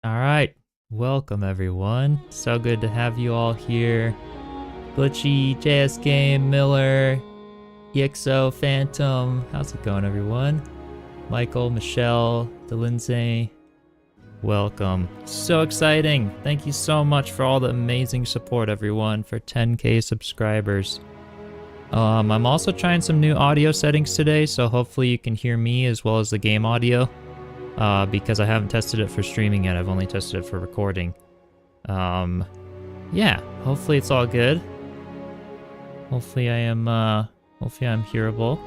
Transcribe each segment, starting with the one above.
Alright, welcome everyone. So good to have you all here. Butchie, JS Game, Miller, EXO, Phantom. How's it going, everyone? Michael, Michelle, DeLindsay. Welcome. So exciting. Thank you so much for all the amazing support, everyone, for 10K subscribers. I'm also trying some new audio settings today, so hopefully you can hear me as well as the game audio. Because I haven't tested it for streaming yet. I've only tested it for recording. Yeah, hopefully it's all good. Hopefully I'm hearable.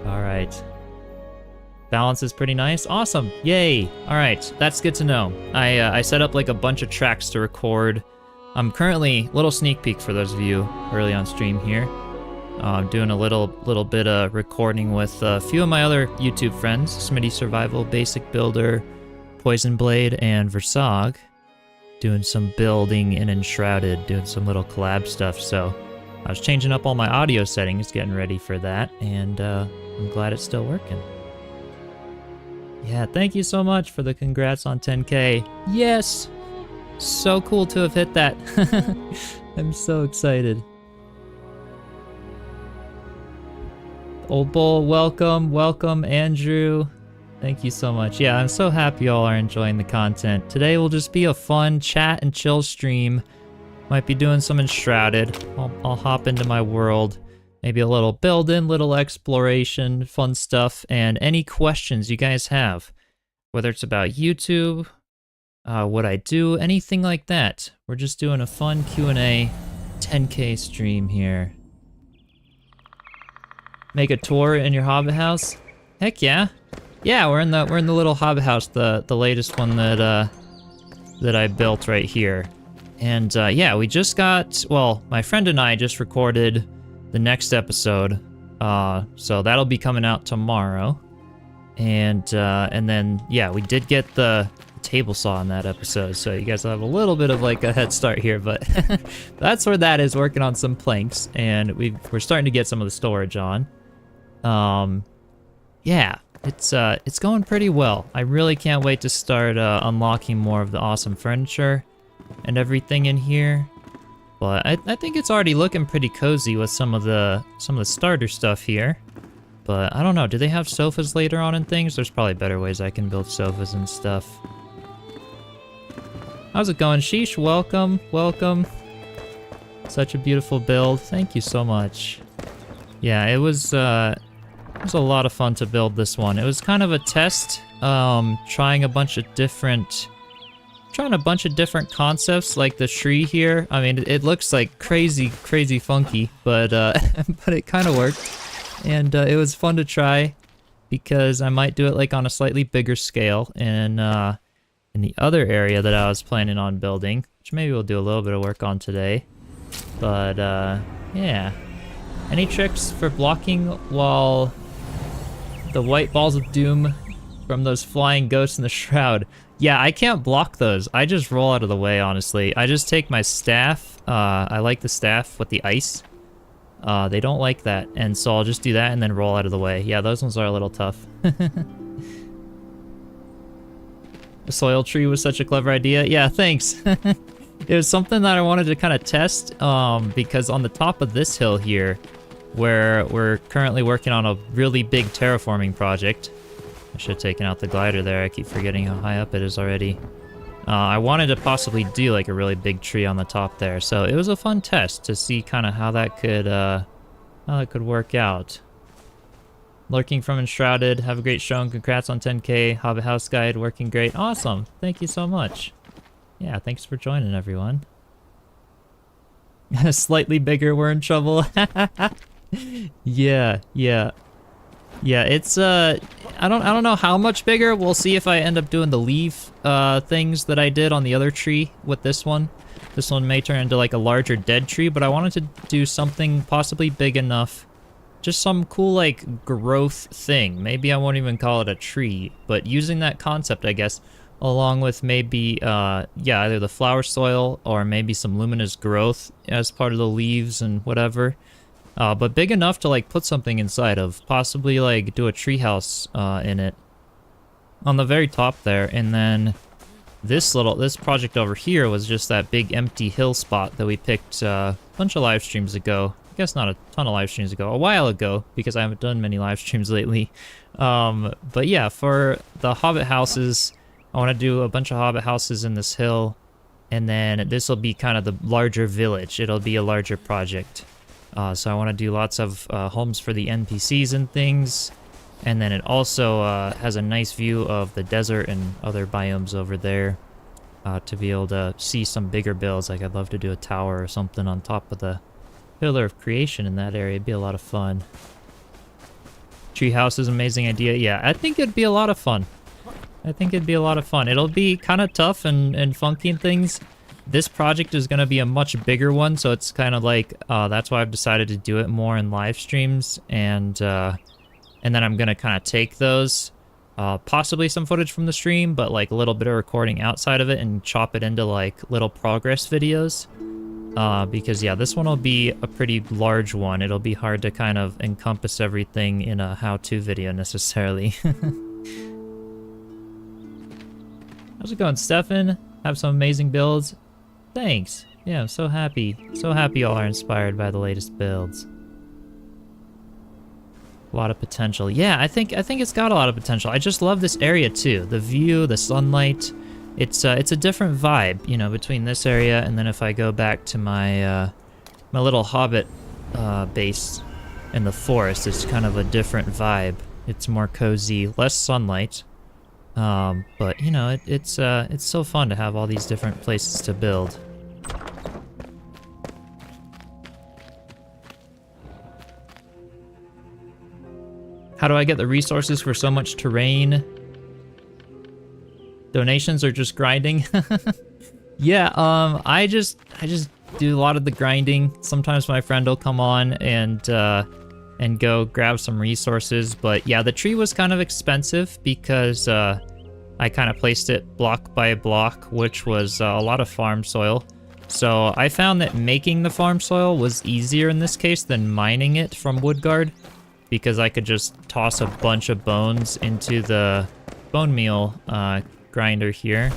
Alright. Balance is pretty nice. Awesome. Yay. Alright, that's good to know. I set up like a bunch of tracks to record. I'm currently, little sneak peek for those of you early on stream here. I'm doing a little bit of recording with a few of my other YouTube friends, Smitty Survival, Basic Builder, Poison Blade, and Versag. Doing some building in Enshrouded, doing some little collab stuff, so I was changing up all my audio settings, getting ready for that, and I'm glad it's still working. Yeah, thank you so much for the congrats on 10K. Yes! So cool to have hit that. I'm so excited. Old Bull, welcome, Andrew. Thank you so much. Yeah, I'm so happy y'all are enjoying the content. Today will just be a fun chat and chill stream. Might be doing some Enshrouded. I'll hop into my world. Maybe a little building, little exploration, fun stuff, and any questions you guys have. Whether it's about YouTube, what I do, anything like that. We're just doing a fun Q&A 10K stream here. Make a tour in your Hobbit house? Heck yeah. Yeah, we're in the little Hobbit house, the latest one that I built right here. And yeah, we just got, well, my friend and I just recorded the next episode. So that'll be coming out tomorrow. And then yeah, we did get the table saw in that episode, so you guys will have a little bit of like a head start here, but that's where that is, working on some planks, and we're starting to get some of the storage on. Yeah, it's going pretty well. I really can't wait to start unlocking more of the awesome furniture and everything in here. But I think it's already looking pretty cozy with some of the starter stuff here. But I don't know, do they have sofas later on and things? There's probably better ways I can build sofas and stuff. How's it going, Sheesh? Welcome. Such a beautiful build. Thank you so much. Yeah, it was a lot of fun to build this one. It was kind of a test, trying a bunch of different concepts, like the tree here. I mean, it looks like crazy funky, but but it kind of worked, and it was fun to try because I might do it like on a slightly bigger scale in the other area that I was planning on building, which maybe we'll do a little bit of work on today. But yeah. Any tricks for blocking while the white balls of doom from those flying ghosts in the shroud? Yeah, I can't block those. I just roll out of the way, honestly. I just take my staff. I like the staff with the ice. They don't like that, and so I'll just do that and then roll out of the way. Yeah, those ones are a little tough. The soil tree was such a clever idea. Yeah, thanks. It was something that I wanted to kind of test, because on the top of this hill here, where we're currently working on a really big terraforming project. I should have taken out the glider there. I keep forgetting how high up it is already. I wanted to possibly do like a really big tree on the top there, so it was a fun test to see kind of how that could work out. Lurking from Enshrouded, have a great show and congrats on 10K. Hobbit House Guide, working great. Awesome, thank you so much. Yeah, thanks for joining, everyone. Slightly bigger, we're in trouble. Yeah. It's I don't know how much bigger. We'll see if I end up doing the leaf things that I did on the other tree with this one. This one may turn into like a larger dead tree, but I wanted to do something possibly big enough. Just some cool like growth thing. Maybe I won't even call it a tree, but using that concept, I guess, along with maybe yeah, either the flower soil or maybe some luminous growth as part of the leaves and whatever. But big enough to like put something inside of, possibly like do a treehouse in it. on the very top there, and then this project over here was just that big empty hill spot that we picked a bunch of live streams ago. I guess not a ton of live streams ago, a while ago, because I haven't done many live streams lately. But yeah, for the Hobbit houses, I want to do a bunch of Hobbit houses in this hill, and then this will be kind of the larger village. It'll be a larger project. So I want to do lots of homes for the NPCs and things. And then it also has a nice view of the desert and other biomes over there to be able to see some bigger builds. Like I'd love to do a tower or something on top of the Pillar of Creation in that area. It'd be a lot of fun. Treehouse is an amazing idea. Yeah, I think it'd be a lot of fun. It'll be kind of tough and funky and things. This project is going to be a much bigger one, so it's kind of like, that's why I've decided to do it more in live streams, and then I'm going to kind of take those, possibly some footage from the stream, but like a little bit of recording outside of it and chop it into like little progress videos. Because yeah, this one will be a pretty large one. It'll be hard to kind of encompass everything in a how-to video necessarily. How's it going, Stefan? Have some amazing builds. Thanks. Yeah, I'm so happy. So happy y'all are inspired by the latest builds. A lot of potential. Yeah, I think it's got a lot of potential. I just love this area too. The view, the sunlight. It's a different vibe, you know, between this area and then if I go back to my my little Hobbit base in the forest, it's kind of a different vibe. It's more cozy, less sunlight. But you know, it's so fun to have all these different places to build. How do I get the resources for so much terrain? Donations or just grinding? Yeah, I just do a lot of the grinding. Sometimes my friend will come on and go grab some resources. But yeah, the tree was kind of expensive because I kind of placed it block by block, which was a lot of farm soil. So I found that making the farm soil was easier in this case than mining it from Woodguard, because I could just toss a bunch of bones into the bone meal grinder here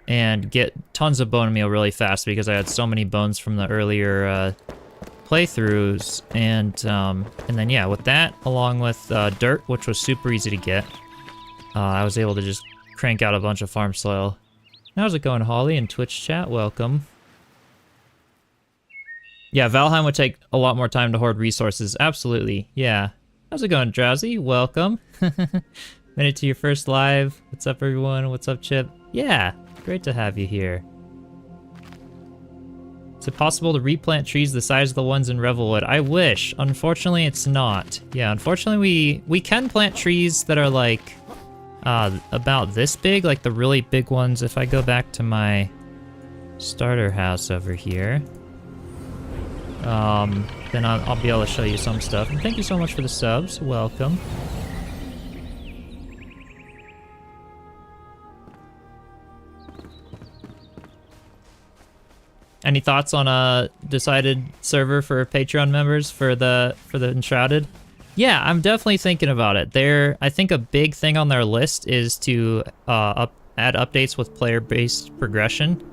and get tons of bone meal really fast because I had so many bones from the earlier playthroughs. And then yeah, with that, along with dirt, which was super easy to get, I was able to just crank out a bunch of farm soil. How's it going, Holly, in Twitch chat? Welcome. Yeah, Valheim would take a lot more time to hoard resources. Absolutely, yeah. How's it going, Drowsy? Welcome. Made it to your first live. What's up, everyone? What's up, Chip? Yeah, great to have you here. Is it possible to replant trees the size of the ones in Revelwood? I wish. Unfortunately, it's not. Yeah, unfortunately, we can plant trees that are like about this big, like the really big ones. If I go back to my starter house over here, then I'll be able to show you some stuff. And thank you so much for the subs. Welcome. Any thoughts on a decided server for Patreon members for the Enshrouded? Yeah, I'm definitely thinking about it. I think a big thing on their list is to add updates with player-based progression.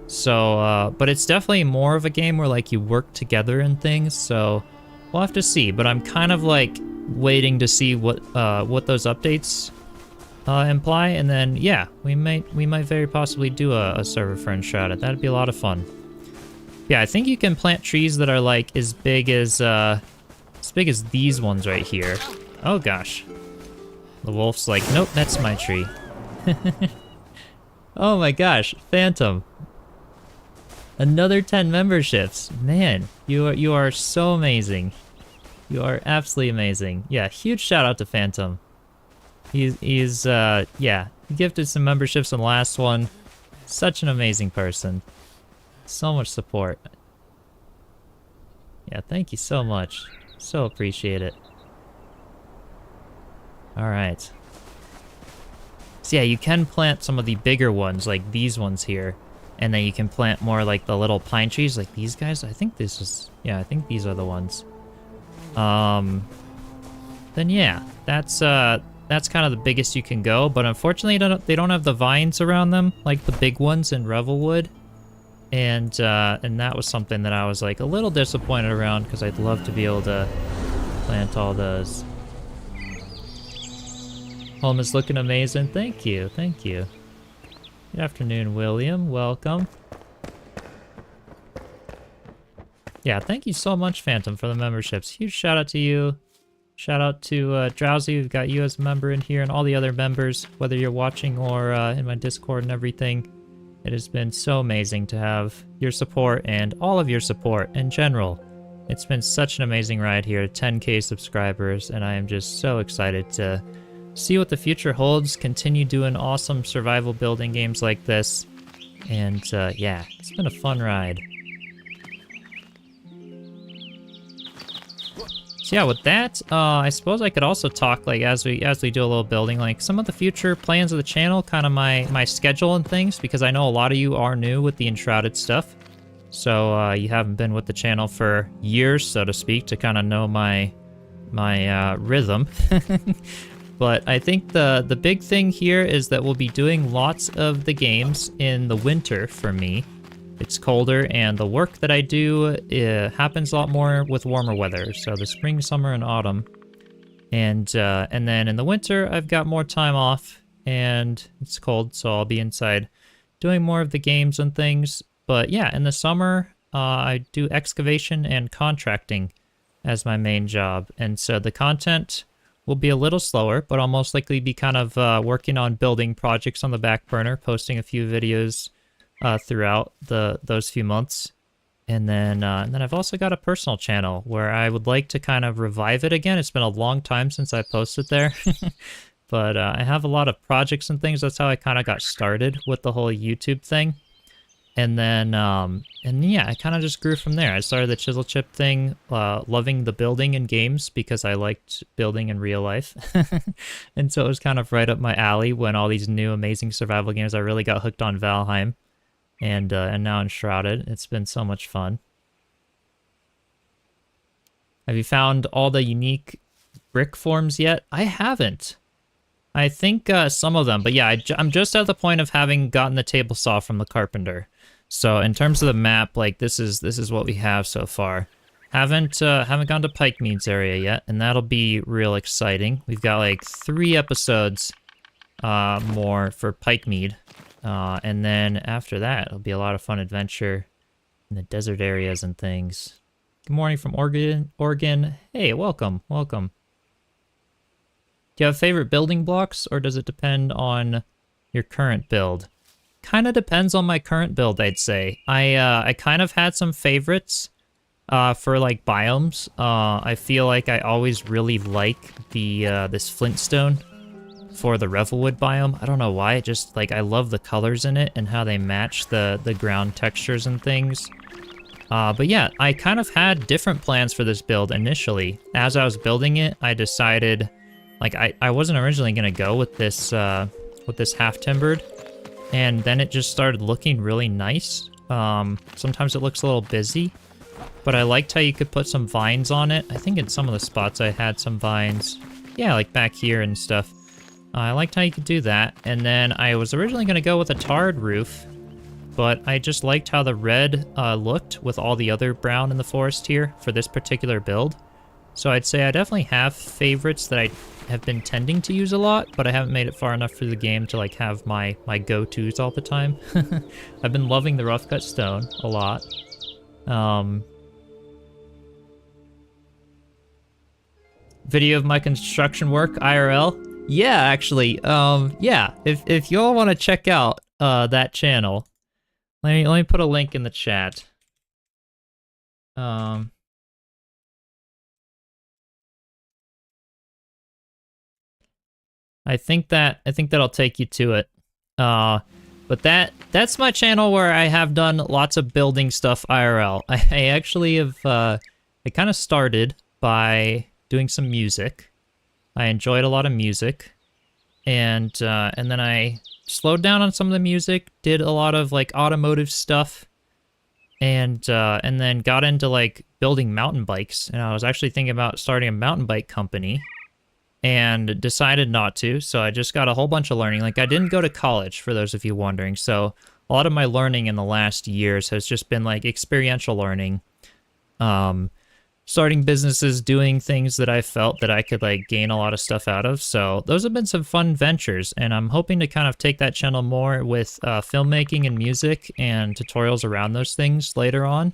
So, but it's definitely more of a game where like you work together and things. So we'll have to see. But I'm kind of like waiting to see what those updates imply, and then yeah, we might very possibly do a server for Enshrouded. That'd be a lot of fun. Yeah, I think you can plant trees that are like as big as these ones right here. Oh gosh. The wolf's like, nope, that's my tree. Oh my gosh, Phantom. Another 10 memberships. Man, you are so amazing. You are absolutely amazing. Yeah, huge shout out to Phantom. He's yeah, he gifted some memberships in the last one. Such an amazing person. So much support. Yeah, thank you so much. So appreciate it. Alright. So yeah, you can plant some of the bigger ones, like these ones here. And then you can plant more like the little pine trees, like these guys. I think this is, yeah, I think these are the ones. Then yeah, that's that's kind of the biggest you can go, but unfortunately they don't have the vines around them like the big ones in Revelwood. And that was something that I was like a little disappointed around because I'd love to be able to plant all those. Home is looking amazing. Thank you, thank you. Good afternoon, William. Welcome. Yeah, thank you so much, Phantom, for the memberships. Huge shout out to you. Shout out to Drowsy. We've got you as a member in here and all the other members, whether you're watching or in my Discord and everything. It has been so amazing to have your support and all of your support in general. It's been such an amazing ride here, 10K subscribers, and I am just so excited to see what the future holds, continue doing awesome survival building games like this, and yeah, it's been a fun ride. So yeah, with that, I suppose I could also talk, like, as we do a little building, like, some of the future plans of the channel, kind of my schedule and things, because I know a lot of you are new with the Enshrouded stuff. So, you haven't been with the channel for years, so to speak, to kind of know my rhythm. But I think the big thing here is that we'll be doing lots of the games in the winter for me. It's colder, and the work that I do happens a lot more with warmer weather. So the spring, summer, and autumn. And then in the winter, I've got more time off, and it's cold, so I'll be inside doing more of the games and things. But yeah, in the summer, I do excavation and contracting as my main job. And so the content will be a little slower, but I'll most likely be kind of working on building projects on the back burner, posting a few videos throughout those few months. And then I've also got a personal channel where I would like to kind of revive it again. It's been a long time since I posted there. But I have a lot of projects and things. That's how I kind of got started with the whole YouTube thing. And then, yeah, I kind of just grew from there. I started the Chiselchip thing, loving the building in games because I liked building in real life. And so it was kind of right up my alley when all these new amazing survival games, I really got hooked on Valheim. And now Enshrouded. It's been so much fun. Have you found all the unique brick forms yet? I haven't. I think some of them, but yeah, I'm just at the point of having gotten the table saw from the carpenter. So in terms of the map, like this is what we have so far. Haven't gone to Pikemead's area yet, and that'll be real exciting. We've got like 3 episodes more for Pikemead. And then after that, it'll be a lot of fun adventure in the desert areas and things. Good morning from Oregon. Hey, welcome. Do you have favorite building blocks, or does it depend on your current build? Kind of depends on my current build, I'd say. I kind of had some favorites for like biomes. I feel like I always really like this flintstone for the Revelwood biome. I don't know why, just like I love the colors in it and how they match the ground textures and things. But yeah, I kind of had different plans for this build initially. As I was building it, I decided, like I wasn't originally gonna go with this half-timbered, and then it just started looking really nice. Sometimes it looks a little busy, but I liked how you could put some vines on it. I think in some of the spots I had some vines. Yeah, like back here and stuff. I liked how you could do that, and then I was originally going to go with a tarred roof, but I just liked how the red looked with all the other brown in the forest here for this particular build. So I'd say I definitely have favorites that I have been tending to use a lot, but I haven't made it far enough through the game to like have my go-tos all the time. I've been loving the rough cut stone a lot. Video of my construction work, IRL. Yeah, actually, yeah, if you all want to check out that channel, let me put a link in the chat. I think that'll take you to it. But that's my channel where I have done lots of building stuff IRL. I actually have I kind of started by doing some music. I enjoyed a lot of music, and then I slowed down on some of the music, did a lot of like automotive stuff, and then got into like building mountain bikes. And I was actually thinking about starting a mountain bike company. and decided not to, so I just got a whole bunch of learning. Like, I didn't go to college, for those of you wondering, so a lot of my learning in the last years has just been, like, experiential learning. Starting businesses, doing things that I felt that I could, like, gain a lot of stuff out of, so those have been some fun ventures, and I'm hoping to kind of take that channel more with filmmaking and music and tutorials around those things later on,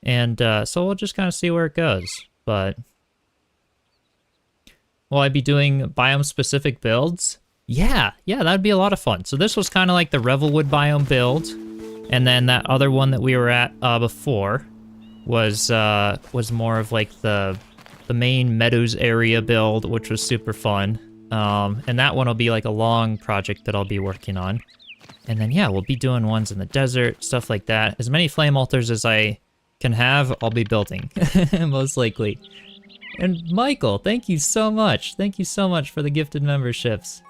and so we'll just kind of see where it goes, but... Will I be doing biome-specific builds? Yeah, that'd be a lot of fun. So this was kind of like the Revelwood biome build, and then that other one that we were at before was more of like the main meadows area build, which was super fun. And that one will be like a long project that I'll be working on. And then yeah, we'll be doing ones in the desert, stuff like that. As many flame altars as I can have, I'll be building, most likely. And Michael, thank you so much. Thank you so much for the gifted memberships.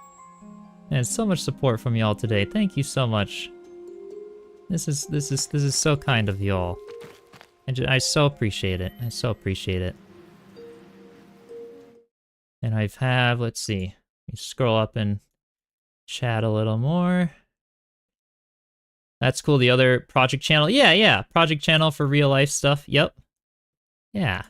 And so much support from y'all today. Thank you so much. This is so kind of y'all. I so appreciate it. I so appreciate it. And let's see. Let me scroll up and chat a little more. That's cool. The other project channel. Yeah. Project channel for real life stuff. Yep. Yeah.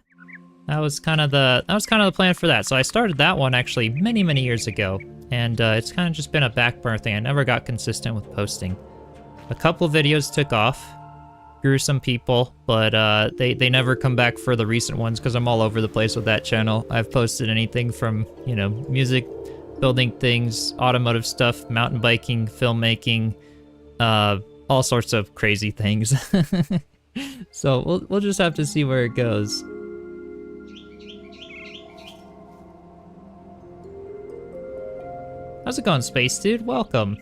That was kind of the plan for that. So I started that one actually many years ago, and it's kind of just been a back burner thing. I never got consistent with posting. A couple of videos took off, grew some people, but they never come back for the recent ones because I'm all over the place with that channel. I've posted anything from, you know, music, building things, automotive stuff, mountain biking, filmmaking, all sorts of crazy things. So we'll just have to see where it goes. How's it going, Space Dude? Welcome.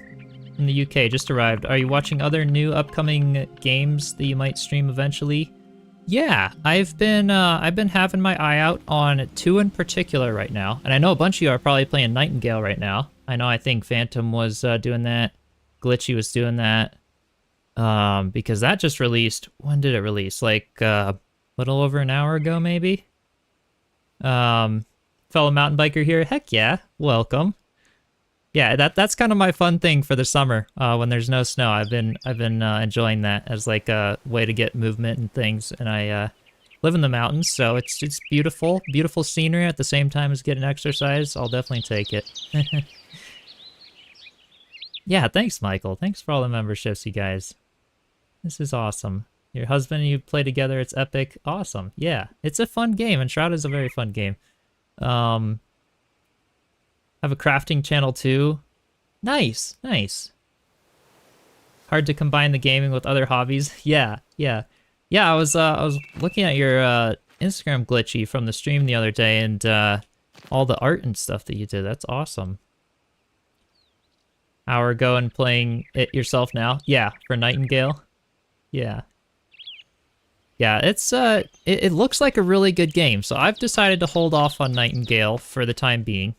In the UK, just arrived. Are you watching other new upcoming games that you might stream eventually? Yeah, I've been having my eye out on two in particular right now, and I know a bunch of you are probably playing Nightingale right now. I think Phantom was doing that, Glitchy was doing that, because that just released. When did it release? Like a little over an hour ago, maybe. Fellow mountain biker here. Heck yeah, welcome. Yeah, that's kind of my fun thing for the summer when there's no snow. I've been enjoying that as like a way to get movement and things. And I live in the mountains, so it's beautiful scenery at the same time as getting exercise. I'll definitely take it. Yeah, thanks, Michael. Thanks for all the memberships, you guys. This is awesome. Your husband and you play together. It's epic. Awesome. Yeah, it's a fun game. Enshrouded is a very fun game. I have a crafting channel too. Nice. Hard to combine the gaming with other hobbies. Yeah. I was looking at your Instagram, Glitchy, from the stream the other day, and all the art and stuff that you did. That's awesome. Hour ago and playing it yourself now. Yeah, for Nightingale. Yeah, it's it looks like a really good game. So I've decided to hold off on Nightingale for the time being.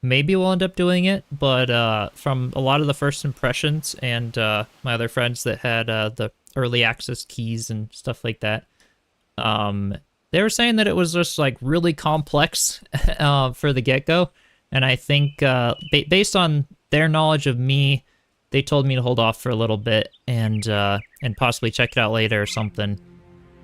Maybe we'll end up doing it, but from a lot of the first impressions and my other friends that had the early access keys and stuff like that, they were saying that it was just like really complex for the get-go, and I think based on their knowledge of me, they told me to hold off for a little bit and possibly check it out later or something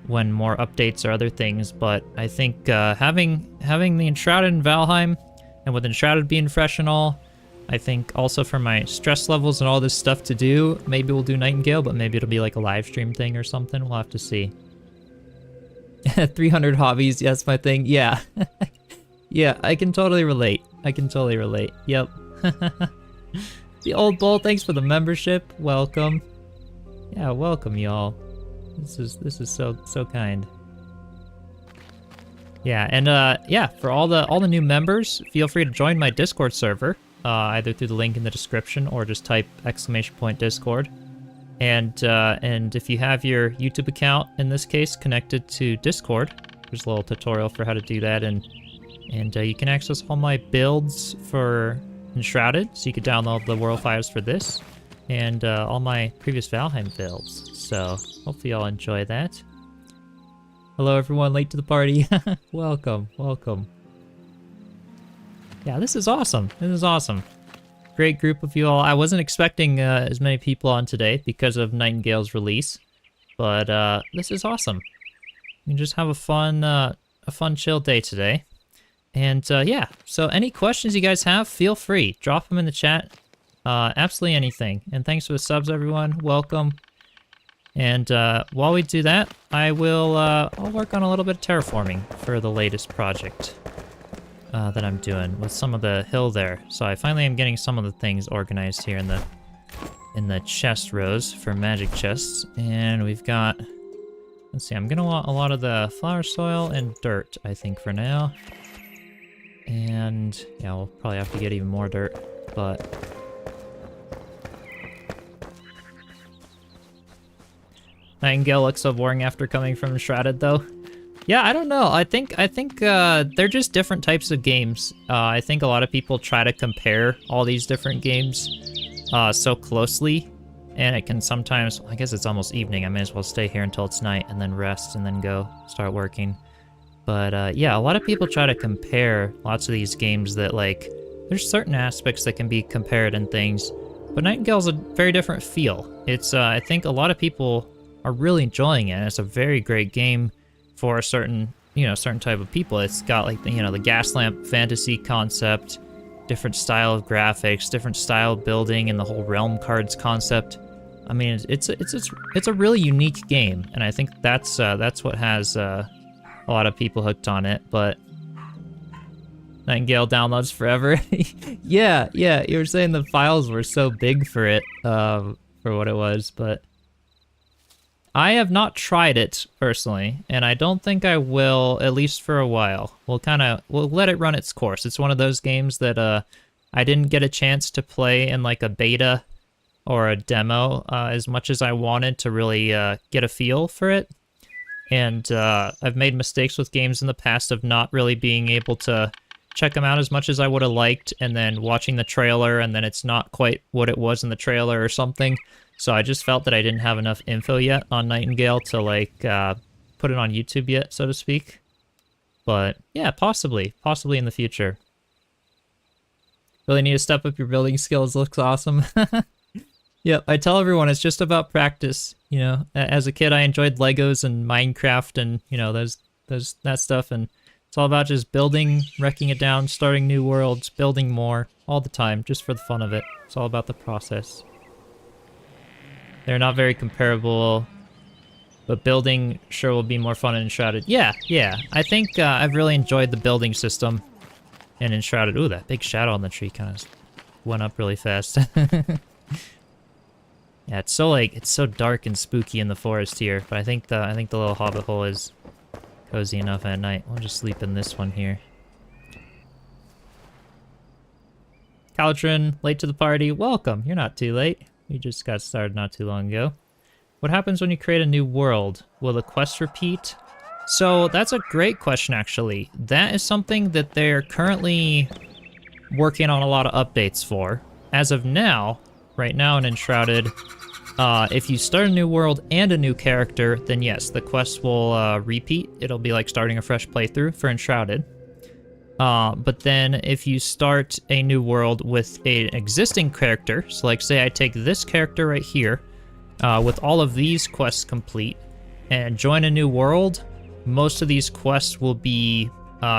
when more updates or other things. But I think having the Enshrouded in Valheim, and with Enshrouded being fresh and all, I think also for my stress levels and all this stuff to do, maybe we'll do Nightingale, but maybe it'll be like a live stream thing or something. We'll have to see. 300 hobbies, yes, my thing. Yeah. Yeah, I can totally relate. Yep. The Old Bull, thanks for the membership. Welcome. Yeah, welcome, y'all. This is so kind. Yeah, and yeah, for all the new members, feel free to join my Discord server, either through the link in the description or just type !Discord. And if you have your YouTube account, in this case, connected to Discord, there's a little tutorial for how to do that, and you can access all my builds for Enshrouded, so you can download the world files for this, and all my previous Valheim builds. So hopefully y'all enjoy that. Hello everyone, late to the party. Welcome. Yeah, this is awesome. This is awesome. Great group of you all. I wasn't expecting as many people on today because of Nightingale's release, but this is awesome. We can just have a fun chill day today. And yeah, so any questions you guys have, feel free. Drop them in the chat. Absolutely anything. And thanks for the subs, everyone. Welcome. And while we do that, I'll work on a little bit of terraforming for the latest project that I'm doing with some of the hill there. So I finally am getting some of the things organized here in the chest rows for magic chests. And we've got, let's see, I'm gonna want a lot of the flower soil and dirt, I think, for now. And yeah, we'll probably have to get even more dirt, but Nightingale looks so boring after coming from Enshrouded, though. Yeah, I don't know. I think they're just different types of games. I think a lot of people try to compare all these different games so closely, and it can sometimes, I guess it's almost evening. I may as well stay here until it's night and then rest and then go start working. But yeah, a lot of people try to compare lots of these games that, like, there's certain aspects that can be compared and things, but Nightingale's a very different feel. It's, I think a lot of people are really enjoying it. It's a very great game for a certain, certain type of people. It's got, like, the gas lamp fantasy concept, different style of graphics, different style of building, and the whole realm cards concept. I mean, it's a really unique game, and I think that's what has a lot of people hooked on it. But Nightingale downloads forever. yeah, you were saying the files were so big for it, for what it was, but I have not tried it personally, and I don't think I will, at least for a while. We'll let it run its course. It's one of those games that I didn't get a chance to play in, like, a beta or a demo as much as I wanted to really get a feel for it. And I've made mistakes with games in the past of not really being able to check them out as much as I would have liked, and then watching the trailer, and then it's not quite what it was in the trailer or something. So I just felt that I didn't have enough info yet on Nightingale to, like, put it on YouTube yet, so to speak. But yeah, possibly in the future. Really need to step up your building skills. Looks awesome. Yep, I tell everyone it's just about practice. As a kid, I enjoyed Legos and Minecraft and, that stuff. And it's all about just building, wrecking it down, starting new worlds, building more, all the time, just for the fun of it. It's all about the process. They're not very comparable, but building sure will be more fun in Enshrouded. Yeah. I think I've really enjoyed the building system in Enshrouded. Ooh, that big shadow on the tree kind of went up really fast. Yeah, it's so dark and spooky in the forest here, but I think the little hobbit hole is cozy enough at night. We'll just sleep in this one here. Caltrin, late to the party. Welcome. You're not too late. We just got started not too long ago. What happens when you create a new world? Will the quest repeat? So that's a great question, actually. That is something that they're currently working on a lot of updates for. As of now, right now in Enshrouded, if you start a new world and a new character, then yes, the quest will repeat. It'll be like starting a fresh playthrough for Enshrouded. But then if you start a new world with an existing character, so like say I take this character right here, with all of these quests complete, and join a new world, most of these quests will be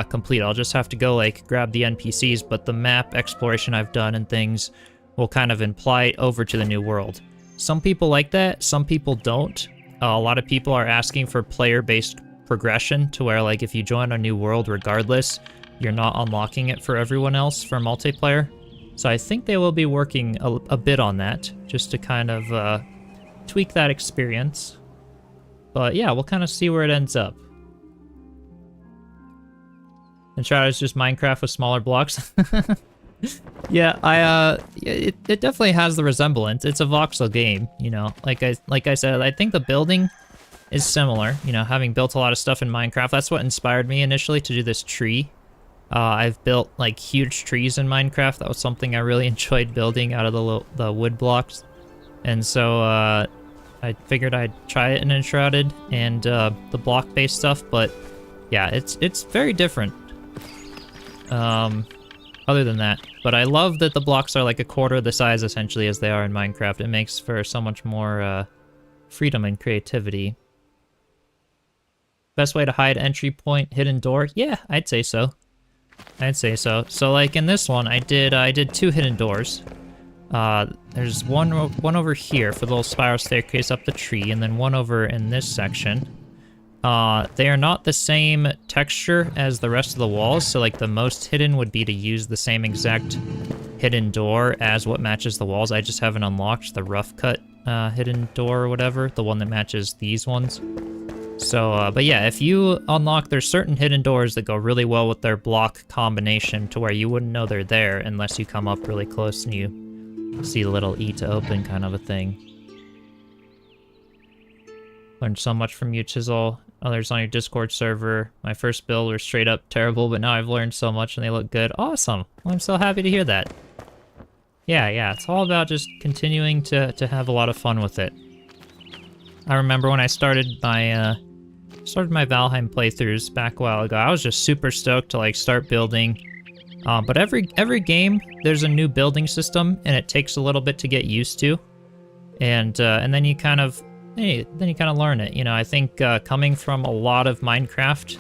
complete. I'll just have to go like grab the NPCs, but the map exploration I've done and things will kind of imply over to the new world. Some people like that, some people don't. A lot of people are asking for player-based progression to where, like, if you join a new world regardless, you're not unlocking it for everyone else for multiplayer. So I think they will be working a bit on that, just to kind of tweak that experience. But yeah, we'll kind of see where it ends up. Enshrouded is just Minecraft with smaller blocks. Yeah, it definitely has the resemblance. It's a voxel game, Like I said, I think the building is similar. Having built a lot of stuff in Minecraft, that's what inspired me initially to do this tree. I've built like huge trees in Minecraft. That was something I really enjoyed building out of the wood blocks, and so I figured I'd try it in Enshrouded and the block-based stuff. But yeah, it's very different. other than that. But I love that the blocks are like a quarter of the size, essentially, as they are in Minecraft. It makes for so much more freedom and creativity. Best way to hide entry point, hidden door? Yeah, I'd say so. I'd say so. So like in this one, I did 2 hidden doors. There's one over here for the little spiral staircase up the tree, and then one over in this section. They are not the same texture as the rest of the walls, so like the most hidden would be to use the same exact hidden door as what matches the walls. I just haven't unlocked the rough cut hidden door or whatever, the one that matches these ones. So, but yeah, if you unlock, there's certain hidden doors that go really well with their block combination to where you wouldn't know they're there unless you come up really close and you see the little E to open kind of a thing. Learned so much from you, Chisel. Others on your Discord server. My first build were straight up terrible, but now I've learned so much and they look good. Awesome. Well, I'm so happy to hear that. Yeah, it's all about just continuing to have a lot of fun with it. I remember when I started my Valheim playthroughs back a while ago, I was just super stoked to like start building. But every game, there's a new building system, and it takes a little bit to get used to. And then you kind of learn it. You know, I think coming from a lot of Minecraft,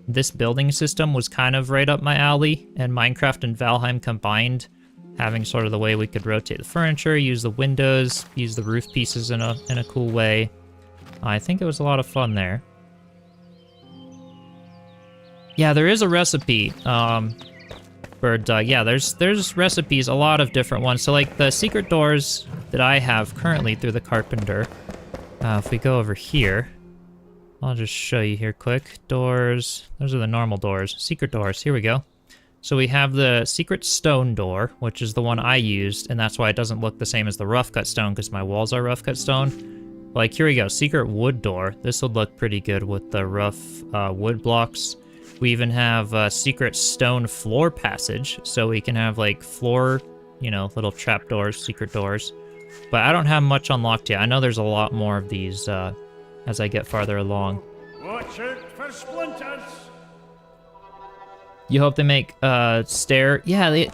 this building system was kind of right up my alley, and Minecraft and Valheim combined, having sort of the way we could rotate the furniture, use the windows, use the roof pieces in a cool way. I think it was a lot of fun there. Yeah, there is a recipe. Bird, yeah, there's recipes, a lot of different ones. So like the secret doors that I have currently through the carpenter. If we go over here, I'll just show you here quick. Doors, those are the normal doors. Secret doors, here we go. So we have the secret stone door, which is the one I used, and that's why it doesn't look the same as the rough cut stone, because my walls are rough cut stone. Like, here we go, secret wood door. This would look pretty good with the rough wood blocks. We even have a secret stone floor passage, so we can have, like, floor, you know, little trap doors, secret doors. But I don't have much unlocked yet. I know there's a lot more of these as I get farther along. Watch out for splinters! You hope they make yeah,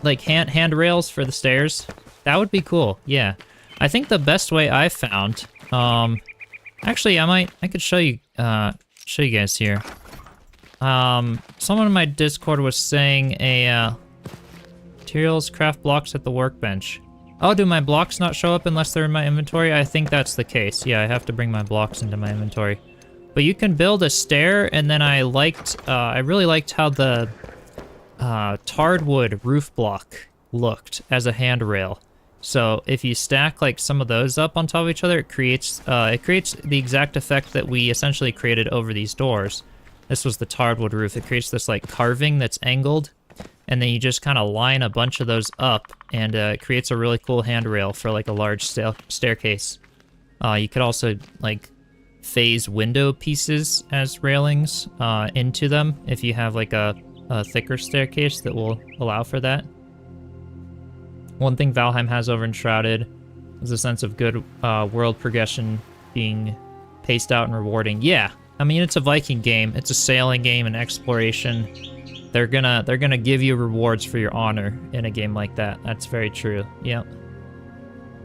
like handrails for the stairs. That would be cool. Yeah, I think the best way I found. Actually, I could show you guys here. Someone in my Discord was saying materials craft blocks at the workbench. Oh, do my blocks not show up unless they're in my inventory? I think that's the case. Yeah, I have to bring my blocks into my inventory. But you can build a stair, and then I really liked how the tarred wood roof block looked as a handrail. So if you stack like some of those up on top of each other, it creates the exact effect that we essentially created over these doors. This was the tarred wood roof. It creates this like carving that's angled, and then you just kind of line a bunch of those up, and it creates a really cool handrail for like a large staircase. You could also like phase window pieces as railings into them if you have like a thicker staircase that will allow for that. One thing Valheim has over Enshrouded is a sense of good world progression being paced out and rewarding. Yeah, I mean, it's a Viking game. It's a sailing game and exploration. They're gonna give you rewards for your honor in a game like that. That's very true. Yeah.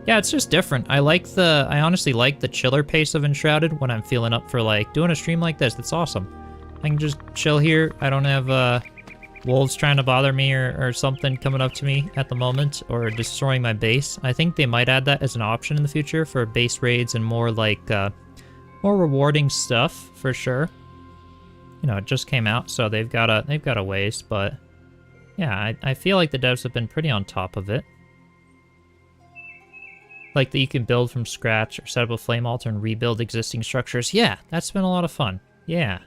Yeah, it's just different. I honestly like the chiller pace of Enshrouded when I'm feeling up for like doing a stream like this. That's awesome. I can just chill here. I don't have wolves trying to bother me or something coming up to me at the moment, or destroying my base. I think they might add that as an option in the future for base raids and more like more rewarding stuff for sure. You know, it just came out, so they've got a ways, but yeah, I feel like the devs have been pretty on top of it. Like that you can build from scratch or set up a flame altar and rebuild existing structures. Yeah, that's been a lot of fun. Yeah.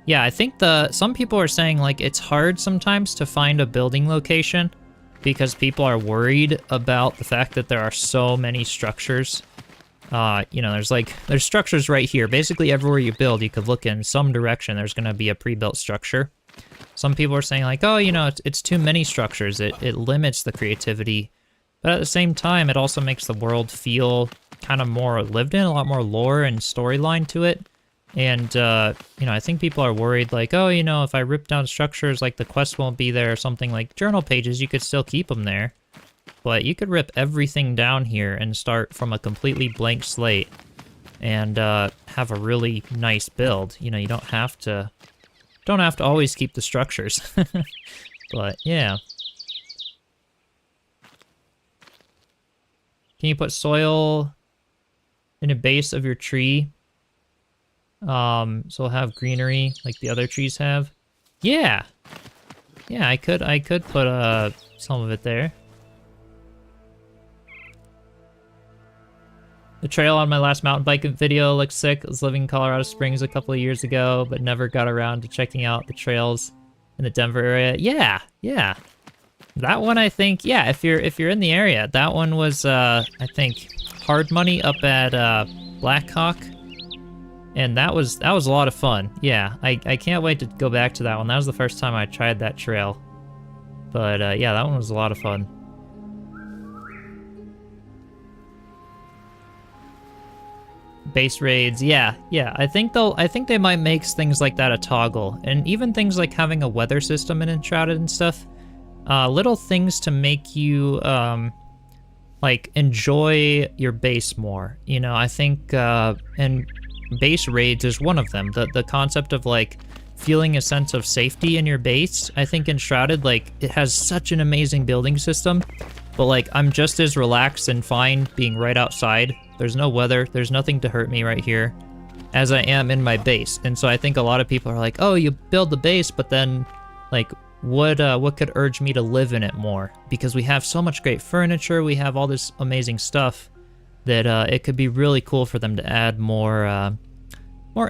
Yeah, I think some people are saying like it's hard sometimes to find a building location because people are worried about the fact that there are so many structures. You know, there's structures right here. Basically everywhere you build, you could look in some direction, there's gonna be a pre-built structure. Some people are saying like, oh, you know, it's too many structures. It limits the creativity. But at the same time, it also makes the world feel kind of more lived in, a lot more lore and storyline to it. And, you know, I think people are worried, like, oh, you know, if I rip down structures, like, the quest won't be there or something. Like, journal pages, you could still keep them there. But you could rip everything down here and start from a completely blank slate and have a really nice build. You know, you don't have to always keep the structures. But, yeah. Can you put soil in a base of your tree? So we'll have greenery like the other trees have. Yeah. Yeah, I could put some of it there. The trail on my last mountain biking video looks sick. I was living in Colorado Springs a couple of years ago, but never got around to checking out the trails in the Denver area. Yeah, yeah. That one, I think, yeah, if you're in the area, that one was, I think, hard money up at Blackhawk. And that was a lot of fun. Yeah, I can't wait to go back to that one. That was the first time I tried that trail. But yeah, that one was a lot of fun. Base raids, yeah. I think they might make things like that a toggle, and even things like having a weather system in Enshrouded and stuff. Little things to make you like enjoy your base more. You know, I think and base raids is one of them. The concept of like feeling a sense of safety in your base. I think Enshrouded, like, it has such an amazing building system, but like I'm just as relaxed and fine being right outside. There's no weather, there's nothing to hurt me right here, as I am in my base. And so I think a lot of people are like, oh, you build the base, but then like what could urge me to live in it more? Because we have so much great furniture, we have all this amazing stuff that it could be really cool for them to add more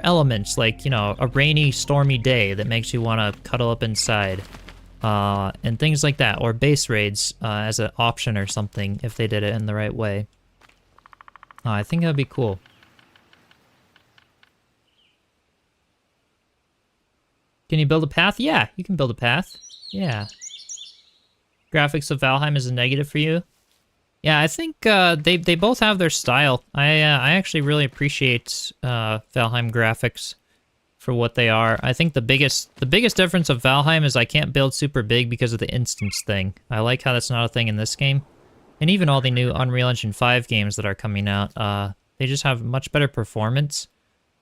elements, like, you know, a rainy, stormy day that makes you want to cuddle up inside, and things like that, or base raids as an option or something if they did it in the right way. I think that'd be cool. Can you build a path? Yeah, you can build a path. Yeah. Graphics of Valheim is a negative for you? Yeah, I think they both have their style. I actually really appreciate Valheim graphics for what they are. I think the biggest difference of Valheim is I can't build super big because of the instance thing. I like how that's not a thing in this game. And even all the new Unreal Engine 5 games that are coming out, they just have much better performance.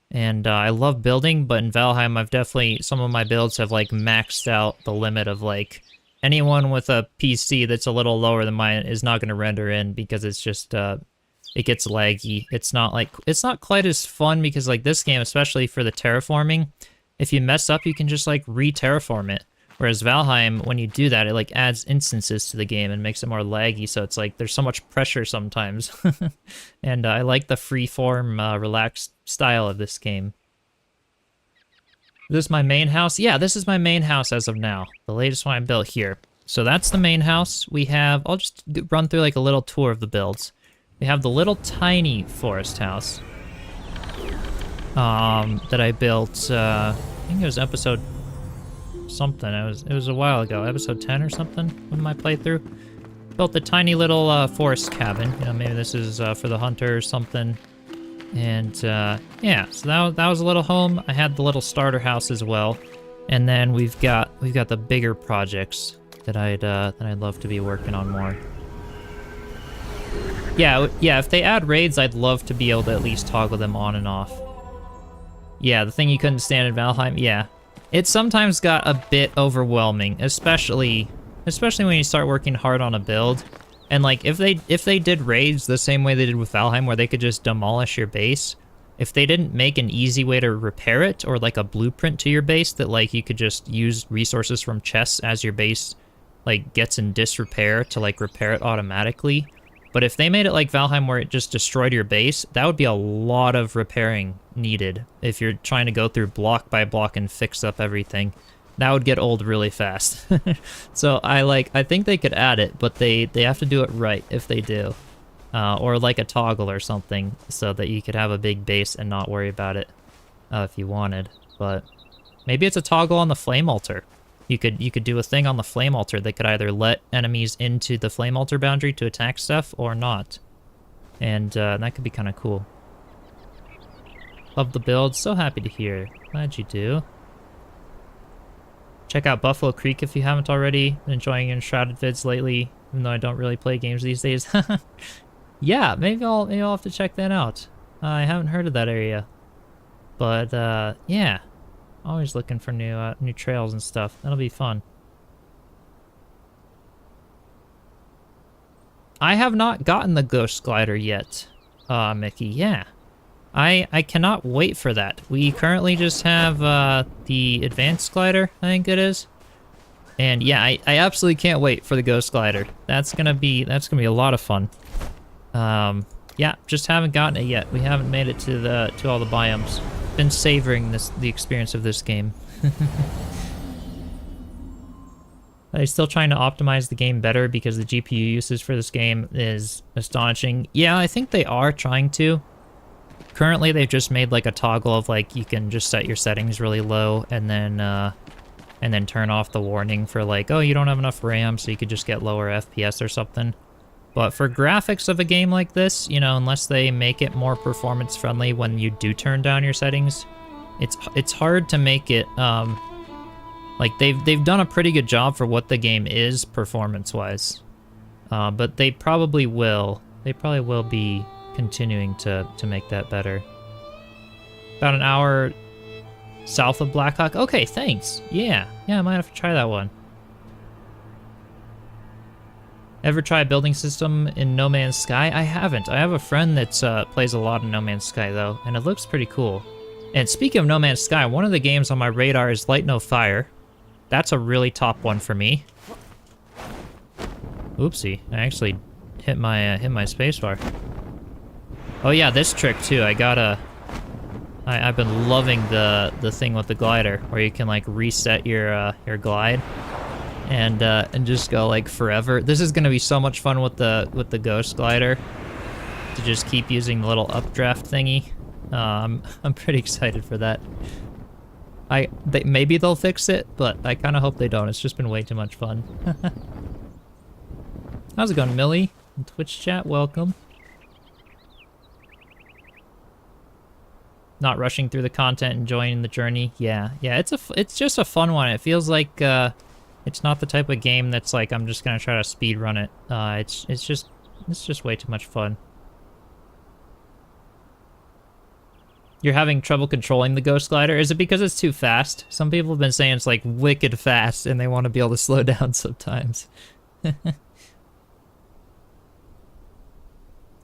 And I love building, but in Valheim, I've definitely, some of my builds have like maxed out the limit of like, anyone with a PC that's a little lower than mine is not going to render in because it's just, it gets laggy. It's not quite as fun because like this game, especially for the terraforming, if you mess up, you can just like re-terraform it. Whereas Valheim, when you do that, it like adds instances to the game and makes it more laggy, so it's like there's so much pressure sometimes. And I like the freeform, relaxed style of this game. Is this my main house? Yeah, this is my main house as of now. The latest one I built here. So that's the main house. We have, I'll just run through like a little tour of the builds. We have the little tiny forest house that I built, I think it was episode something. It was a while ago, episode 10 or something, in my playthrough. Built the tiny little forest cabin. You know, maybe this is for the hunter or something. And yeah, so that was a little home. I had the little starter house as well, and then we've got the bigger projects that I'd love to be working on more. Yeah. If they add raids, I'd love to be able to at least toggle them on and off. Yeah, the thing you couldn't stand in Valheim. Yeah, it sometimes got a bit overwhelming, especially when you start working hard on a build. And like, if they did raids the same way they did with Valheim, where they could just demolish your base, if they didn't make an easy way to repair it, or like a blueprint to your base that like you could just use resources from chests as your base like gets in disrepair to like repair it automatically. But if they made it like Valheim where it just destroyed your base, that would be a lot of repairing needed if you're trying to go through block by block and fix up everything. That would get old really fast. So I think they could add it, but they have to do it right if they do. Or like a toggle or something, so that you could have a big base and not worry about it if you wanted. But maybe it's a toggle on the flame altar. You could do a thing on the flame altar that could either let enemies into the flame altar boundary to attack stuff or not. And that could be kind of cool. Love the build. So happy to hear. Glad you do. Check out Buffalo Creek if you haven't already. Been enjoying Enshrouded vids lately, even though I don't really play games these days. Yeah, maybe I'll have to check that out. I haven't heard of that area. But yeah. Always looking for new trails and stuff. That'll be fun. I have not gotten the Ghost Glider yet, Mickey. Yeah. I cannot wait for that. We currently just have the Advanced Glider, I think it is. And yeah, I absolutely can't wait for the Ghost Glider. That's gonna be a lot of fun. Yeah, just haven't gotten it yet. We haven't made it to all the biomes. Been savoring the experience of this game. I'm still trying to optimize the game better because the GPU usage for this game is astonishing. Yeah, I think they are trying to. Currently, they've just made like a toggle of like you can just set your settings really low and then turn off the warning for like, oh, you don't have enough RAM, so you could just get lower FPS or something. But for graphics of a game like this, you know, unless they make it more performance friendly when you do turn down your settings, it's hard to make it like they've done a pretty good job for what the game is performance wise. But they probably will be continuing to make that better. About an hour south of Blackhawk. Okay, thanks. Yeah, I might have to try that one. Ever try a building system in No Man's Sky? I haven't. I have a friend that plays a lot in No Man's Sky though, and it looks pretty cool. And speaking of No Man's Sky, one of the games on my radar is Light No Fire. That's a really top one for me. Oopsie, I actually hit my spacebar. Oh yeah, this trick too. I've been loving the thing with the glider, where you can like reset your glide, and just go like forever. This is gonna be so much fun with the Ghost Glider, to just keep using the little updraft thingy. I'm pretty excited for that. Maybe they'll fix it, but I kind of hope they don't. It's just been way too much fun. How's it going, Millie? In Twitch chat, welcome. Not rushing through the content, enjoying the journey. Yeah, it's just a fun one. It feels like it's not the type of game that's like I'm just gonna try to speed run it. It's just way too much fun. You're having trouble controlling the Ghost Glider? Is it because it's too fast? Some people have been saying it's like wicked fast and they want to be able to slow down sometimes.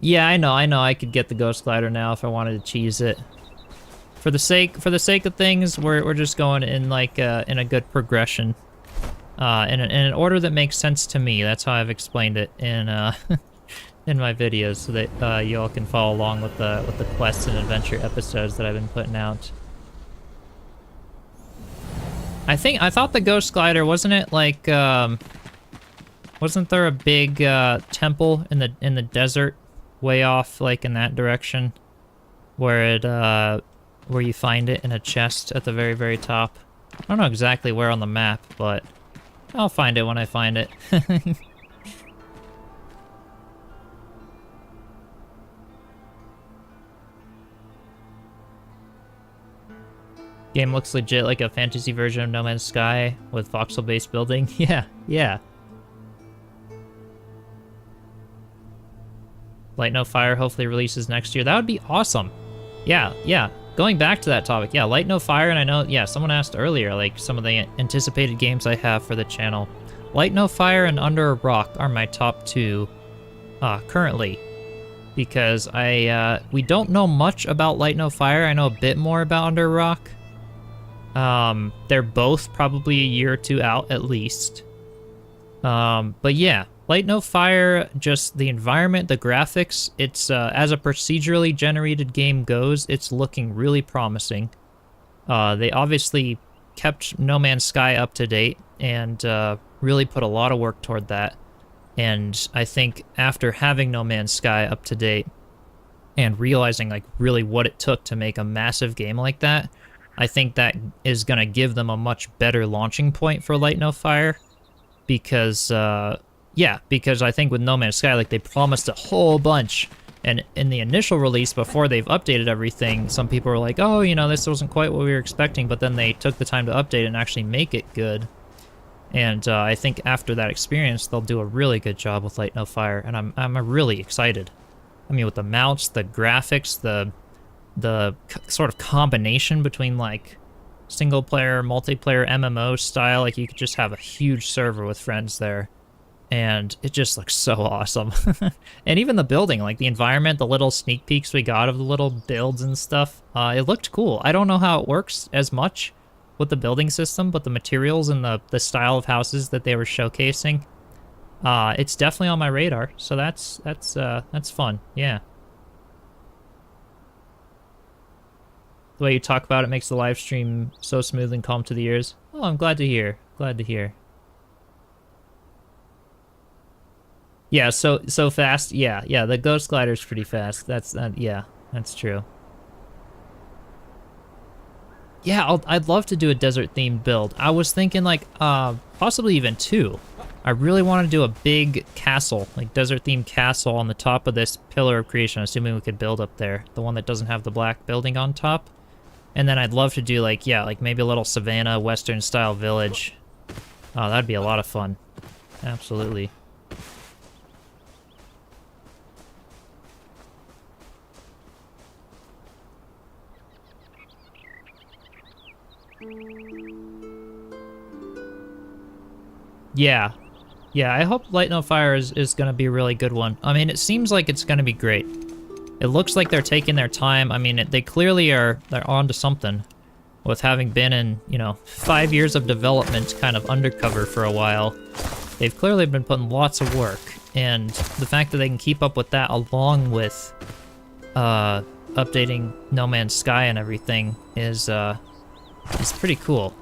Yeah, I know. I could get the Ghost Glider now if I wanted to cheese it. For the sake of things, we're just going in like in a good progression, in an order that makes sense to me. That's how I've explained it in in my videos, so that you all can follow along with the quests and adventure episodes that I've been putting out. I thought the Ghost Glider, wasn't it like wasn't there a big temple in the desert way off like in that direction where you find it in a chest at the very, very top? I don't know exactly where on the map, but I'll find it when I find it. Game looks legit like a fantasy version of No Man's Sky with voxel-based building. Yeah. Light No Fire hopefully releases next year. That would be awesome. Yeah. Going back to that topic, yeah, Light No Fire, and I know, yeah, someone asked earlier, like, some of the anticipated games I have for the channel. Light No Fire and Under a Rock are my top two currently, because we don't know much about Light No Fire. I know a bit more about Under a Rock. They're both probably a year or two out at least. But yeah, Light No Fire, just the environment, the graphics, it's as a procedurally generated game goes, it's looking really promising. They obviously kept No Man's Sky up to date and really put a lot of work toward that. And I think after having No Man's Sky up to date and realizing like really what it took to make a massive game like that, I think that is going to give them a much better launching point for Light No Fire. Because, because I think with No Man's Sky, like, they promised a whole bunch And in the initial release, before they've updated everything, some people were like, oh, you know, this wasn't quite what we were expecting, but then they took the time to update it and actually make it good. And I think after that experience, they'll do a really good job with Light No Fire, and I'm really excited. I mean, with the mounts, the graphics, the sort of combination between like single player, multiplayer, MMO style, like you could just have a huge server with friends there. And it just looks so awesome. And even the building, like the environment, the little sneak peeks we got of the little builds and stuff, it looked cool. I don't know how it works as much with the building system, but the materials and the style of houses that they were showcasing, it's definitely on my radar. So that's fun, yeah. The way you talk about it makes the live stream so smooth and calm to the ears. Oh, I'm glad to hear. Glad to hear. Yeah, so fast. Yeah, the Ghost Glider's pretty fast. Yeah, that's true. Yeah, I'd love to do a desert-themed build. I was thinking like, possibly even 2. I really want to do a big castle, like desert-themed castle on the top of this pillar of creation, assuming we could build up there. The one that doesn't have the black building on top. And then I'd love to do like, yeah, like maybe a little savannah, western-style village. Oh, that'd be a lot of fun. Absolutely. Yeah, I hope Light No Fire is going to be a really good one. I mean, it seems like it's going to be great. It looks like they're taking their time. I mean, they clearly they're onto something with having been in, you know, 5 years of development kind of undercover for a while. They've clearly been putting lots of work, and the fact that they can keep up with that along with updating No Man's Sky and everything is pretty cool.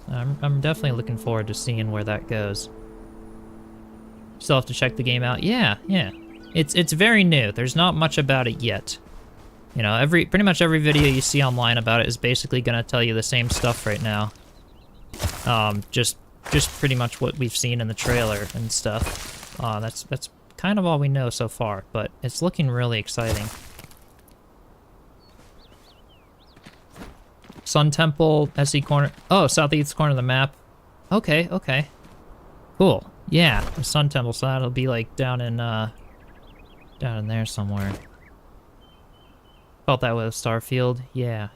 I'm definitely looking forward to seeing where that goes. Still have to check the game out. Yeah. It's very new. There's not much about it yet. You know, pretty much every video you see online about it is basically gonna tell you the same stuff right now. Just pretty much what we've seen in the trailer and stuff. That's kind of all we know so far, but it's looking really exciting. Sun Temple, SE corner. Oh, southeast corner of the map. Okay. Cool. Yeah, the Sun Temple, so that'll be like down in there somewhere. Felt that with Starfield. Yeah.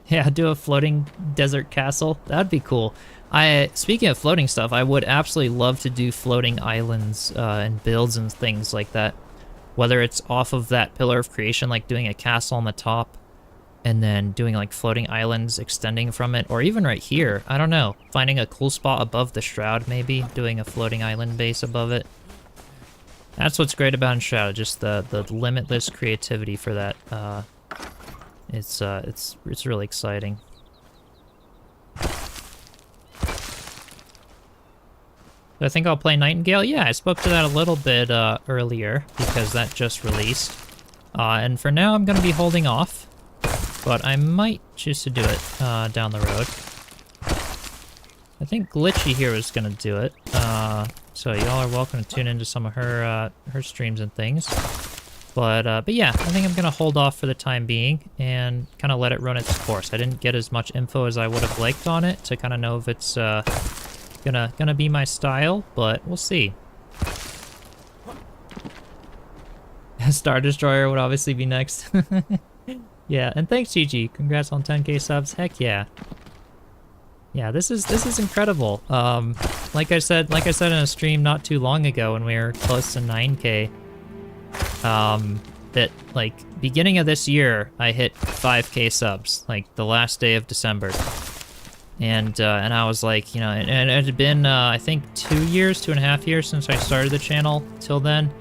Yeah, do a floating desert castle. That'd be cool. Speaking of floating stuff, I would absolutely love to do floating islands and builds and things like that. Whether it's off of that pillar of creation, like doing a castle on the top, and then doing like floating islands extending from it, or even right here, I don't know, finding a cool spot above the shroud maybe, doing a floating island base above it. That's what's great about Enshrouded, just the limitless creativity for that. It's really exciting. I think I'll play Nightingale. Yeah, I spoke to that a little bit earlier because that just released. And for now, I'm going to be holding off, but I might choose to do it down the road. I think Glitchy here is going to do it. So y'all are welcome to tune into some of her streams and things. But yeah, I think I'm going to hold off for the time being and kind of let it run its course. I didn't get as much info as I would have liked on it to kind of know if it's gonna be my style, but we'll see. Star Destroyer would obviously be next. Yeah, and thanks GG. Congrats on 10k subs. Heck yeah. Yeah, this is incredible. Like I said in a stream not too long ago when we were close to 9k, that like beginning of this year I hit 5k subs, like the last day of December. And I was like, you know, and it had been, I think 2.5 years since I started the channel till then.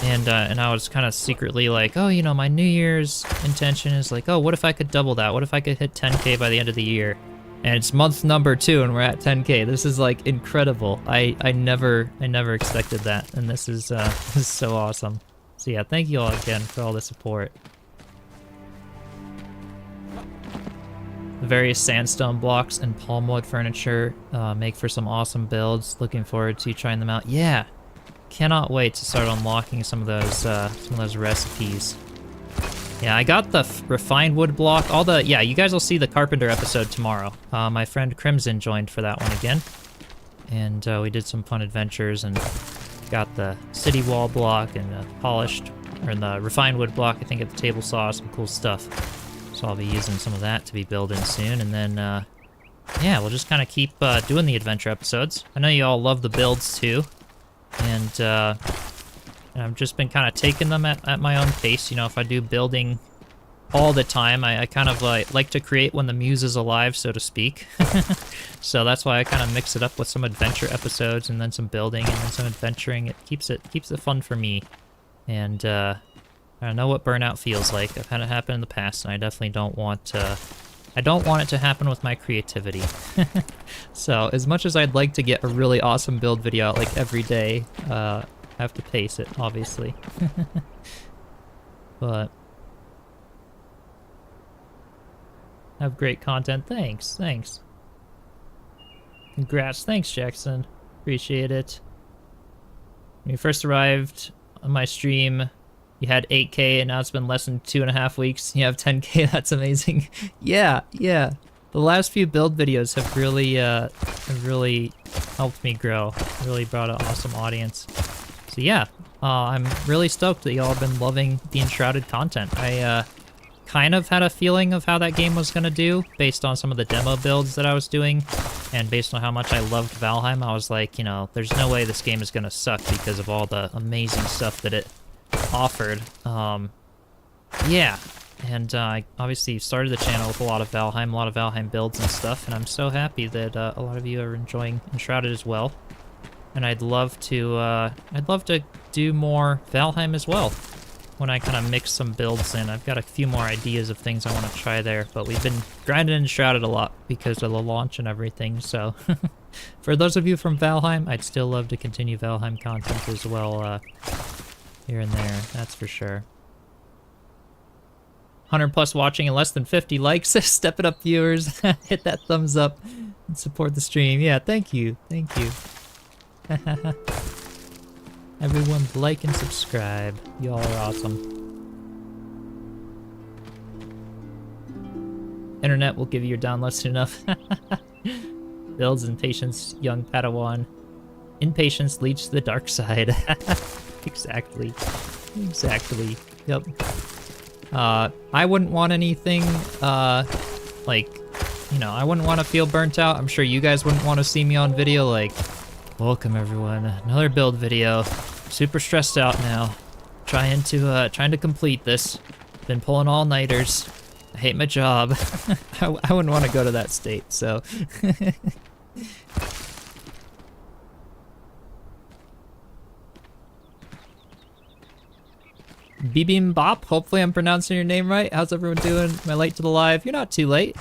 And I was kind of secretly like, oh, you know, my New Year's intention is like, oh, what if I could double that? What if I could hit 10k by the end of the year? And it's month number 2 and we're at 10k. This is like incredible. I never expected that. And this is so awesome. So yeah, thank you all again for all the support. various sandstone blocks and palmwood furniture make for some awesome builds. Looking forward to trying them out. Yeah, cannot wait to start unlocking some of those recipes. Yeah, I got the refined wood block. Yeah, you guys will see the carpenter episode tomorrow. My friend Crimson joined for that one again, and we did some fun adventures and got the city wall block and the refined wood block. I think at the table saw some cool stuff. So I'll be using some of that to be building soon, and then yeah, we'll just kind of keep doing the adventure episodes. I know you all love the builds too, and I've just been kind of taking them at my own pace. You know, if I do building all the time, I kind of like to create when the muse is alive, so to speak. So that's why I kind of mix it up with some adventure episodes and then some building and then some adventuring. It keeps it fun for me, and I know what burnout feels like. I've had it happen in the past, and I definitely don't want it to happen with my creativity. So as much as I'd like to get a really awesome build video out like every day, I have to pace it, obviously. But have great content. Thanks. Congrats. Thanks, Jackson. Appreciate it. When you first arrived on my stream, you had 8K, and now it's been less than 2.5 weeks. You have 10K. That's amazing. Yeah. The last few build videos have really helped me grow. Really brought an awesome audience. So yeah, I'm really stoked that y'all have been loving the Enshrouded content. I kind of had a feeling of how that game was gonna do based on some of the demo builds that I was doing, and based on how much I loved Valheim. I was like, you know, there's no way this game is gonna suck because of all the amazing stuff that it offered. Yeah, and I obviously started the channel with a lot of Valheim builds and stuff, and I'm so happy that a lot of you are enjoying Enshrouded as well. And I'd love to do more Valheim as well when I kind of mix some builds in. I've got a few more ideas of things I want to try there, but we've been grinding Enshrouded a lot because of the launch and everything, so for those of you from Valheim, I'd still love to continue Valheim content as well, here and there, that's for sure. 100 plus watching and less than 50 likes. Step it up, viewers. Hit that thumbs up and support the stream. Yeah, thank you. Everyone like and subscribe. Y'all are awesome. Internet will give you your download soon enough. Builds impatience, young Padawan. Impatience leads to the dark side. Exactly. Yep. I wouldn't want anything, like, you know, I wouldn't want to feel burnt out. I'm sure you guys wouldn't want to see me on video like, welcome everyone, another build video. Super stressed out now. Trying to complete this. Been pulling all-nighters. I hate my job. I wouldn't want to go to that state, so. Bibimbop, hopefully I'm pronouncing your name right. How's everyone doing? Am I late to the live? You're not too late.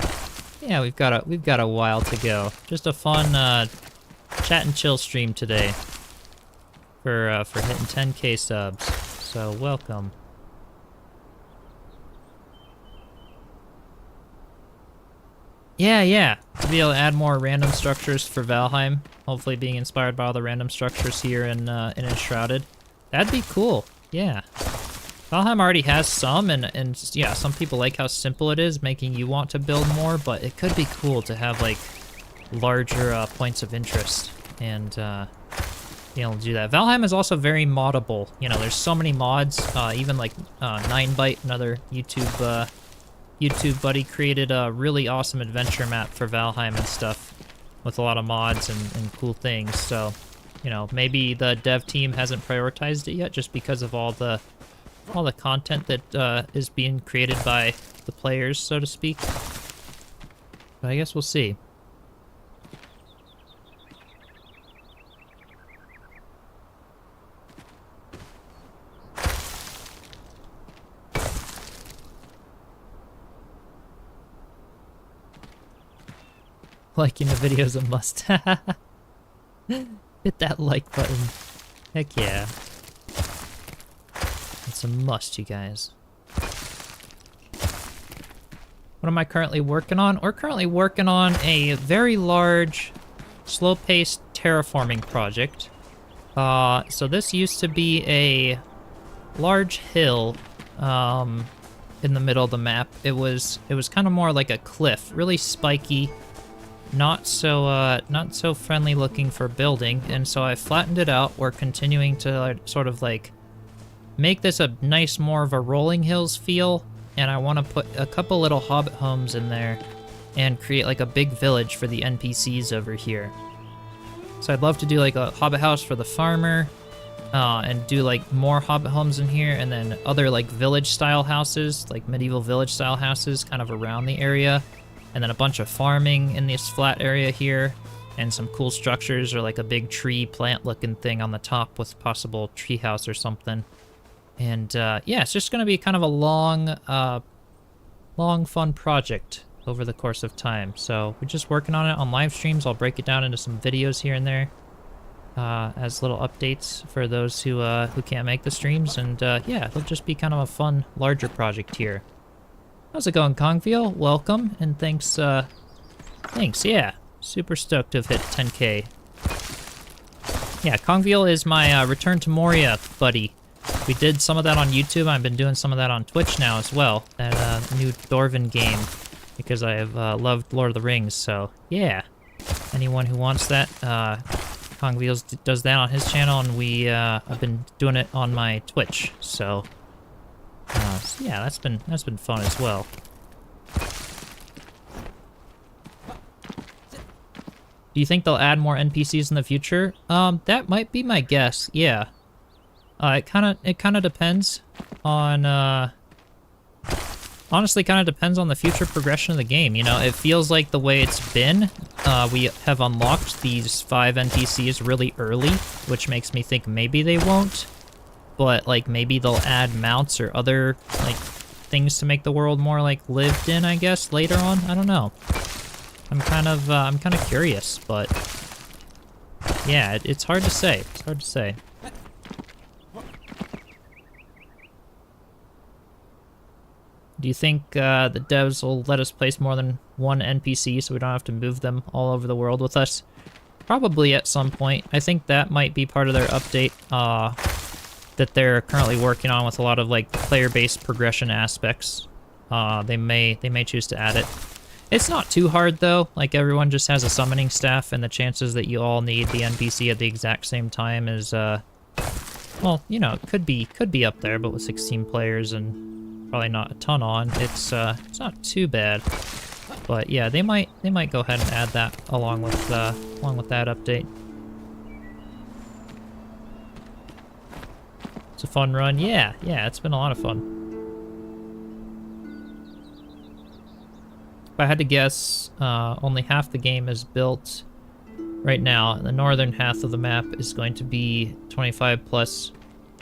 Yeah, we've got a while to go. Just a fun chat and chill stream today for hitting 10K subs. So welcome. Yeah. To be able to add more random structures for Valheim. Hopefully being inspired by all the random structures here in Enshrouded. That'd be cool. Yeah. Valheim already has some, and yeah, some people like how simple it is, making you want to build more, but it could be cool to have, like, larger points of interest, and be able to do that. Valheim is also very moddable. You know, there's so many mods, even, like, 9byte, another YouTube buddy, created a really awesome adventure map for Valheim and stuff, with a lot of mods and cool things, so, you know, maybe the dev team hasn't prioritized it yet, just because of all the content that is being created by the players, so to speak. But I guess we'll see. Liking the video's a must. Hit that like button. Heck yeah. It's a must, you guys. What am I currently working on? We're currently working on a very large, slow-paced terraforming project. So this used to be a large hill in the middle of the map. It was kind of more like a cliff, really spiky, not so friendly looking for building, and so I flattened it out. We're continuing to sort of like make this a nice, more of a rolling hills feel, and I want to put a couple little Hobbit homes in there and create like a big village for the NPCs over here. So I'd love to do like a Hobbit house for the farmer, and do like more Hobbit homes in here, and then other like village style houses, like medieval village style houses kind of around the area, and then a bunch of farming in this flat area here, and some cool structures or like a big tree plant looking thing on the top with possible tree house or something. And yeah, it's just gonna be kind of a long fun project over the course of time. So we're just working on it on live streams. I'll break it down into some videos here and there as little updates for those who can't make the streams. And yeah, it'll just be kind of a fun, larger project here. How's it going, Kongfeel? Welcome, and thanks, yeah. Super stoked to have hit 10K. Yeah, Kongfeel is my Return to Moria buddy. We did some of that on YouTube. I've been doing some of that on Twitch now as well. That new Dwarven game, because I have loved Lord of the Rings, so yeah. Anyone who wants that, Kongfeel does that on his channel, and I've been doing it on my Twitch, so yeah, that's been fun as well. Do you think they'll add more NPCs in the future? That might be my guess. Yeah. It kind of depends on honestly kind of depends on the future progression of the game. You know, it feels like the way it's been, we have unlocked these 5 NPCs really early, which makes me think maybe they won't. But like maybe they'll add mounts or other like things to make the world more like lived in, I guess, later on. I don't know. I'm kind of curious, but yeah, it's hard to say. It's hard to say. Do you think the devs will let us place more than one NPC so we don't have to move them all over the world with us? Probably at some point. I think that might be part of their update that they're currently working on with a lot of like player-based progression aspects. They may choose to add it. It's not too hard though. Like everyone just has a summoning staff, and the chances that you all need the NPC at the exact same time is well, you know, it could be up there, but with 16 players and probably not a ton on, it's not too bad. But yeah, they might go ahead and add that along with that update. It's a fun run. Yeah, it's been a lot of fun. If I had to guess, only half the game is built right now. The northern half of the map is going to be 25 plus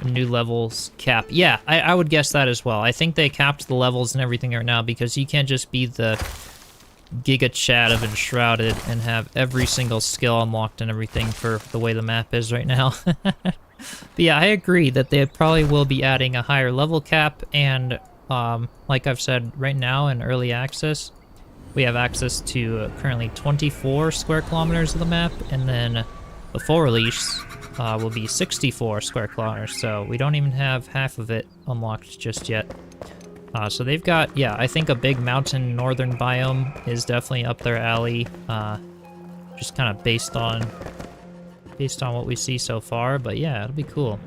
new levels cap. Yeah, I would guess that as well. I think they capped the levels and everything right now because you can't just be the Giga Chad of Enshrouded and have every single skill unlocked and everything for the way the map is right now. But yeah, I agree that they probably will be adding a higher level cap, and like I've said, right now in early access, we have access to currently 24 square kilometers of the map, and then the full release will be 64 square kilometers, so we don't even have half of it unlocked just yet. So they've got, yeah, I think a big mountain northern biome is definitely up their alley, just kind of based on what we see so far, but yeah, it'll be cool.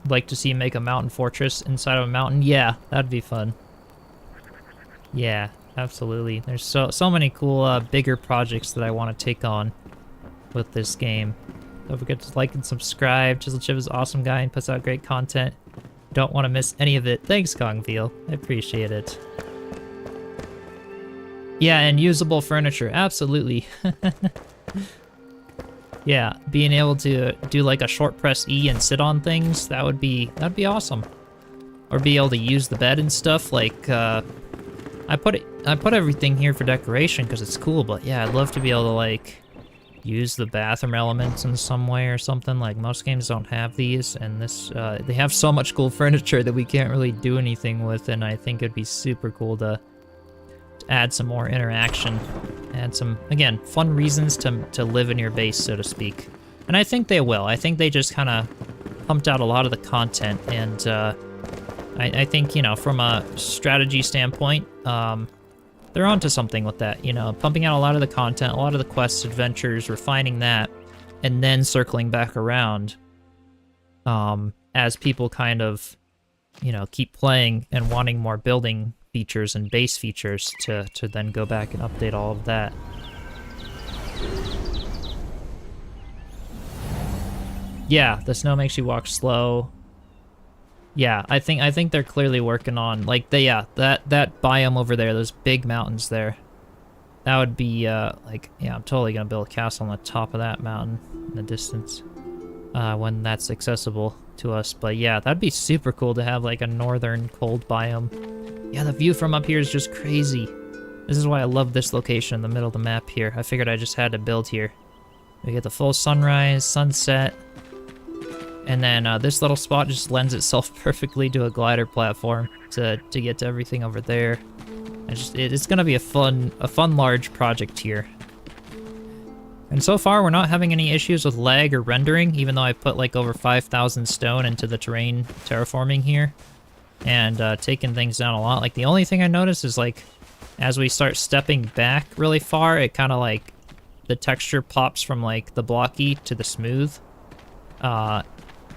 Like to see him make a mountain fortress inside of a mountain. Yeah, that'd be fun. Yeah, absolutely. There's so many cool bigger projects that I want to take on with this game. Don't forget to like and subscribe. Chiselchip is an awesome guy and puts out great content. Don't want to miss any of it. Thanks, Kongfeel. I appreciate it. Yeah, and usable furniture. Absolutely. Yeah, being able to do like a short press E and sit on things, that'd be awesome. Or be able to use the bed and stuff. Like I put everything here for decoration because it's cool, but yeah, I'd love to be able to like use the bathroom elements in some way or something. Like, most games don't have these, and this, they have so much cool furniture that we can't really do anything with, and I think it'd be super cool to add some more interaction, add some, again, fun reasons to live in your base, so to speak. And I think they will. I think they just kind of pumped out a lot of the content, and I think, you know, from a strategy standpoint, they're onto something with that, you know, pumping out a lot of the content, a lot of the quests, adventures, refining that, and then circling back around as people kind of, you know, keep playing and wanting more building features and base features to then go back and update all of that. Yeah, the snow makes you walk slow. Yeah, I think they're clearly working on, like, that biome over there, those big mountains there. That would be, like, yeah, I'm totally gonna build a castle on the top of that mountain in the distance when that's accessible to us. But yeah, that'd be super cool to have, like, a northern cold biome. Yeah, the view from up here is just crazy. This is why I love this location in the middle of the map here. I figured I just had to build here. We get the full sunrise, sunset. And then this little spot just lends itself perfectly to a glider platform to get to everything over there. It's gonna be a fun large project here. And so far we're not having any issues with lag or rendering, even though I put like over 5,000 stone into the terrain terraforming here, and taking things down a lot. Like, the only thing I notice is, like, as we start stepping back really far, it kind of like the texture pops from like the blocky to the smooth.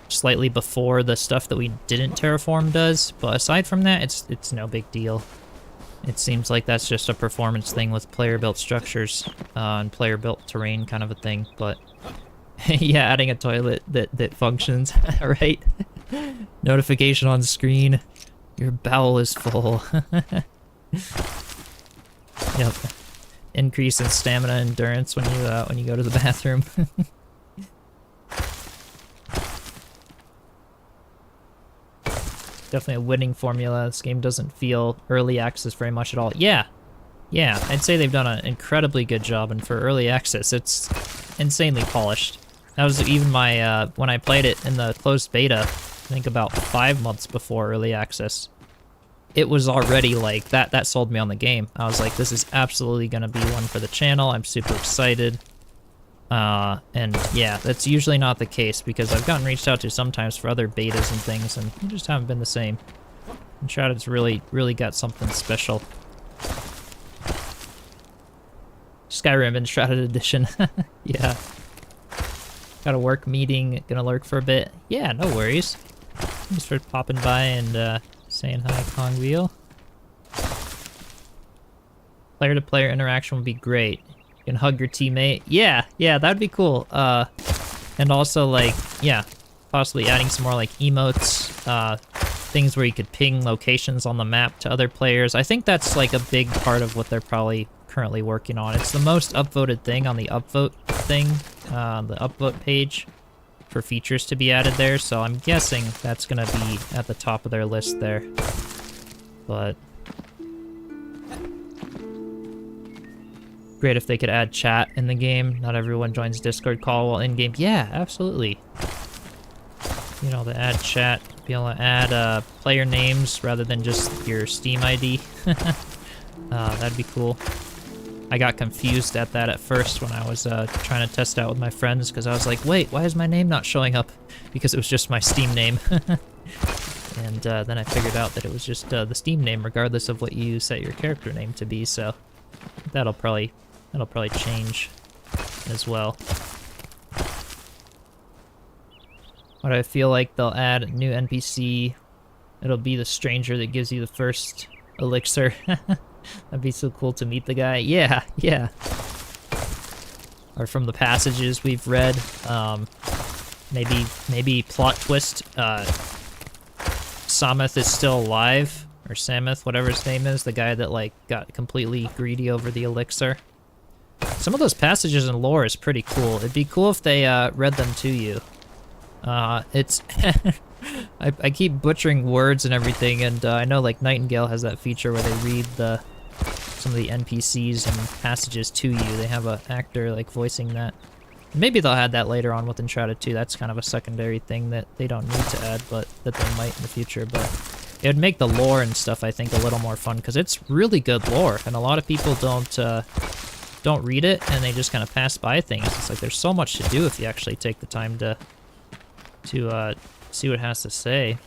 Slightly before the stuff that we didn't terraform does, but aside from that, it's no big deal. It seems like that's just a performance thing with player-built structures and player-built terrain kind of a thing, but yeah, adding a toilet that functions, right? Notification on screen, your bowel is full. Yep. Increase in stamina endurance when you go to the bathroom. Definitely a winning formula. This game doesn't feel early access very much at all. Yeah, I'd say they've done an incredibly good job, and for early access, it's insanely polished. That was even my, when I played it in the closed beta, I think about 5 months before early access, it was already like, that sold me on the game. I was like, this is absolutely gonna be one for the channel, I'm super excited. And yeah, that's usually not the case, because I've gotten reached out to sometimes for other betas and things, and they just haven't been the same. Enshrouded's really got something special. Skyrim Enshrouded Edition. Yeah. Got a work meeting, gonna lurk for a bit. Yeah, no worries. Thanks for popping by and saying hi, Kong Wheel. Player-to-player interaction would be great. You can hug your teammate. Yeah, that'd be cool. And also, like, yeah, possibly adding some more, like, emotes, things where you could ping locations on the map to other players. I think that's, like, a big part of what they're probably currently working on. It's the most upvoted thing on the upvote thing, the upvote page for features to be added there, so I'm guessing that's gonna be at the top of their list there. But great if they could add chat in the game. Not everyone joins Discord call while in-game. Yeah, absolutely. You know, to add chat, be able to add player names rather than just your Steam ID. That'd be cool. I got confused at that at first when I was trying to test out with my friends, because I was like, wait, why is my name not showing up? Because it was just my Steam name. And then I figured out that it was just the Steam name regardless of what you set your character name to be, so that'll probably change as well. But I feel like they'll add a new NPC. It'll be the stranger that gives you the first elixir. That'd be so cool to meet the guy. Yeah. Or from the passages we've read, maybe plot twist, Sameth is still alive, or Sameth, whatever his name is, the guy that, like, got completely greedy over the elixir. Some of those passages in lore is pretty cool. It'd be cool if they read them to you. It's I keep butchering words and everything, and I know, like, Nightingale has that feature where they read some of the NPCs and passages to you. They have an actor, like, voicing that. Maybe they'll add that later on with Enshrouded 2. That's kind of a secondary thing that they don't need to add, but that they might in the future. But it would make the lore and stuff, I think, a little more fun, because it's really good lore, and a lot of people don't read it, and they just kind of pass by things. It's like there's so much to do if you actually take the time to see what it has to say.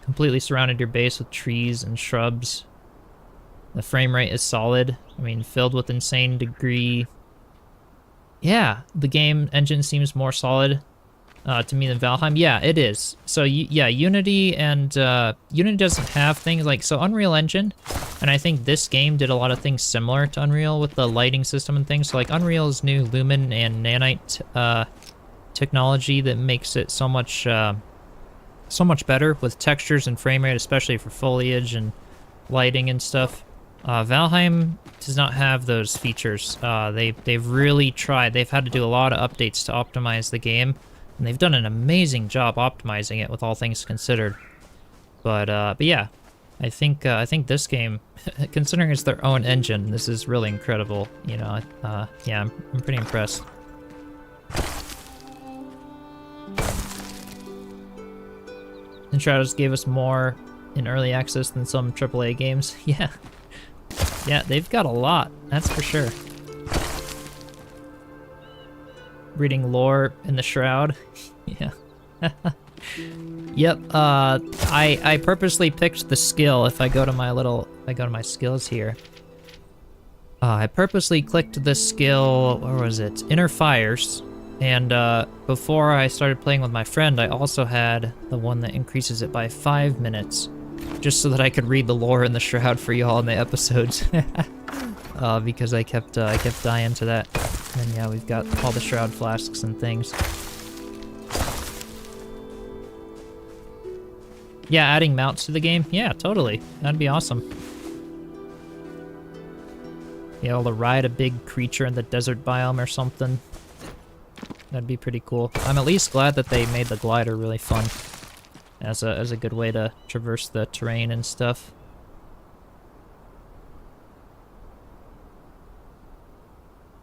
Completely surrounded your base with trees and shrubs. The frame rate is solid. I mean, filled with insane degree. Yeah, the game engine seems more solid to me than Valheim. Yeah, it is. So yeah, Unity and Unity doesn't have things like, so Unreal Engine, and I think this game did a lot of things similar to Unreal with the lighting system and things. So like Unreal's new Lumen and Nanite technology that makes it so much better with textures and frame rate, especially for foliage and lighting and stuff. Valheim does not have those features. They've really tried. They've had to do a lot of updates to optimize the game, and they've done an amazing job optimizing it with all things considered. But yeah, I think this game, considering it's their own engine, this is really incredible. You know, yeah, I'm pretty impressed. Enshrouded gave us more in early access than some AAA games. Yeah. Yeah, they've got a lot, that's for sure. Reading lore in the Shroud. Yeah. Yep, I purposely picked the skill. If I go to my skills here. I purposely clicked the skill, where was it? Inner Fires. And before I started playing with my friend, I also had the one that increases it by 5 minutes, just so that I could read the lore in the Shroud for y'all in the episodes. Because I kept dying to that. And yeah, we've got all the Shroud flasks and things. Yeah, adding mounts to the game? Yeah, totally. That'd be awesome. Be able to ride a big creature in the desert biome or something. That'd be pretty cool. I'm at least glad that they made the glider really fun as a good way to traverse the terrain and stuff.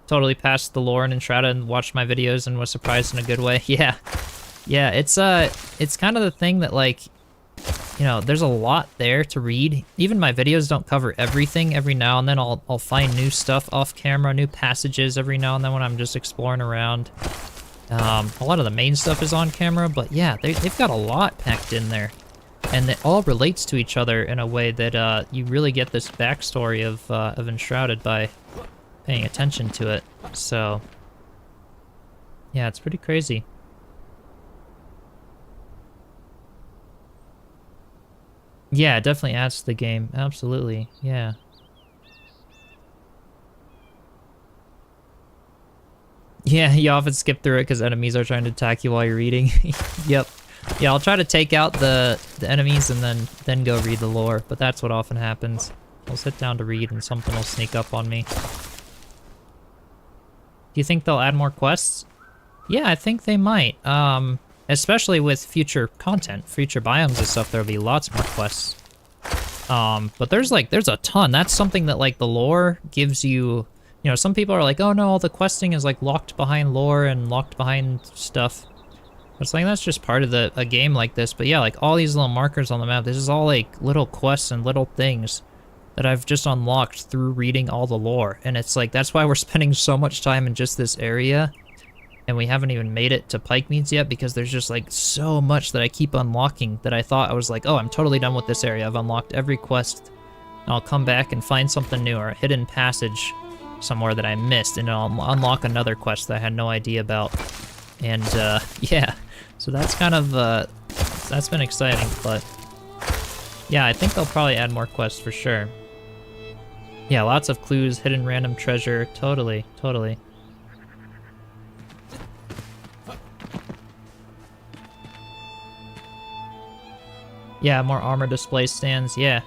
Totally passed the lore in Enshrouded and watched my videos and was surprised in a good way. Yeah. Yeah, it's kind of the thing that, like, you know, there's a lot there to read. Even my videos don't cover everything. Every now and then I'll find new stuff off camera, new passages every now and then when I'm just exploring around. A lot of the main stuff is on camera, but yeah, they've got a lot packed in there. And it all relates to each other in a way that you really get this backstory of Enshrouded by paying attention to it. So, yeah, it's pretty crazy. Yeah, it definitely adds to the game. Absolutely, yeah. Yeah, you often skip through it because enemies are trying to attack you while you're reading. Yep. Yeah, I'll try to take out the enemies and then go read the lore, but that's what often happens. I'll sit down to read and something will sneak up on me. Do you think they'll add more quests? Yeah, I think they might. Especially with future content, future biomes and stuff, there'll be lots more quests. But there's a ton. That's something that, like, the lore gives you. You know, some people are like, oh no, all the questing is like locked behind lore and locked behind stuff. It's like, that's just part of a game like this. But yeah, like all these little markers on the map, this is all like little quests and little things that I've just unlocked through reading all the lore. And it's like, that's why we're spending so much time in just this area. And we haven't even made it to Pike Meads yet because there's just like so much that I keep unlocking that I thought I was like, oh, I'm totally done with this area. I've unlocked every quest. And I'll come back and find something new or a hidden passage somewhere that I missed, and I'll unlock another quest that I had no idea about. And yeah, so that's kind of that's been exciting. But yeah, I think they'll probably add more quests for sure. Yeah, lots of clues, hidden random treasure, totally. Yeah, more armor display stands, yeah.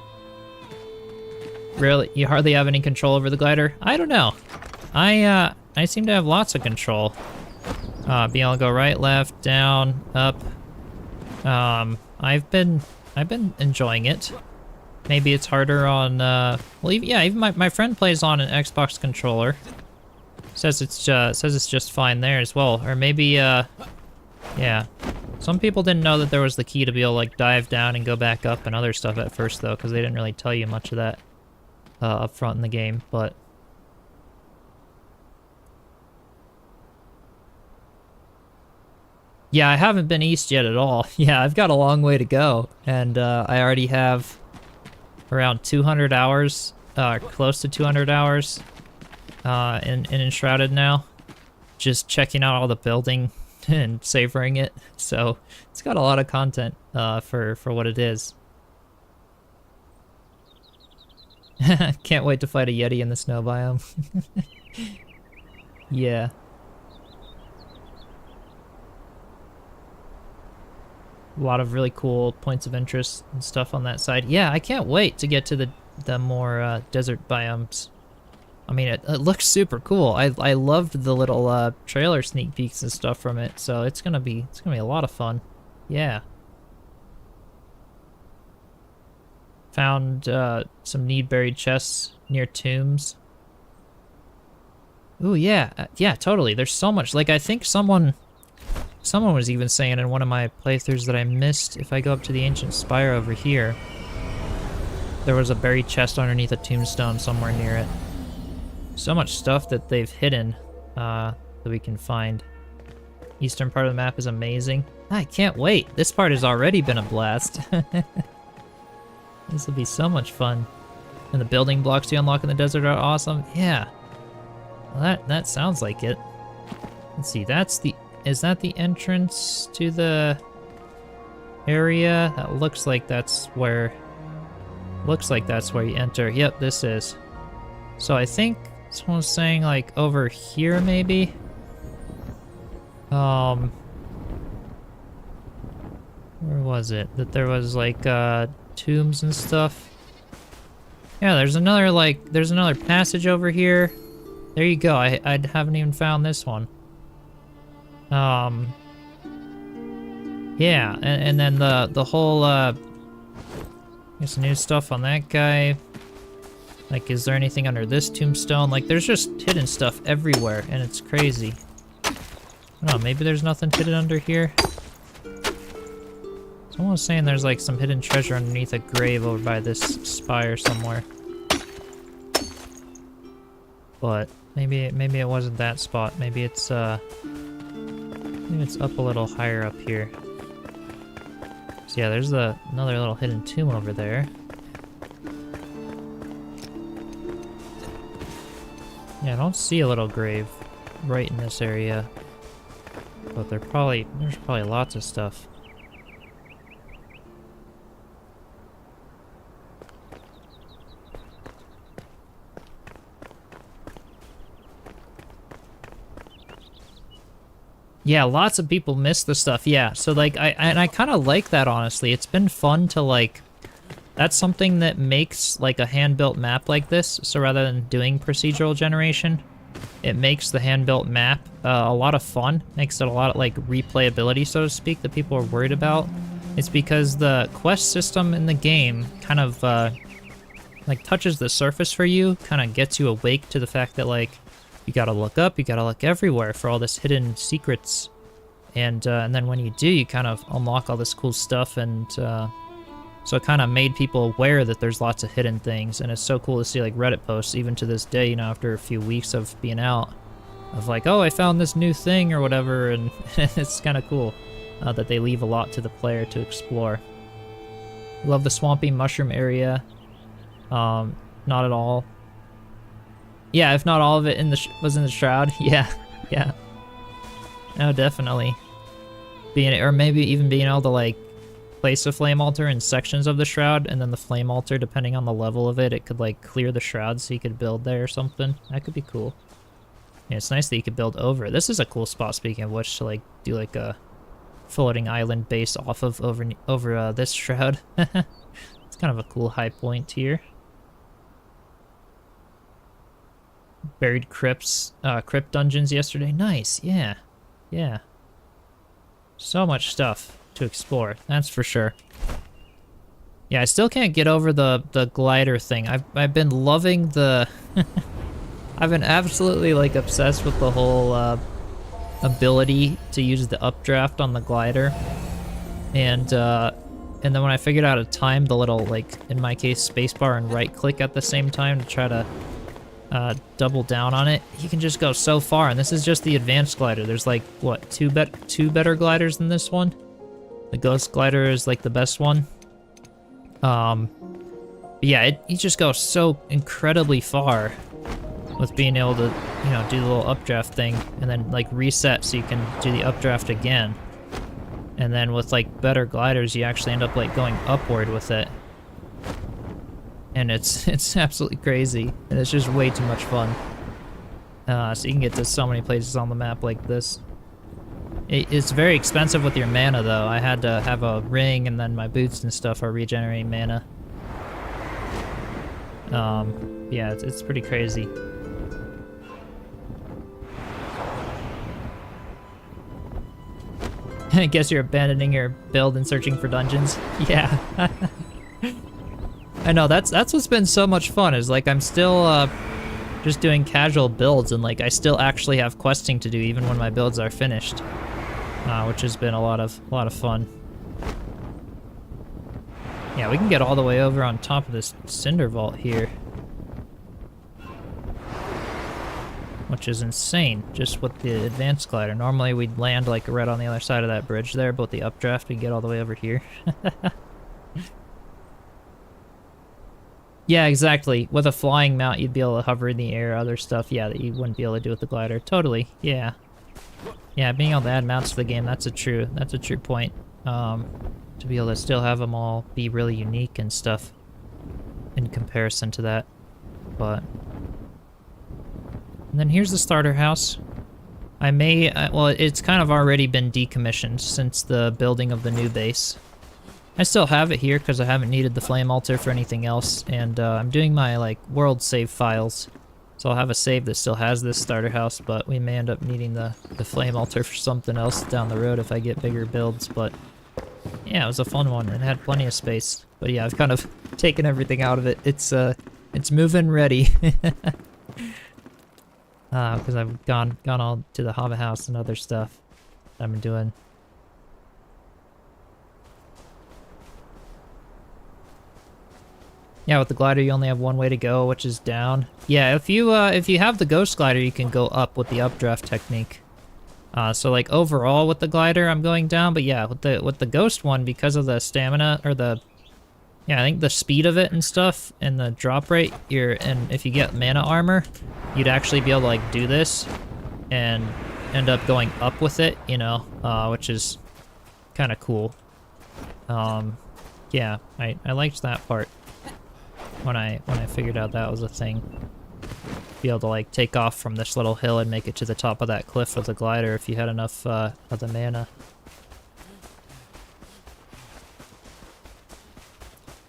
Really? You hardly have any control over the glider? I don't know. I seem to have lots of control. Being able to go right, left, down, up. I've been enjoying it. Maybe it's harder on, well, even my friend plays on an Xbox controller. Says it's just fine there as well. Or maybe, yeah. Some people didn't know that there was the key to be able to, like, dive down and go back up and other stuff at first, though, because they didn't really tell you much of that up front in the game, but... Yeah, I haven't been east yet at all. Yeah, I've got a long way to go, and I already have around 200 hours, close to 200 hours in Enshrouded now. Just checking out all the building and savoring it, so it's got a lot of content for what it is. Can't wait to fight a Yeti in the snow biome. Yeah. A lot of really cool points of interest and stuff on that side. Yeah, I can't wait to get to the more desert biomes. I mean, it looks super cool. I loved the little trailer sneak peeks and stuff from it, so it's gonna be a lot of fun. Yeah. Found some need buried chests near tombs. Ooh, yeah, yeah, totally. There's so much. Like, I think someone was even saying in one of my playthroughs that I missed, if I go up to the ancient spire over here, there was a buried chest underneath a tombstone somewhere near it. So much stuff that they've hidden that we can find. Eastern part of the map is amazing. I can't wait. This part has already been a blast. This will be so much fun. And the building blocks you unlock in the desert are awesome. Yeah. Well, that sounds like it. Let's see. Is that the entrance to the area? That looks like that's where you enter. Yep, this is. So I think someone's saying like over here maybe. Where was it? That there was like tombs and stuff. Yeah, there's another passage over here. There you go. I haven't even found this one. Yeah, and then the whole there's new stuff on that guy. Like, is there anything under this tombstone? Like, there's just hidden stuff everywhere, and it's crazy. I don't know, maybe there's nothing hidden under here? Someone was saying there's like some hidden treasure underneath a grave over by this spire somewhere. But maybe it wasn't that spot. Maybe it's up a little higher up here. So yeah, there's another little hidden tomb over there. Yeah, I don't see a little grave right in this area. But there's probably lots of stuff. Yeah, lots of people miss the stuff. Yeah, so like I kind of like that, honestly. It's been fun to like, that's something that makes like a hand-built map like this. So rather than doing procedural generation, it makes the hand-built map a lot of fun. Makes it a lot of like replayability, so to speak, that people are worried about. It's because the quest system in the game kind of like touches the surface for you, kind of gets you awake to the fact that like, you gotta look up, you gotta look everywhere for all this hidden secrets. And then when you do, you kind of unlock all this cool stuff, and so it kind of made people aware that there's lots of hidden things, and it's so cool to see like Reddit posts, even to this day, you know, after a few weeks of being out, of like, oh, I found this new thing or whatever, and it's kind of cool that they leave a lot to the player to explore. Love the swampy mushroom area. Not at all. Yeah, if not all of it was in the shroud. Yeah, yeah. No, definitely. Or maybe even being able to like place a flame altar in sections of the shroud, and then the flame altar, depending on the level of it, it could like clear the shroud so you could build there or something. That could be cool. Yeah, it's nice that you could build over. This is a cool spot, speaking of which, to like do like a floating island base off of over this shroud. It's kind of a cool high point here. Buried crypt dungeons yesterday. Nice, yeah. Yeah. So much stuff to explore, that's for sure. Yeah, I still can't get over the glider thing. I've been loving the I've been absolutely like obsessed with the whole ability to use the updraft on the glider, and then when I figured out how to time the little, like in my case, spacebar and right click at the same time to try to double down on it, you can just go so far. And this is just the advanced glider. There's like what, two better gliders than this one. The ghost glider is like the best one. Yeah, you just go so incredibly far with being able to, you know, do the little updraft thing and then like reset so you can do the updraft again. And then with like better gliders, you actually end up like going upward with it. And it's absolutely crazy, and it's just way too much fun. So you can get to so many places on the map like this. It's very expensive with your mana though. I had to have a ring, and then my boots and stuff are regenerating mana. Yeah, it's pretty crazy. I guess you're abandoning your build and searching for dungeons. Yeah. I know, that's what's been so much fun, is like I'm still just doing casual builds, and like I still actually have questing to do even when my builds are finished, which has been a lot of fun. Yeah, we can get all the way over on top of this cinder vault here, which is insane, just with the advanced glider. Normally we'd land like right on the other side of that bridge there, but with the updraft we get all the way over here. Yeah, exactly. With a flying mount, you'd be able to hover in the air, other stuff, yeah, that you wouldn't be able to do with the glider. Totally, yeah. Yeah, being able to add mounts to the game, that's a true point. To be able to still have them all be really unique and stuff in comparison to that. But... And then here's the starter house. I may, well, it's kind of already been decommissioned since the building of the new base. I still have it here because I haven't needed the flame altar for anything else, and I'm doing my like world save files, so I'll have a save that still has this starter house, but we may end up needing the flame altar for something else down the road if I get bigger builds. But yeah, it was a fun one. It had plenty of space, but yeah, I've kind of taken everything out of it. It's move-in ready. Because I've gone all to the Hobbit house and other stuff I've been doing. Yeah, with the glider you only have one way to go, which is down. Yeah, if you have the ghost glider, you can go up with the updraft technique. So like overall with the glider, I'm going down, but yeah, with the ghost one, because of the stamina or I think the speed of it and stuff and the drop rate, and if you get mana armor, you'd actually be able to like do this and end up going up with it, you know, which is kind of cool. Yeah, I liked that part when I figured out that was a thing. Be able to like take off from this little hill and make it to the top of that cliff with a glider if you had enough of the mana.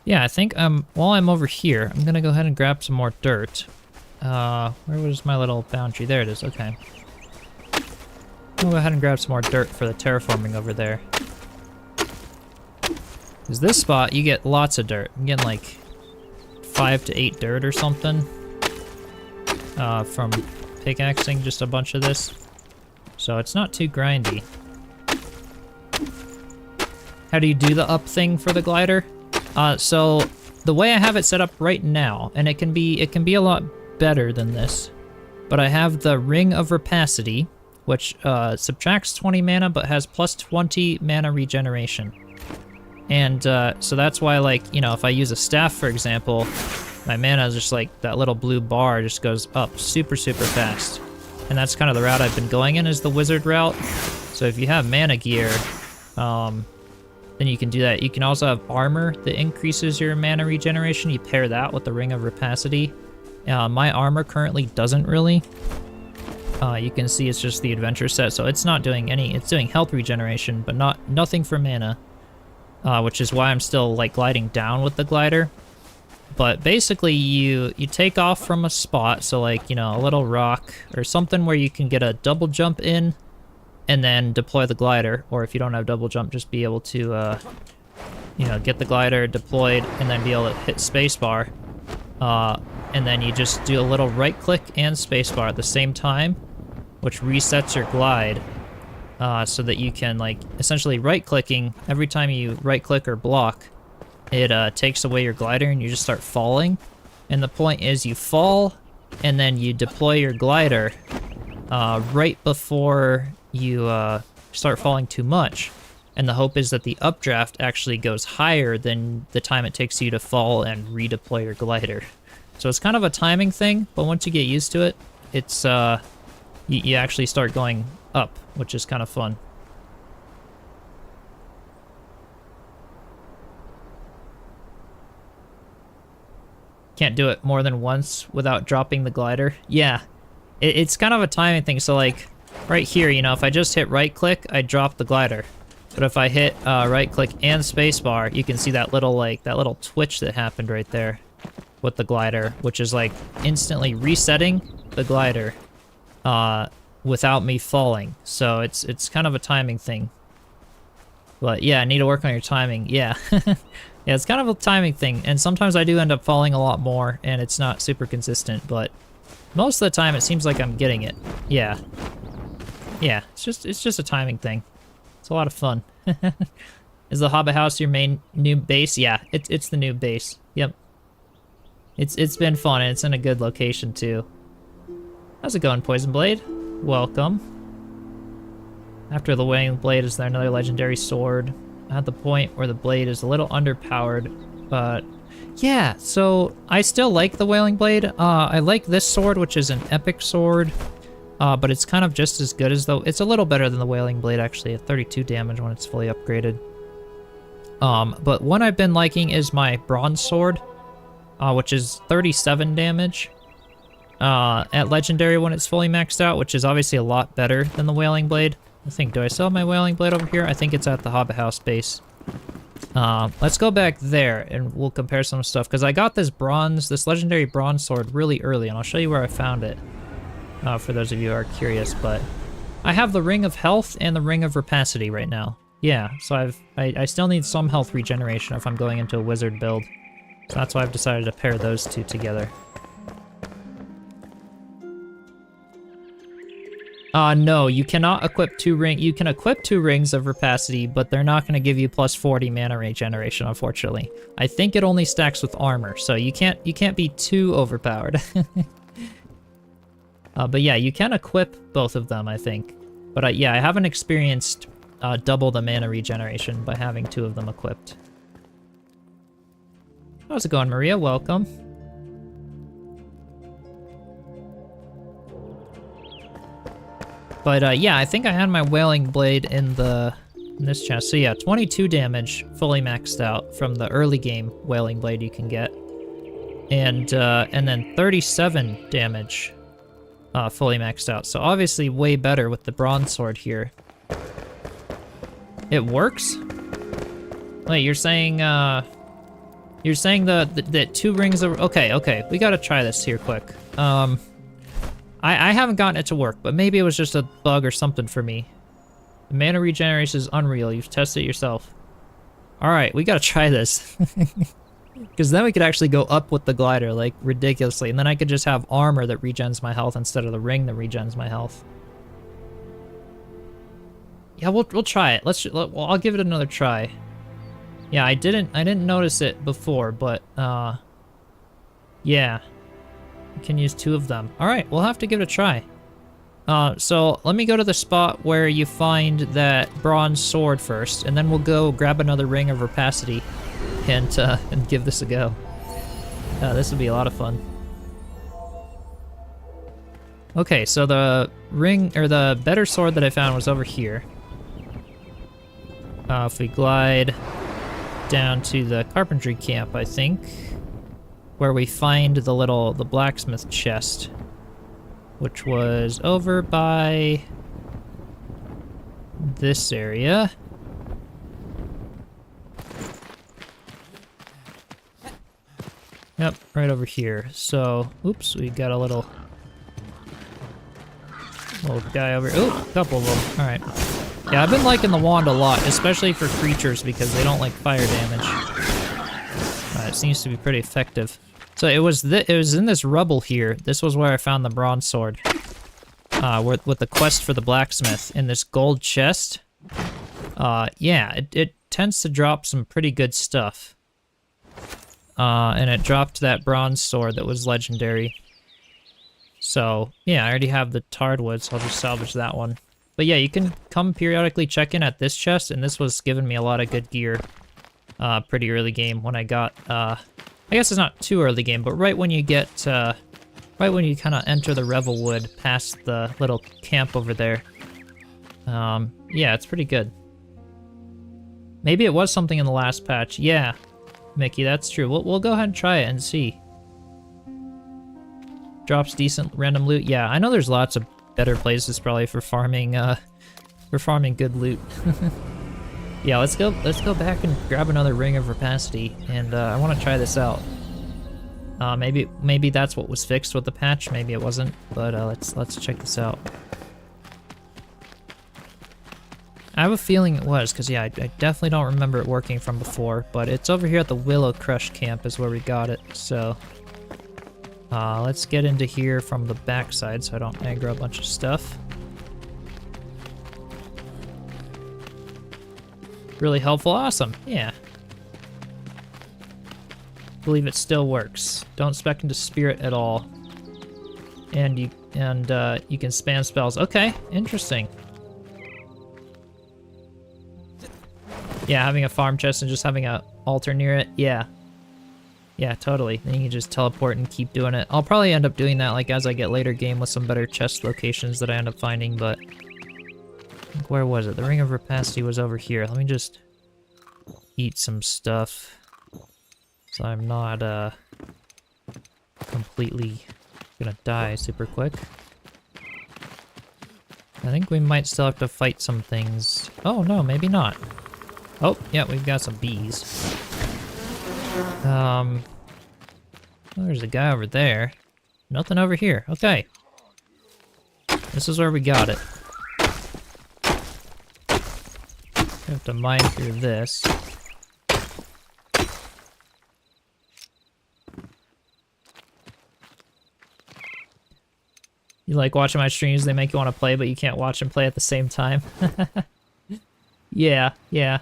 Yeah, I think while I'm over here, I'm gonna go ahead and grab some more dirt. Where was my little boundary? There it is, okay. I'll go ahead and grab some more dirt for the terraforming over there. Because this spot, you get lots of dirt. I'm getting like 5 to 8 dirt or something from pickaxing just a bunch of this. So it's not too grindy. How do you do the up thing for the glider? So the way I have it set up right now, and it can be a lot better than this, but I have the Ring of Rapacity, which subtracts 20 mana but has plus 20 mana regeneration. And so that's why, like, you know, if I use a staff, for example, my mana is just like that little blue bar just goes up super fast. And that's kind of the route I've been going in, is the wizard route. So if you have mana gear, then you can do that. You can also have armor that increases your mana regeneration. You pair that with the Ring of Rapacity. My armor currently doesn't really. You can see it's just the adventure set, so it's not doing any. It's doing health regeneration, but nothing for mana, which is why I'm still like gliding down with the glider. But basically, you take off from a spot, so like, you know, a little rock or something where you can get a double jump in, and then deploy the glider. Or if you don't have double jump, just be able to, you know, get the glider deployed and then be able to hit spacebar. And then you just do a little right click and spacebar at the same time, which resets your glide, so that you can, like, essentially right clicking, every time you right click or block, it takes away your glider and you just start falling. And the point is you fall and then you deploy your glider right before you start falling too much. And the hope is that the updraft actually goes higher than the time it takes you to fall and redeploy your glider. So it's kind of a timing thing, but once you get used to it, it's you actually start going up, which is kind of fun. Can't do it more than once without dropping the glider. Yeah, it's kind of a timing thing. So like right here, you know, if I just hit right click, I drop the glider. But if I hit right click and spacebar, you can see that little twitch that happened right there with the glider, which is like instantly resetting the glider without me falling. So it's kind of a timing thing. But yeah, I need to work on your timing. Yeah. Yeah, it's kind of a timing thing, and sometimes I do end up falling a lot more, and it's not super consistent, but most of the time it seems like I'm getting it. Yeah. Yeah, it's just a timing thing. It's a lot of fun. Is the Hobbit house your main new base? Yeah, it's the new base. Yep. It's been fun, and it's in a good location too. How's it going, Poison Blade? Welcome. After the Wailing Blade, is there another legendary sword? At the point where the blade is a little underpowered, but yeah, so I still like the Wailing Blade. I like this sword, which is an epic sword, but it's kind of just as good as though it's a little better than the Wailing Blade, actually, at 32 damage when it's fully upgraded. But one I've been liking is my bronze sword, which is 37 damage at legendary when it's fully maxed out, which is obviously a lot better than the Wailing Blade. I think, do I still have my Wailing Blade over here? I think it's at the Hobbit house base. Let's go back there and we'll compare some stuff, because I got this legendary bronze sword really early, and I'll show you where I found it, for those of you who are curious. But I have the Ring of Health and the Ring of Rapacity right now. Yeah, so I still need some health regeneration if I'm going into a wizard build. So that's why I've decided to pair those two together. No, you cannot equip two rings. You can equip 2 rings of rapacity, but they're not going to give you plus 40 mana regeneration, unfortunately. I think it only stacks with armor, so you can't be too overpowered. But yeah, you can equip both of them, I think. But yeah, I haven't experienced double the mana regeneration by having 2 of them equipped. How's it going, Maria? Welcome. But yeah, I think I had my Wailing Blade in this chest. So yeah, 22 damage, fully maxed out from the early game Wailing Blade you can get, and then 37 damage, fully maxed out. So obviously way better with the bronze sword here. It works? Wait, you're saying that 2 rings of... Okay, we gotta try this here quick. I haven't gotten it to work, but maybe it was just a bug or something for me. The mana regeneration is unreal. You've tested it yourself. Alright, we gotta try this. Because then we could actually go up with the glider, like, ridiculously. And then I could just have armor that regens my health instead of the ring that regens my health. Yeah, we'll try it. I'll give it another try. Yeah, I didn't notice it before, but, yeah. You can use 2 of them. Alright, we'll have to give it a try. So let me go to the spot where you find that bronze sword first, and then we'll go grab another ring of rapacity and give this a go. This would be a lot of fun. Okay, so the the better sword that I found was over here. If we glide down to the carpentry camp, I think, where we find the blacksmith chest, which was over by this area. Yep, right over here. So, oops, we got a little guy over here. Ooh, a couple of them. All right. Yeah, I've been liking the wand a lot, especially for creatures because they don't like fire damage. It seems to be pretty effective. So it was in this rubble here. This was where I found the bronze sword. With the quest for the blacksmith in this gold chest. Yeah, it tends to drop some pretty good stuff. And it dropped that bronze sword that was legendary. So, yeah, I already have the tarred wood, so I'll just salvage that one. But yeah, you can come periodically check in at this chest, and this was giving me a lot of good gear. Pretty early game when I got, I guess it's not too early game, but right when you get, right when you kind of enter the Revelwood past the little camp over there. Yeah, it's pretty good. Maybe it was something in the last patch. Yeah, Mickey, that's true. We'll go ahead and try it and see. Drops decent random loot. Yeah, I know there's lots of better places probably for farming good loot. Yeah, let's go back and grab another Ring of Rapacity, and I want to try this out. Maybe that's what was fixed with the patch. Maybe it wasn't, but let's check this out. I have a feeling it was, because yeah, I definitely don't remember it working from before, but it's over here at the Willow Crush camp is where we got it, so... let's get into here from the backside so I don't aggro a bunch of stuff. Really helpful, awesome, yeah. Believe it still works. Don't spec into spirit at all. And you can spam spells. Okay, interesting. Yeah, having a farm chest and just having a altar near it, yeah. Yeah, totally. Then you can just teleport and keep doing it. I'll probably end up doing that like as I get later game with some better chest locations that I end up finding, but... Where was it? The Ring of Rapacity was over here. Let me just eat some stuff. So I'm not, completely gonna die super quick. I think we might still have to fight some things. Oh, no, maybe not. Oh, yeah, we've got some bees. Oh, there's a guy over there. Nothing over here. Okay. This is where we got it. We have to mine through this. You like watching my streams? They make you want to play, but you can't watch and play at the same time. Yeah, yeah.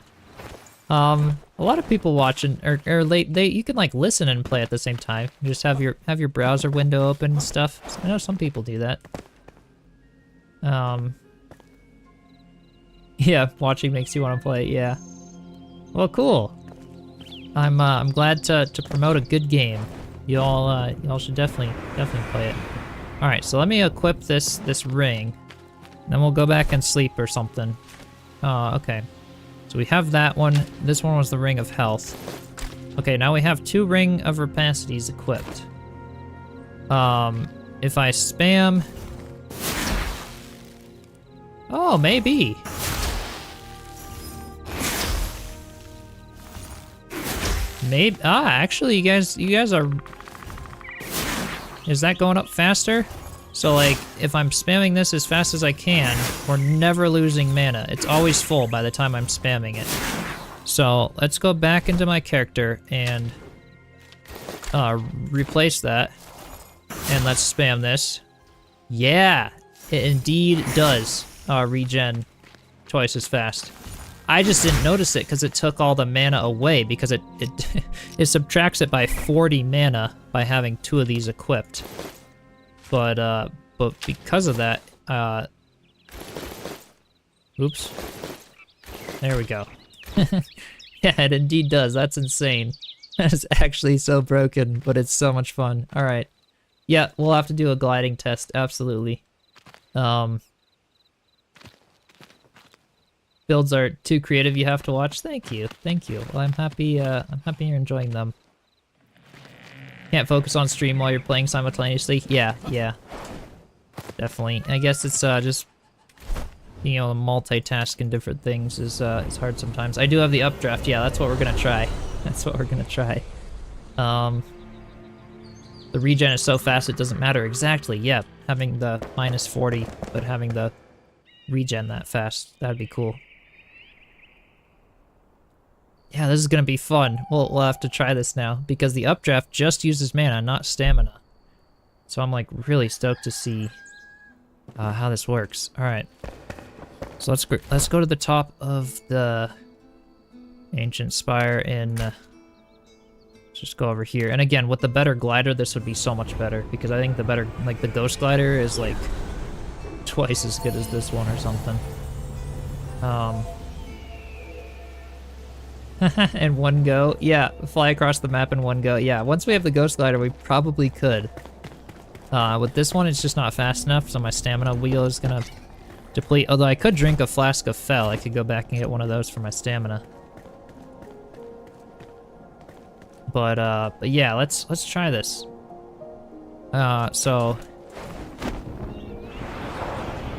A lot of people watching, or you can like listen and play at the same time. You just have your browser window open and stuff. So I know some people do that. Yeah, watching makes you want to play. Yeah. Well, cool. I'm glad to promote a good game. Y'all should definitely play it. All right, so let me equip this ring, then we'll go back and sleep or something. Okay. So we have that one. This one was the Ring of Health. Okay, now we have 2 Ring of Rapacities equipped. If I spam... Oh, maybe. Maybe... Ah, actually, you guys are... Is that going up faster? So, like, if I'm spamming this as fast as I can, we're never losing mana. It's always full by the time I'm spamming it. So, let's go back into my character and replace that. And let's spam this. Yeah, it indeed does regen twice as fast. I just didn't notice it because it took all the mana away because it it subtracts it by 40 mana by having 2 of these equipped. But because of that, oops. There we go. Yeah, it indeed does. That's insane. That's actually so broken, but it's so much fun. All right. Yeah, we'll have to do a gliding test. Absolutely. Builds are too creative. You have to watch. Thank you. Thank you. Well, I'm happy you're enjoying them. Can't focus on stream while you're playing simultaneously. Yeah, yeah. Definitely. I guess it's just being able to multitask in different things is hard sometimes. I do have the updraft. Yeah, that's what we're gonna try. That's what we're gonna try. The regen is so fast it doesn't matter exactly. Yeah, having the minus 40, but having the regen that fast, that'd be cool. Yeah, this is gonna be fun. We'll have to try this now because the updraft just uses mana, not stamina. So I'm like really stoked to see how this works. All right, so let's go to the top of the ancient spire and let's just go over here. And again, with the better glider, this would be so much better because I think the better, like the ghost glider, is like twice as good as this one or something. In one go. Yeah, fly across the map in one go. Yeah, once we have the ghost glider, we probably could. With this one, it's just not fast enough, so my stamina wheel is gonna deplete. Although I could drink a flask of Fel. I could go back and get one of those for my stamina. But yeah, let's try this. So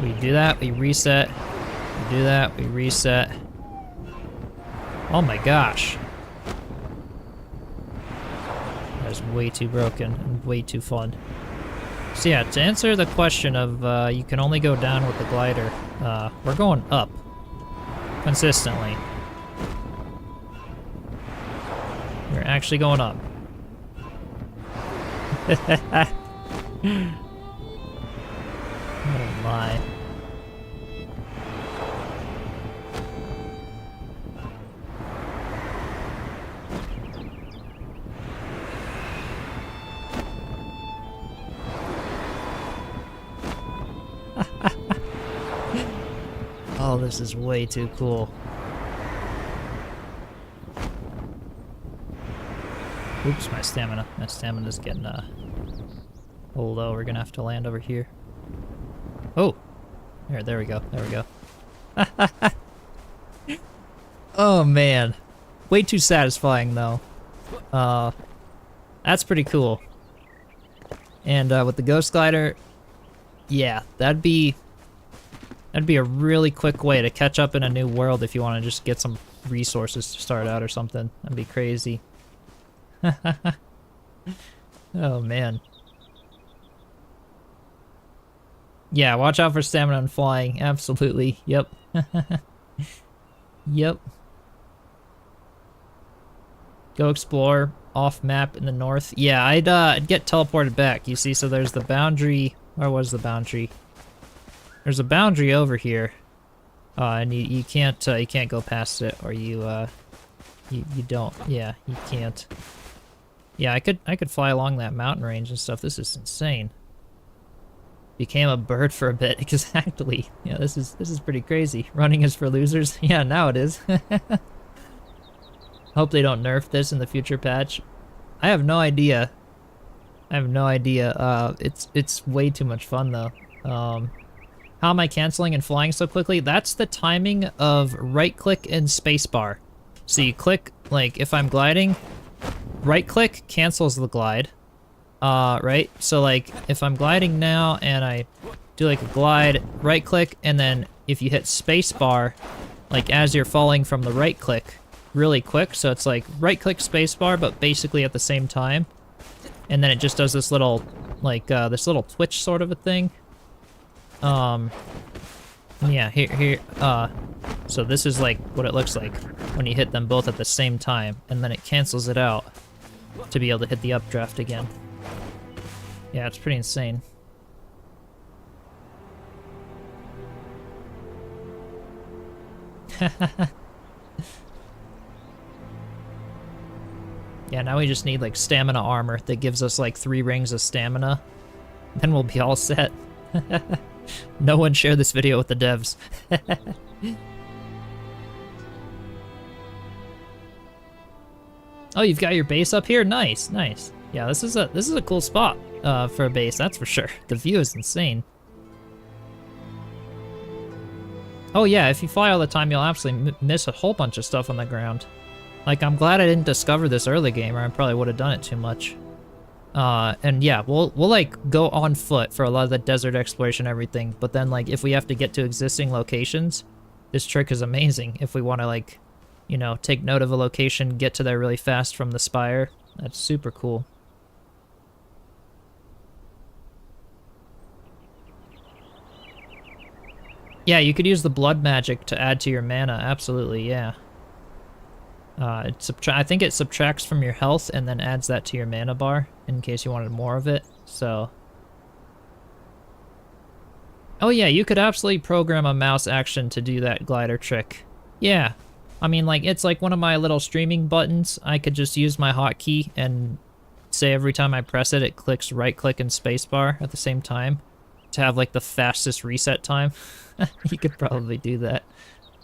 we do that, we reset. We do that, we reset. Oh my gosh. That is way too broken and way too fun. So yeah, to answer the question of you can only go down with the glider, we're going up consistently. We're actually going up. Oh my. Oh, this is way too cool. Oops, my stamina. My stamina's getting a little low. We're gonna have to land over here. Oh! There we go. There we go. Oh man. Way too satisfying though. That's pretty cool. And with the ghost glider, yeah, that'd be a really quick way to catch up in a new world if you want to just get some resources to start out or something. That'd be crazy. Oh man. Yeah, watch out for stamina and flying. Absolutely. Yep. Yep. Go explore off map in the north. Yeah, I'd get teleported back. You see, so there's the boundary. Where was the boundary? There's a boundary over here, and you can't go past it, or you don't. Yeah, you can't. Yeah, I could fly along that mountain range and stuff. This is insane. Became a bird for a bit. Exactly. Yeah, this is pretty crazy. Running is for losers. Yeah, now it is. Hope they don't nerf this in the future patch. I have no idea. I have no idea. It's way too much fun though. How am I canceling and flying so quickly? That's the timing of right-click and spacebar. So you click, like, if I'm gliding, right-click cancels the glide. Right? So, like, if I'm gliding now and I do, like, a glide, right-click, and then if you hit spacebar, like, as you're falling from the right-click, really quick, so it's, like, right-click spacebar, but basically at the same time. And then it just does this little, like, this little twitch sort of a thing. Yeah, here, so this is like what it looks like when you hit them both at the same time, and then it cancels it out to be able to hit the updraft again. Yeah, it's pretty insane. Yeah, now we just need like stamina armor that gives us like 3 rings of stamina. Then we'll be all set. No one share this video with the devs. Oh, you've got your base up here? Nice, nice. Yeah, this is a cool spot for a base, that's for sure. The view is insane. Oh yeah, if you fly all the time, you'll absolutely miss a whole bunch of stuff on the ground. Like, I'm glad I didn't discover this early game, or I probably would have done it too much. And yeah, we'll like go on foot for a lot of the desert exploration and everything, but then like if we have to get to existing locations, this trick is amazing. If we want to like, you know, take note of a location, get to there really fast from the spire, that's super cool. Yeah, you could use the blood magic to add to your mana, absolutely, yeah. I think it subtracts from your health and then adds that to your mana bar in case you wanted more of it. So, oh yeah, you could absolutely program a mouse action to do that glider trick. Yeah, I mean, like, it's like one of my little streaming buttons. I could just use my hotkey and say every time I press it, it clicks right click and spacebar at the same time to have like the fastest reset time. You could probably do that.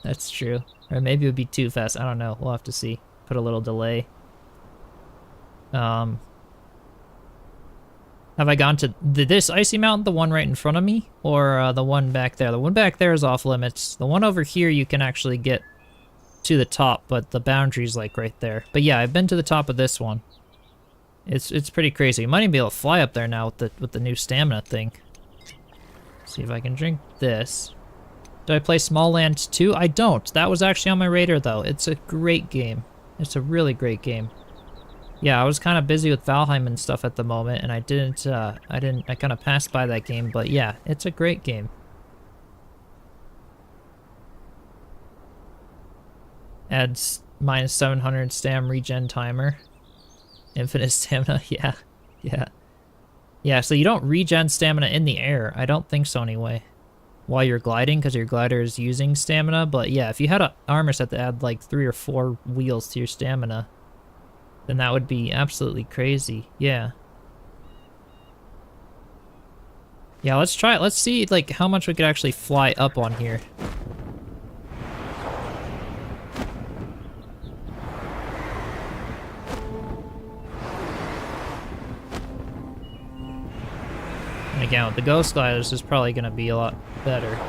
That's true. Or maybe it would be too fast. I don't know. We'll have to see. Put a little delay. Have I gone to this icy mountain, the one right in front of me, or the one back there? The one back there is off limits. The one over here you can actually get to the top, but the boundary's like right there. But yeah, I've been to the top of this one. It's pretty crazy. You might even be able to fly up there now with the new stamina thing. See if I can drink this. Do I play Small Land 2? I don't. That was actually on my radar though. It's a great game. It's a really great game. Yeah, I was kind of busy with Valheim and stuff at the moment, and I kind of passed by that game, but yeah, it's a great game. Adds minus 700 stam regen timer. Infinite stamina, yeah. Yeah, so you don't regen stamina in the air. I don't think so anyway. While you're gliding, because your glider is using stamina, but yeah, if you had an armor set that add like 3 or 4 wheels to your stamina, then that would be absolutely crazy. Yeah. Yeah, let's try it. Let's see like how much we could actually fly up on here. And again, with the ghost gliders, is probably going to be a lot better.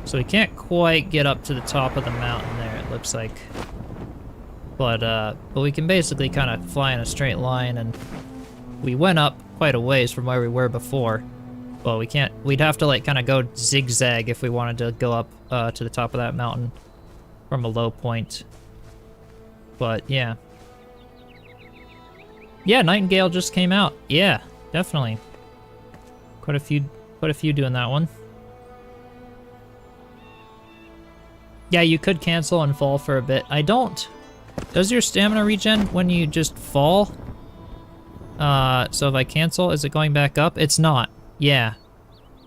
So we can't quite get up to the top of the mountain there, it looks like. But we can basically kind of fly in a straight line, and we went up quite a ways from where we were before. Well, we can't, we'd have to like kind of go zigzag if we wanted to go up to the top of that mountain from a low point. But yeah. Yeah, Nightingale just came out. Yeah, definitely. Quite a few doing that one. Yeah, you could cancel and fall for a bit. I don't. Does your stamina regen when you just fall? So if I cancel, is it going back up? It's not. Yeah.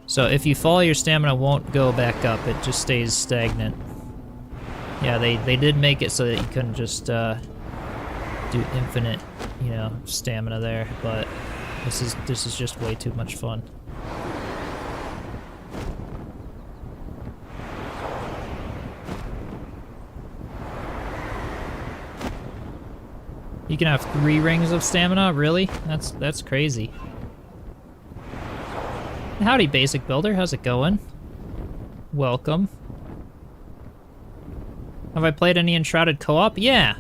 So if you fall, your stamina won't go back up. It just stays stagnant. Yeah, they did make it so that you couldn't just do infinite, you know, stamina there, but this is just way too much fun. You can have 3 rings of stamina? Really? That's crazy. Howdy, Basic Builder. How's it going? Welcome. Have I played any Enshrouded co-op? Yeah.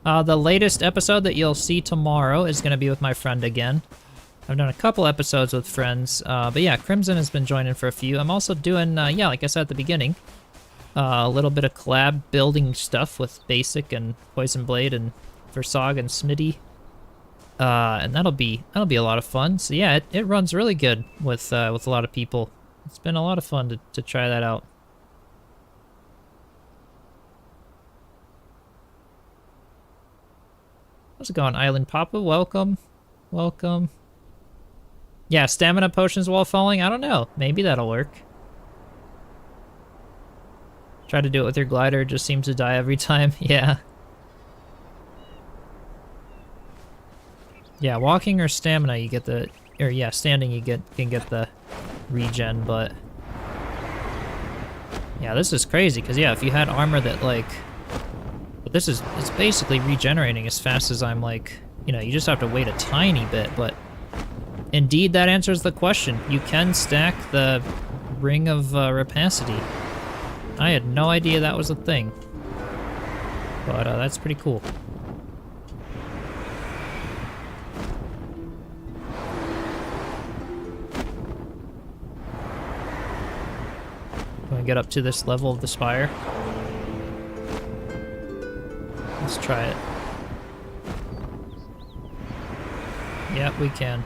The latest episode that you'll see tomorrow is going to be with my friend again. I've done a couple episodes with friends, but yeah, Crimson has been joining for a few. I'm also doing, yeah, like I said at the beginning, a little bit of collab building stuff with Basic and Poison Blade and Versag and Smitty, and that'll be a lot of fun. So yeah, it runs really good with a lot of people. It's been a lot of fun to try that out. How's it going, Island Papa? Welcome. Yeah, stamina potions while falling? I don't know. Maybe that'll work. Try to do it with your glider, it just seems to die every time. Yeah. Yeah, walking or stamina, you get the... Or yeah, standing you can get the regen, but... Yeah, this is crazy, because yeah, if you had armor that like... But it's basically regenerating as fast as I'm like... You know, you just have to wait a tiny bit, but... Indeed, that answers the question. You can stack the Ring of Rapacity. I had no idea that was a thing. But that's pretty cool. Can we get up to this level of the spire? Let's try it. Yep, we can.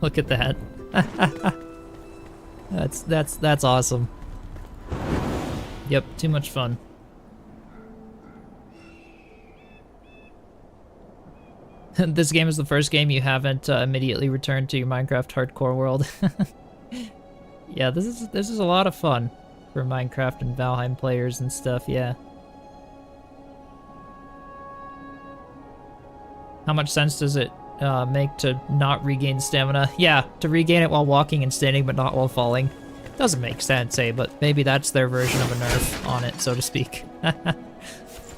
Look at that. That's awesome. Yep, too much fun. This game is the first game you haven't immediately returned to your Minecraft hardcore world. Yeah, this is a lot of fun for Minecraft and Valheim players and stuff, yeah. How much sense does it make to not regain stamina? Yeah, to regain it while walking and standing, but not while falling. Doesn't make sense, eh? But maybe that's their version of a nerf on it, so to speak.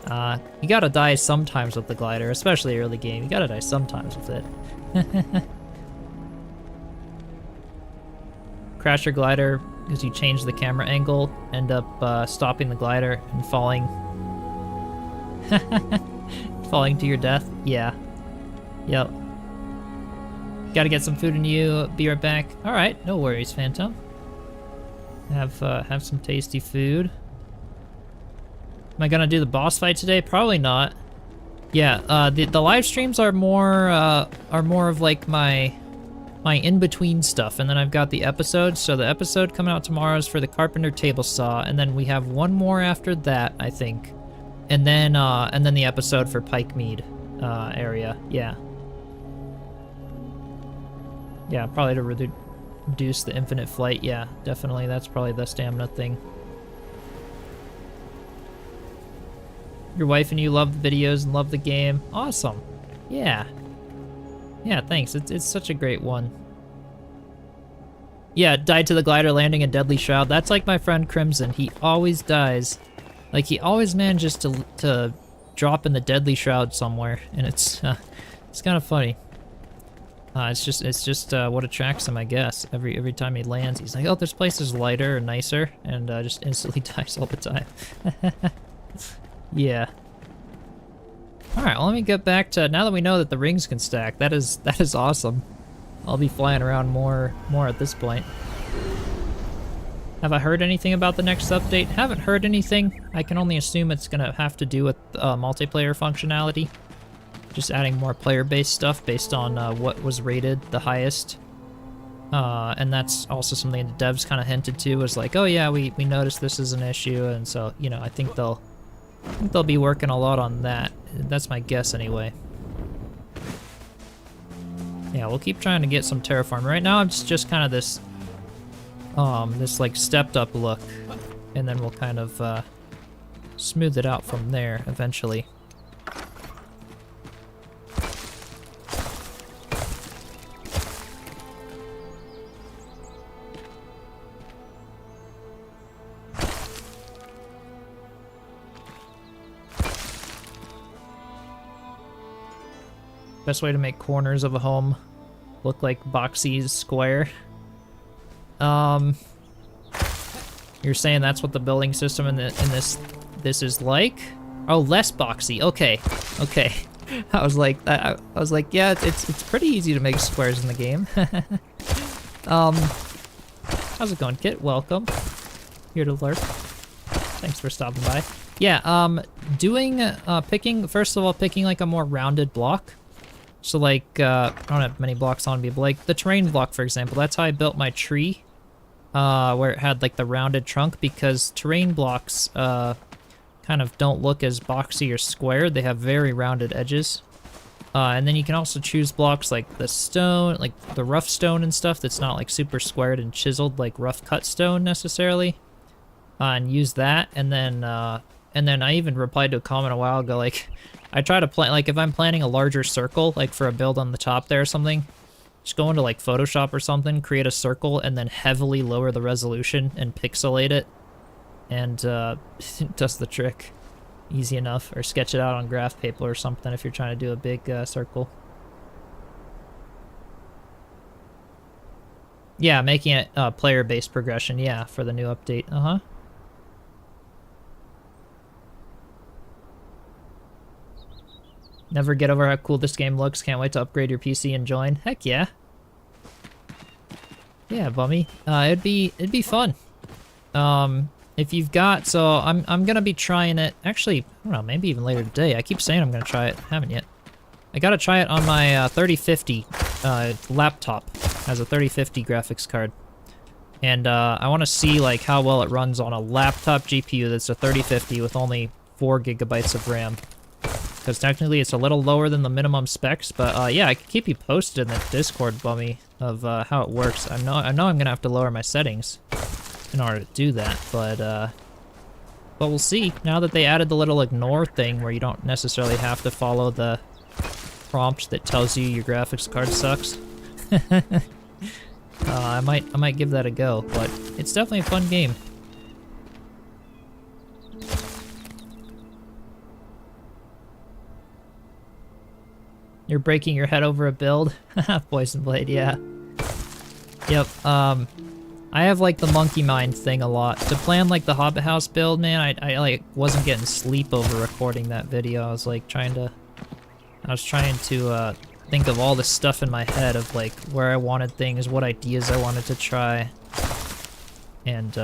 You gotta die sometimes with the glider, especially early game. You gotta die sometimes with it. Crash your glider because you change the camera angle, end up stopping the glider and falling. Falling to your death? Yeah. Yep. Gotta get some food in you, be right back. Alright, no worries, Phantom. Have some tasty food. Am I gonna do the boss fight today? Probably not. Yeah, the live streams are more of like my in-between stuff, and then I've got the episodes. So the episode coming out tomorrow is for the Carpenter Table Saw, and then we have one more after that, I think. And then the episode for Pike Mead area. Yeah. Yeah, probably to reduce the infinite flight. Yeah, definitely. That's probably the stamina thing. Your wife and you love the videos and love the game. Awesome. Yeah. Yeah, thanks. It's such a great one. Yeah, died to the glider landing in Deadly Shroud. That's like my friend Crimson. He always dies. Like, he always manages to drop in the Deadly Shroud somewhere, and it's kind of funny. It's just what attracts him, I guess. Every time he lands, he's like, oh, this place is lighter and nicer, and just instantly dies all the time. Yeah. Alright, well, let me get back to, now that we know that the rings can stack, that is awesome. I'll be flying around more at this point. Have I heard anything about the next update? Haven't heard anything. I can only assume it's gonna have to do with multiplayer functionality. Just adding more player-based stuff based on what was rated the highest. And that's also something the devs kind of hinted to, was like, oh yeah, we noticed this is an issue, and so, you know, I think they'll be working a lot on that. That's my guess anyway. Yeah, we'll keep trying to get some terraform. Right now, I'm just kind of this like stepped up look, and then we'll kind of smooth it out from there eventually. Best way to make corners of a home look like boxy square. You're saying that's what the building system in this is like? Oh, less boxy. Okay, okay. I was like, yeah, it's pretty easy to make squares in the game. How's it going, Kit? Welcome. Here to lurk. Thanks for stopping by. Yeah, picking like a more rounded block. So like, I don't have many blocks on me, but like the terrain block, for example, that's how I built my tree, where it had like the rounded trunk, because terrain blocks kind of don't look as boxy or square. They have very rounded edges. And then you can also choose blocks like the stone, like the rough stone and stuff that's not like super squared and chiseled like rough cut stone necessarily, and use that. And then I even replied to a comment a while ago, like, I try to plan, like, if I'm planning a larger circle, like for a build on the top there or something, just go into like Photoshop or something, create a circle, and then heavily lower the resolution and pixelate it, and it does the trick. Easy enough. Or sketch it out on graph paper or something if you're trying to do a big circle. Yeah, making it player-based progression, yeah, for the new update. Uh-huh. Never get over how cool this game looks. Can't wait to upgrade your PC and join. Heck yeah. Yeah, Bummy. It'd be fun. If you've got, so I'm gonna be trying it. Actually, I don't know, maybe even later today. I keep saying I'm gonna try it. Haven't yet. I gotta try it on my 3050 laptop. Has a 3050 graphics card, and I want to see like how well it runs on a laptop GPU that's a 3050 with only 4 GB of RAM. because technically it's a little lower than the minimum specs, but yeah, I can keep you posted in the Discord, Bummy, of how it works. I know I'm gonna have to lower my settings in order to do that, but we'll see. Now that they added the little ignore thing where you don't necessarily have to follow the prompt that tells you your graphics card sucks. I might give that a go, but it's definitely a fun game. You're breaking your head over a build? Poison Blade, yeah. Yep, I have like the monkey mind thing a lot. To plan like the Hobbit house build, man, I like wasn't getting sleep over recording that video. I was trying to think of all the stuff in my head of like where I wanted things, what ideas I wanted to try. And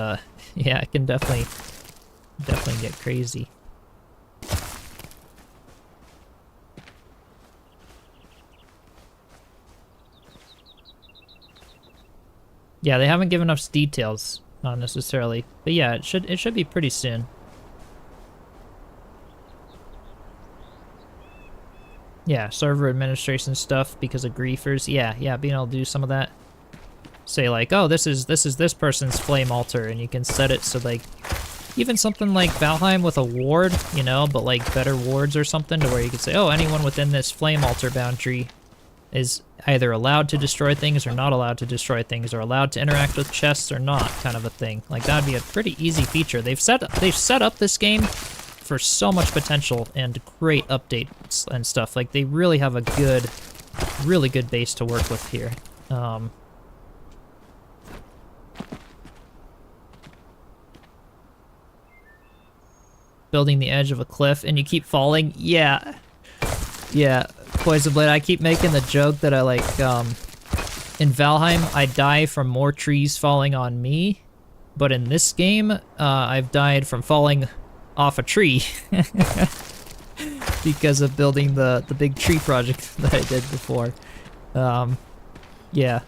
yeah, it can definitely get crazy. Yeah, they haven't given us details, not necessarily. But yeah, it should be pretty soon. Yeah, server administration stuff because of griefers. Yeah, being able to do some of that. Say like, oh, this is this person's flame altar, and you can set it so like even something like Valheim with a ward, you know, but like better wards or something to where you could say, oh, anyone within this flame altar boundary is either allowed to destroy things or not allowed to destroy things, or allowed to interact with chests or not, kind of a thing. Like that'd be a pretty easy feature. They've set up this game for so much potential and great updates and stuff. Like they really have a really good base to work with here. Building the edge of a cliff and you keep falling. Yeah. Poison Blade, I keep making the joke that I like, in Valheim, I die from more trees falling on me, but in this game, I've died from falling off a tree because of building the big tree project that I did before. Yeah.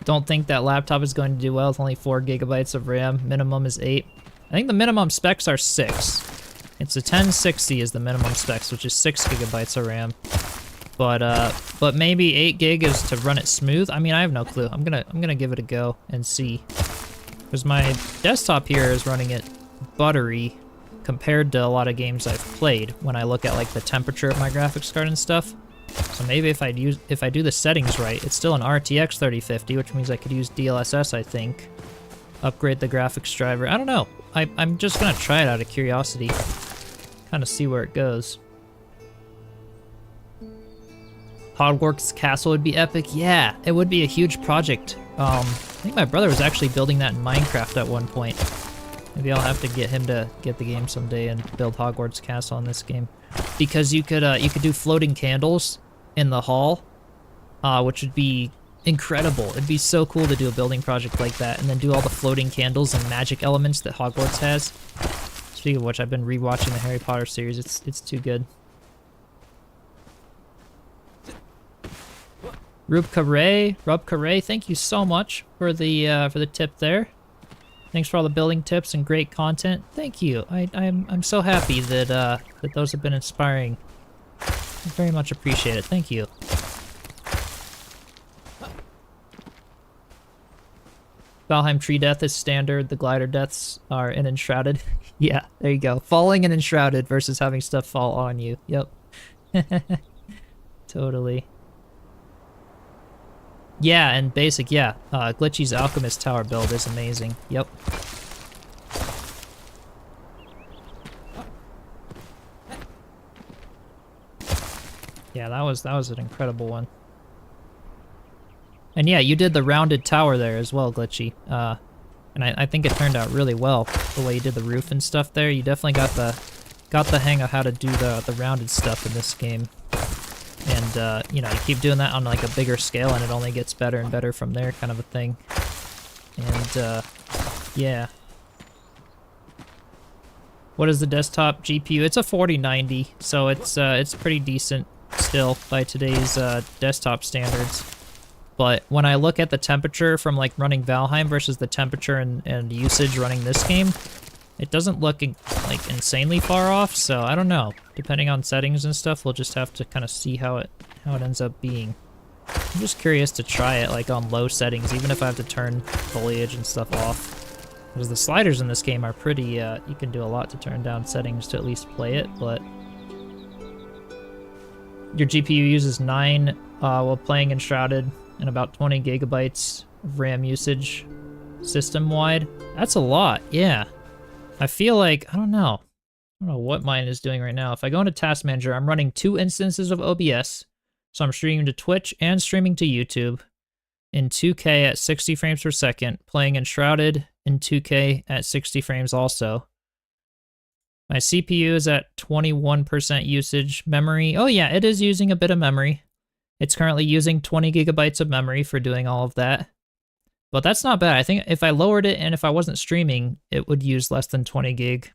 Don't think that laptop is going to do well with only 4 gigabytes of RAM. Minimum is 8. I think the minimum specs are 6. It's a 1060 is the minimum specs, which is 6 gigabytes of RAM. But maybe 8 gig is to run it smooth. I mean, I have no clue. I'm gonna give it a go and see. Because my desktop here is running it buttery compared to a lot of games I've played when I look at like the temperature of my graphics card and stuff. So maybe if I do the settings right, it's still an RTX 3050, which means I could use DLSS, I think. Upgrade the graphics driver. I don't know. I'm just gonna try it out of curiosity. Kind of see where it goes. Hogwarts Castle would be epic. Yeah, it would be a huge project. I think my brother was actually building that in Minecraft at one point. Maybe I'll have to get him to get the game someday and build Hogwarts Castle in this game. Because you could do floating candles in the hall, which would be incredible. It'd be so cool to do a building project like that and then do all the floating candles and magic elements that Hogwarts has. Speaking of which, I've been rewatching the Harry Potter series. It's too good. Rub Carre, thank you so much for the tip there. Thanks for all the building tips and great content. Thank you. I'm so happy that that those have been inspiring. I very much appreciate it. Thank you. Valheim tree death is standard. The glider deaths are in Enshrouded. Yeah, there you go. Falling in Enshrouded versus having stuff fall on you. Yep. Totally. Yeah, and basic, yeah. Glitchy's Alchemist tower build is amazing. Yep. Yeah, that was an incredible one. And yeah, you did the rounded tower there as well, Glitchy. And I think it turned out really well, the way you did the roof and stuff there. You definitely got the hang of how to do the rounded stuff in this game. And, you know, you keep doing that on, like, a bigger scale, and it only gets better and better from there, kind of a thing. And, yeah. What is the desktop GPU? It's a 4090, so it's pretty decent still by today's, desktop standards. But when I look at the temperature from like running Valheim versus the temperature and usage running this game, it doesn't look like insanely far off, so I don't know. Depending on settings and stuff, we'll just have to kind of see how it ends up being. I'm just curious to try it like on low settings, even if I have to turn foliage and stuff off. Because the sliders in this game are pretty, you can do a lot to turn down settings to at least play it, but... Your GPU uses 9 while playing Enshrouded, and about 20 gigabytes of RAM usage system-wide. That's a lot, yeah. I feel like, I don't know what mine is doing right now. If I go into Task Manager, I'm running 2 instances of OBS. So I'm streaming to Twitch and streaming to YouTube in 2K at 60 frames per second, playing Enshrouded in 2K at 60 frames also. My CPU is at 21% usage. Memory, oh yeah, it is using a bit of memory. It's currently using 20 gigabytes of memory for doing all of that. But that's not bad. I think if I lowered it and if I wasn't streaming, it would use less than 20 gig.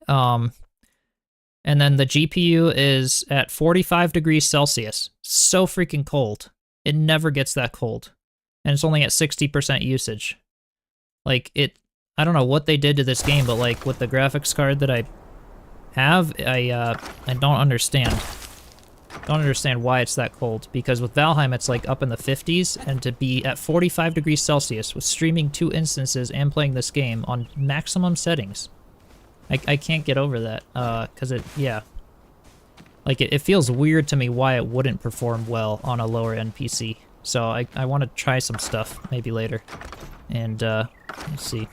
And then the GPU is at 45 degrees Celsius. So freaking cold. It never gets that cold. And it's only at 60% usage. Like, I don't know what they did to this game, but like with the graphics card that I have, I don't understand. Don't understand why it's that cold, because with Valheim it's like up in the 50s, and to be at 45 degrees Celsius with streaming 2 instances and playing this game on maximum settings, I can't get over that, because like it feels weird to me why it wouldn't perform well on a lower end PC. So I want to try some stuff maybe later, and let's see.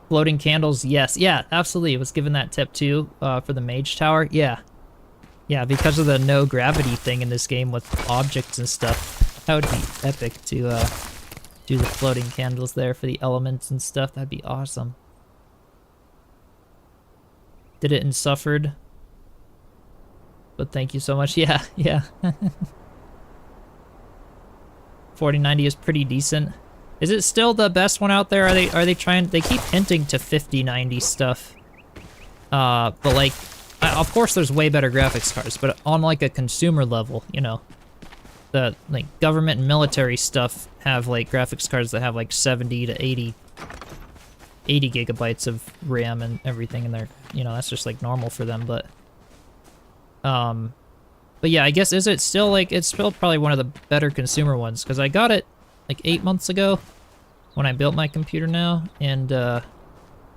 Floating candles, yes. Yeah, absolutely. I was given that tip too for the Mage Tower. Yeah. Yeah, because of the no gravity thing in this game with objects and stuff. That would be epic to do the floating candles there for the elements and stuff. That'd be awesome. Did it in Suffered. But thank you so much. Yeah, yeah. 4090 is pretty decent. Is it still the best one out there? Are they trying? They keep hinting to 5090 stuff. But like, of course, there's way better graphics cards. But on like a consumer level, you know, the like government and military stuff have like graphics cards that have like 70 to 80 gigabytes of RAM and everything, and they're, you know, that's just like normal for them. But yeah, I guess is it still like it's still probably one of the better consumer ones, because I got it like 8 months ago when I built my computer now, and I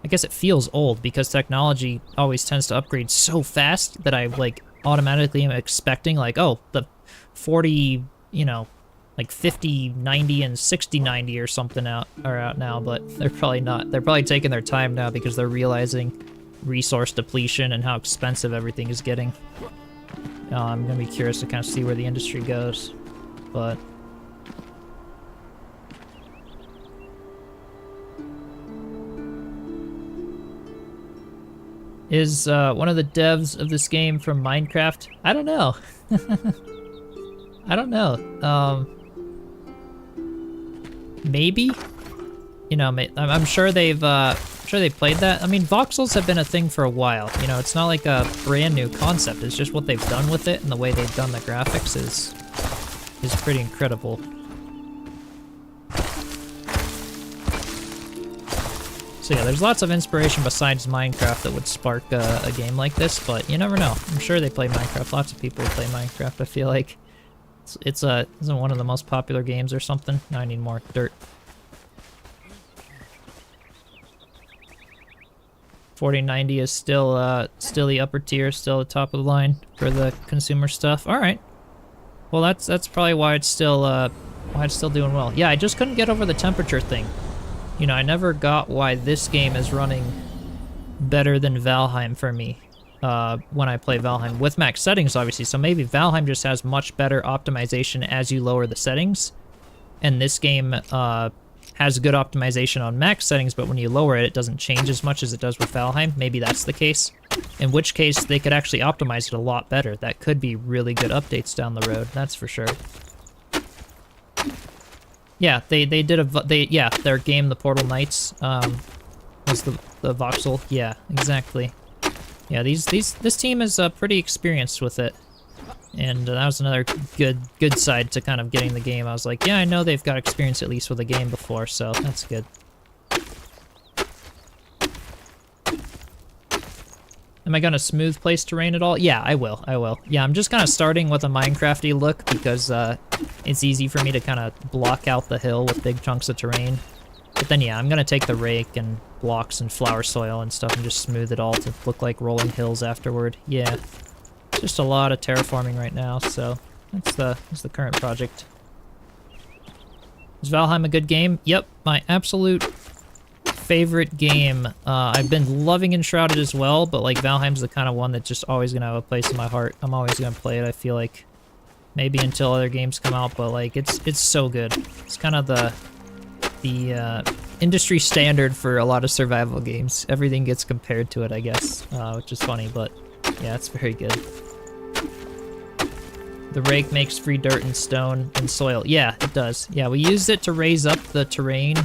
guess it feels old because technology always tends to upgrade so fast that I like automatically am expecting like, oh, the 40, you know, like 5090 and 6090 or something are out now, but they're probably not. They're probably taking their time now because they're realizing resource depletion and how expensive everything is getting. I'm gonna be curious to kind of see where the industry goes, but is one of the devs of this game from Minecraft? I don't know. I don't know. Maybe. You know, I'm sure they've played that. I mean, voxels have been a thing for a while. You know, it's not like a brand new concept. It's just what they've done with it, and the way they've done the graphics is pretty incredible. So yeah, there's lots of inspiration besides Minecraft that would spark a game like this, but you never know. I'm sure they play Minecraft. Lots of people play Minecraft. I feel like isn't one of the most popular games or something. Now I need more dirt. 4090 is still the upper tier, still the top of the line for the consumer stuff. All right. Well, that's probably why it's still doing well. Yeah, I just couldn't get over the temperature thing. You know, I never got why this game is running better than Valheim for me when I play Valheim with max settings, obviously. So maybe Valheim just has much better optimization as you lower the settings, and this game has good optimization on max settings, but when you lower it, it doesn't change as much as it does with Valheim. Maybe that's the case, in which case they could actually optimize it a lot better. That could be really good updates down the road, that's for sure. Yeah, they did their game, The Portal Knights, was the voxel. Yeah, exactly. Yeah, this team is pretty experienced with it. And that was another good side to kind of getting the game. I was like, yeah, I know they've got experience at least with a game before, so that's good. Am I gonna smooth place terrain at all? Yeah, I will. Yeah, I'm just kind of starting with a Minecrafty look because it's easy for me to kind of block out the hill with big chunks of terrain. But then yeah, I'm gonna take the rake and blocks and flower soil and stuff and just smooth it all to look like rolling hills afterward. Yeah. Just a lot of terraforming right now, so that's the current project. Is Valheim a good game? Yep, my absolute favorite game. I've been loving Enshrouded as well, but like Valheim's the kind of one that's just always gonna have a place in my heart. I'm always gonna play it, I feel like. Maybe until other games come out, but like it's so good. It's kind of the industry standard for a lot of survival games. Everything gets compared to it, I guess, which is funny, but yeah, it's very good. The rake makes free dirt and stone and soil. Yeah, it does. Yeah, we used it to raise up the terrain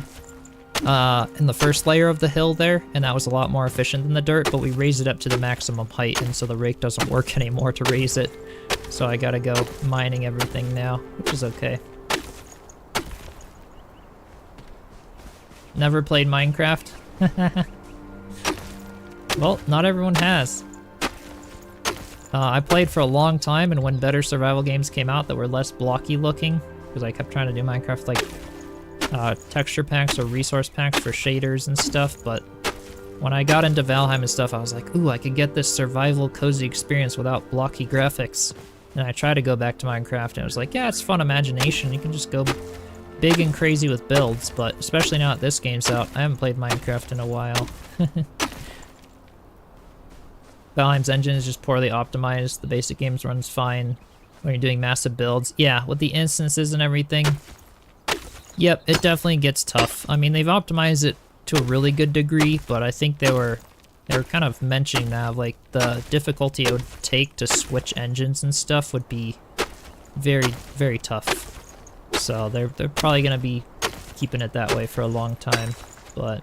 in the first layer of the hill there, and that was a lot more efficient than the dirt, but we raised it up to the maximum height, and so the rake doesn't work anymore to raise it. So I gotta go mining everything now, which is okay. Never played Minecraft? Well, not everyone has. I played for a long time, and when better survival games came out that were less blocky looking, because I kept trying to do Minecraft like texture packs or resource packs for shaders and stuff, but when I got into Valheim and stuff, I was like, ooh, I could get this survival cozy experience without blocky graphics. And I tried to go back to Minecraft, and I was like, yeah, it's fun imagination. You can just go big and crazy with builds, but especially now that this game's out, I haven't played Minecraft in a while. Valheim's engine is just poorly optimized. The basic games runs fine when you're doing massive builds. Yeah, with the instances and everything. Yep, it definitely gets tough. I mean, they've optimized it to a really good degree, but I think they were kind of mentioning that, like, the difficulty it would take to switch engines and stuff would be very, very tough. So they're probably gonna be keeping it that way for a long time, but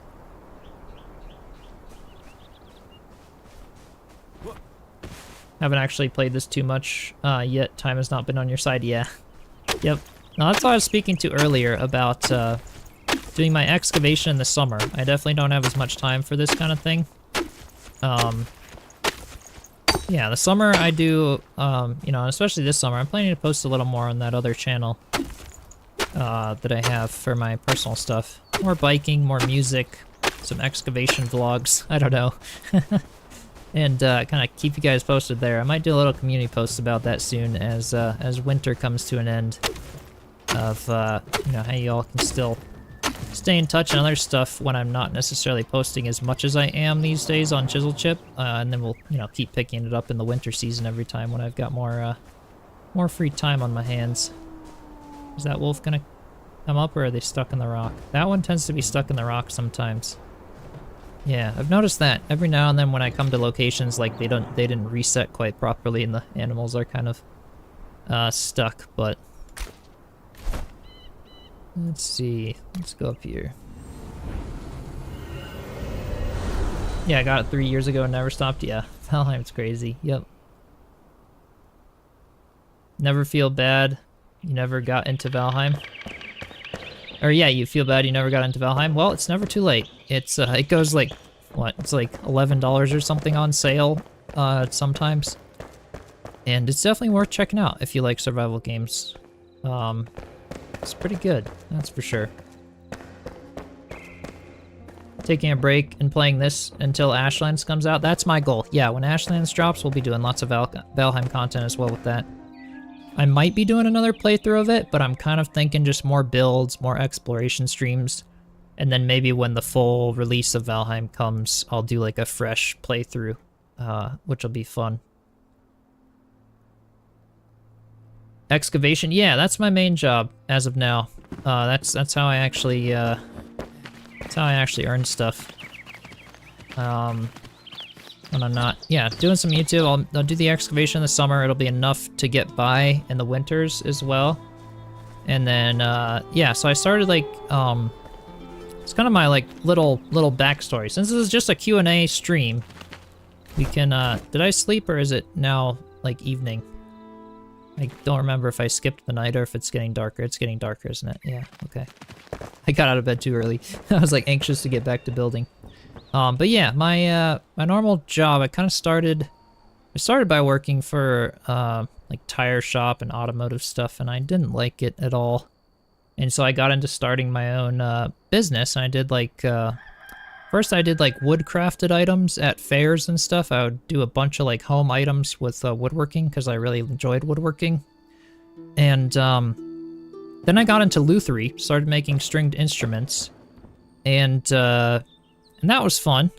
haven't actually played this too much yet. Time has not been on your side. Yeah. Yep. Now that's what I was speaking to earlier about doing my excavation in the summer. I definitely don't have as much time for this kind of thing. Yeah, the summer I do, you know, especially this summer, I'm planning to post a little more on that other channel that I have for my personal stuff. More biking, more music, some excavation vlogs. I don't know. And kind of keep you guys posted there. I might do a little community post about that soon as winter comes to an end. Of you know, how you all can still stay in touch and other stuff when I'm not necessarily posting as much as I am these days on Chiselchip, and then we'll, you know, keep picking it up in the winter season every time when I've got more free time on my hands. Is that wolf gonna come up, or are they stuck in the rock? That one tends to be stuck in the rock sometimes. Yeah, I've noticed that every now and then when I come to locations, like they didn't reset quite properly and the animals are kind of stuck, but let's see. Let's go up here. Yeah, I got it 3 years ago and never stopped. Yeah, Valheim's crazy. Yep. Never feel bad you never got into Valheim. Or yeah, you feel bad you never got into Valheim. Well, it's never too late. It's it goes like, what? It's like $11 or something on sale sometimes. And it's definitely worth checking out if you like survival games. It's pretty good, that's for sure. Taking a break and playing this until Ashlands comes out. That's my goal. Yeah, when Ashlands drops, we'll be doing lots of Valheim content as well with that. I might be doing another playthrough of it, but I'm kind of thinking just more builds, more exploration streams, and then maybe when the full release of Valheim comes, I'll do like a fresh playthrough, which will be fun. Excavation, yeah, that's my main job as of now. That's how I actually earn stuff. When I'm not, yeah, doing some YouTube. I'll do the excavation in the summer. It'll be enough to get by in the winters as well. And then, yeah, so I started like, it's kind of my like little backstory. Since this is just a Q&A stream, we can, did I sleep or is it now like evening? I don't remember if I skipped the night or if it's getting darker. It's getting darker, isn't it? Yeah, okay. I got out of bed too early. I was like anxious to get back to building. But yeah, my normal job, I started by working for like tire shop and automotive stuff, and I didn't like it at all. And so I got into starting my own business, and I did like first I did like wood-crafted items at fairs and stuff. I would do a bunch of like home items with woodworking because I really enjoyed woodworking. And then I got into luthery, started making stringed instruments, and that was fun.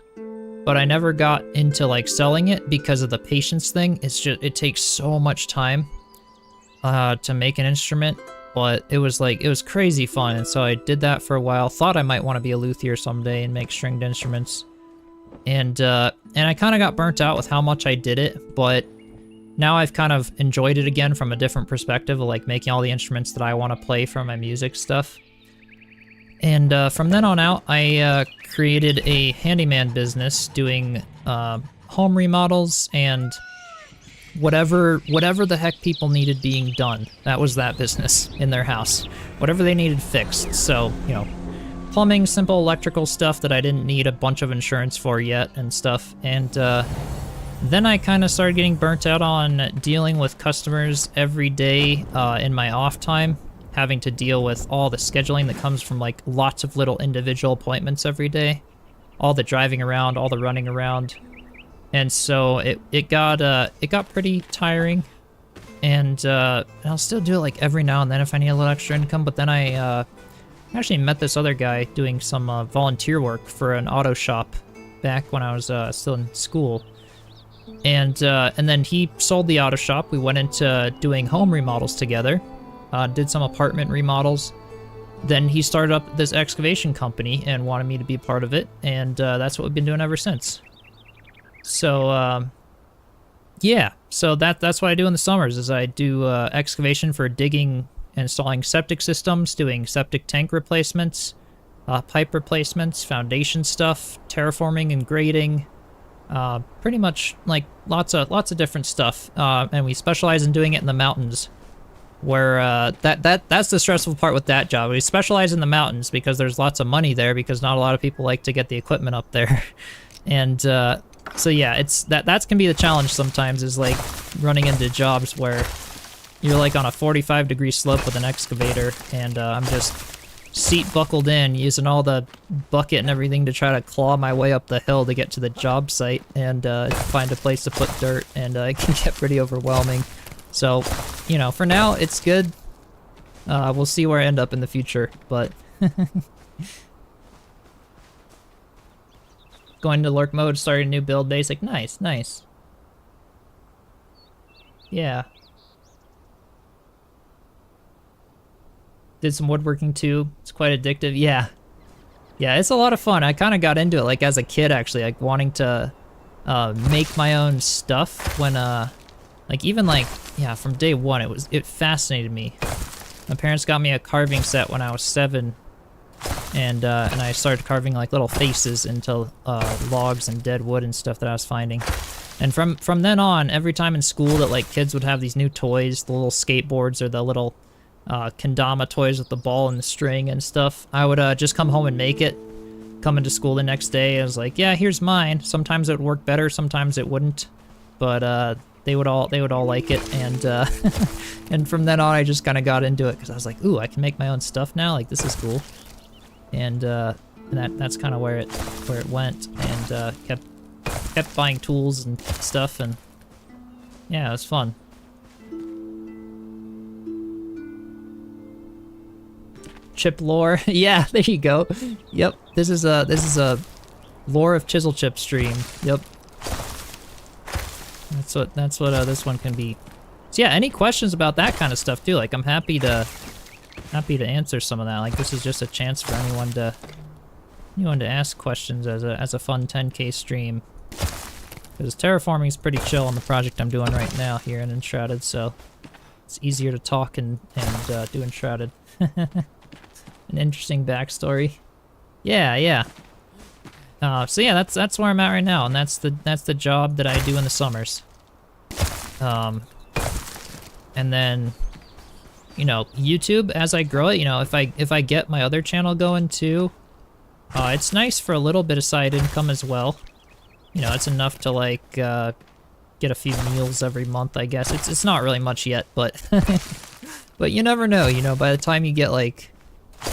But I never got into like selling it because of the patience thing. It's just, it takes so much time to make an instrument. But it was crazy fun, and so I did that for a while. Thought I might want to be a luthier someday and make stringed instruments. And I kind of got burnt out with how much I did it, but now I've kind of enjoyed it again from a different perspective of like making all the instruments that I want to play for my music stuff. And from then on out, I created a handyman business doing home remodels and whatever the heck people needed being done. That was that business in their house. Whatever they needed fixed. So, you know, plumbing, simple electrical stuff that I didn't need a bunch of insurance for yet and stuff. And then I kind of started getting burnt out on dealing with customers every day in my off time, having to deal with all the scheduling that comes from like lots of little individual appointments every day, all the driving around, all the running around. And so it got pretty tiring, and I'll still do it like every now and then if I need a little extra income. But then I actually met this other guy doing some volunteer work for an auto shop back when I was still in school, and then he sold the auto shop. We went into doing home remodels together, did some apartment remodels. Then he started up this excavation company and wanted me to be part of it, and that's what we've been doing ever since. So, yeah, so that's what I do in the summers, is I do excavation for digging and installing septic systems, doing septic tank replacements, pipe replacements, foundation stuff, terraforming and grading, pretty much like lots of different stuff, and we specialize in doing it in the mountains, where that's the stressful part with that job. We specialize in the mountains because there's lots of money there, because not a lot of people like to get the equipment up there. And so yeah, that can be the challenge sometimes, is like running into jobs where you're like on a 45-degree slope with an excavator, and I'm just seat buckled in, using all the bucket and everything to try to claw my way up the hill to get to the job site and find a place to put dirt, and it can get pretty overwhelming. So, you know, for now it's good. We'll see where I end up in the future, but going to lurk mode, starting a new build basic. Nice, nice. Yeah. Did some woodworking too. It's quite addictive. Yeah. Yeah, it's a lot of fun. I kind of got into it like as a kid, actually, like wanting to make my own stuff when like even like, yeah, from day one it fascinated me. My parents got me a carving set when I was 7. And I started carving like little faces into logs and dead wood and stuff that I was finding. And from then on, every time in school that like kids would have these new toys, the little skateboards or the little kendama toys with the ball and the string and stuff, I would just come home and make it. Come into school the next day, I was like, yeah, here's mine. Sometimes it would work better, sometimes it wouldn't, but they would all like it. And and from then on, I just kind of got into it because I was like, ooh, I can make my own stuff now. Like, this is cool. And that's kind of where it went, and kept buying tools and stuff, and yeah, it was fun. Chip lore, yeah, there you go. Yep, this is a lore of Chiselchip stream. Yep, that's what this one can be. So yeah, any questions about that kind of stuff too? Like, I'm happy to answer some of that. Like, this is just a chance for anyone to ask questions as a fun 10K stream. Because terraforming is pretty chill on the project I'm doing right now here in Enshrouded, so it's easier to talk and do Enshrouded. An interesting backstory. Yeah, yeah. So yeah, that's where I'm at right now, and that's the job that I do in the summers. And then, you know, YouTube, as I grow it, you know, if I get my other channel going too, it's nice for a little bit of side income as well. You know, it's enough to like get a few meals every month, I guess. It's not really much yet, but but you never know, you know, by the time you get like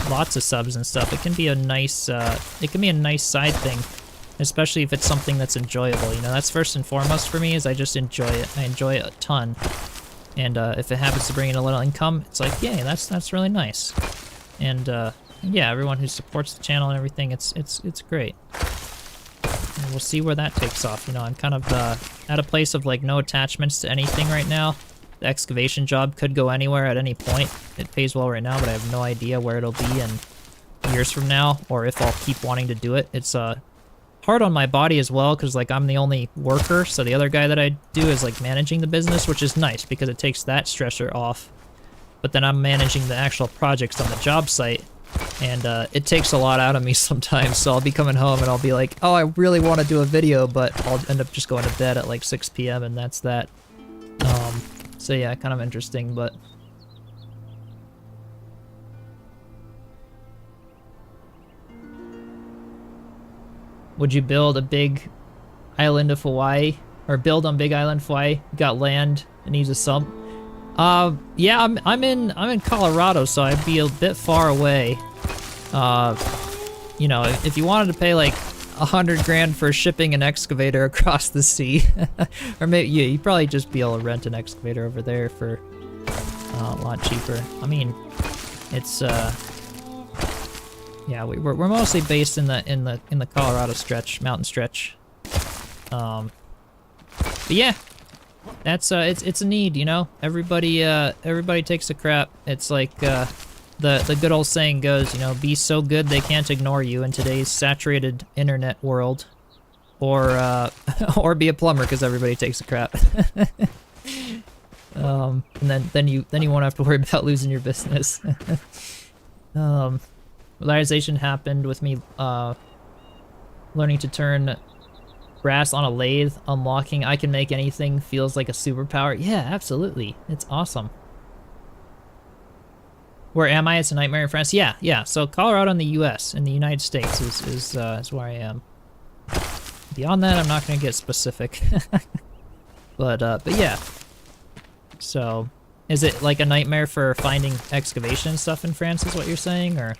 lots of subs and stuff, it can be a nice side thing, especially if it's something that's enjoyable. You know, that's first and foremost for me, is I just enjoy it. I enjoy it a ton. And if it happens to bring in a little income, it's like, yay, that's really nice. And yeah, everyone who supports the channel and everything, it's great. And we'll see where that takes off. You know, I'm kind of at a place of like no attachments to anything right now. The excavation job could go anywhere at any point. It pays well right now, but I have no idea where it'll be in years from now, or if I'll keep wanting to do it. It's hard on my body as well, because like I'm the only worker, so the other guy that I do is like managing the business, which is nice because it takes that stressor off. But then I'm managing the actual projects on the job site, and it takes a lot out of me sometimes. So I'll be coming home and I'll be like, oh, I really want to do a video, but I'll end up just going to bed at like 6 p.m. and that's that. So yeah, kind of interesting, but would you build a big island of Hawaii, or build on Big Island Hawaii? You got land and needs a sub. Yeah, I'm in Colorado, so I'd be a bit far away. You know, if you wanted to pay like 100 grand for shipping an excavator across the sea, or maybe yeah, you'd probably just be able to rent an excavator over there for a lot cheaper. I mean, it's yeah, we're mostly based in the Colorado stretch, mountain stretch. But yeah, that's it's a need, you know. Everybody takes a crap. It's like the good old saying goes, you know, be so good they can't ignore you in today's saturated internet world, or or be a plumber because everybody takes a crap. And then you won't have to worry about losing your business. Realization happened with me learning to turn brass on a lathe, unlocking I can make anything feels like a superpower. Yeah, absolutely. It's awesome. Where am I? It's a nightmare in France. Yeah. So Colorado in the U.S., in the United States, is where I am. Beyond that, I'm not going to get specific. But yeah. So, is it like a nightmare for finding excavation stuff in France, is what you're saying? Or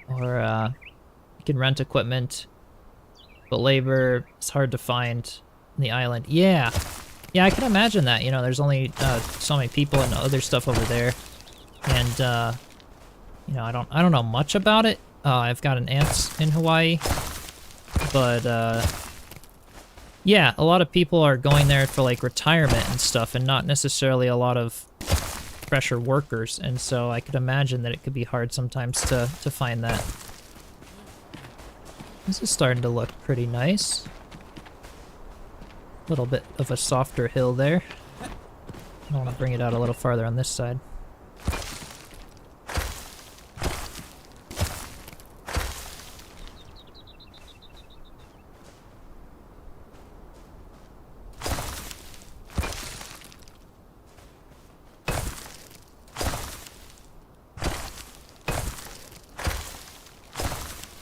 you can rent equipment, but labor is hard to find in the island. Yeah, I can imagine that. You know, there's only so many people and other stuff over there. And, you know, I don't know much about it. I've got an aunt in Hawaii, but, yeah, a lot of people are going there for, like, retirement and stuff, and not necessarily a lot of fresher workers, and so I could imagine that it could be hard sometimes to find that. This is starting to look pretty nice. A little bit of a softer hill there. I want to bring it out a little farther on this side.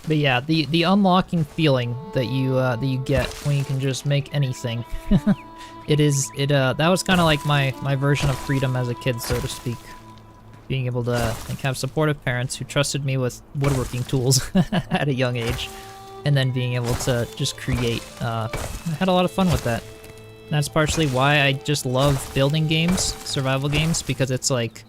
But yeah, the unlocking feeling that you get when you can just make anything, that was kind of like my version of freedom as a kid, so to speak. Being able to like have supportive parents who trusted me with woodworking tools at a young age, and then being able to just create. I had a lot of fun with that. And that's partially why I just love building games, survival games, because it's like,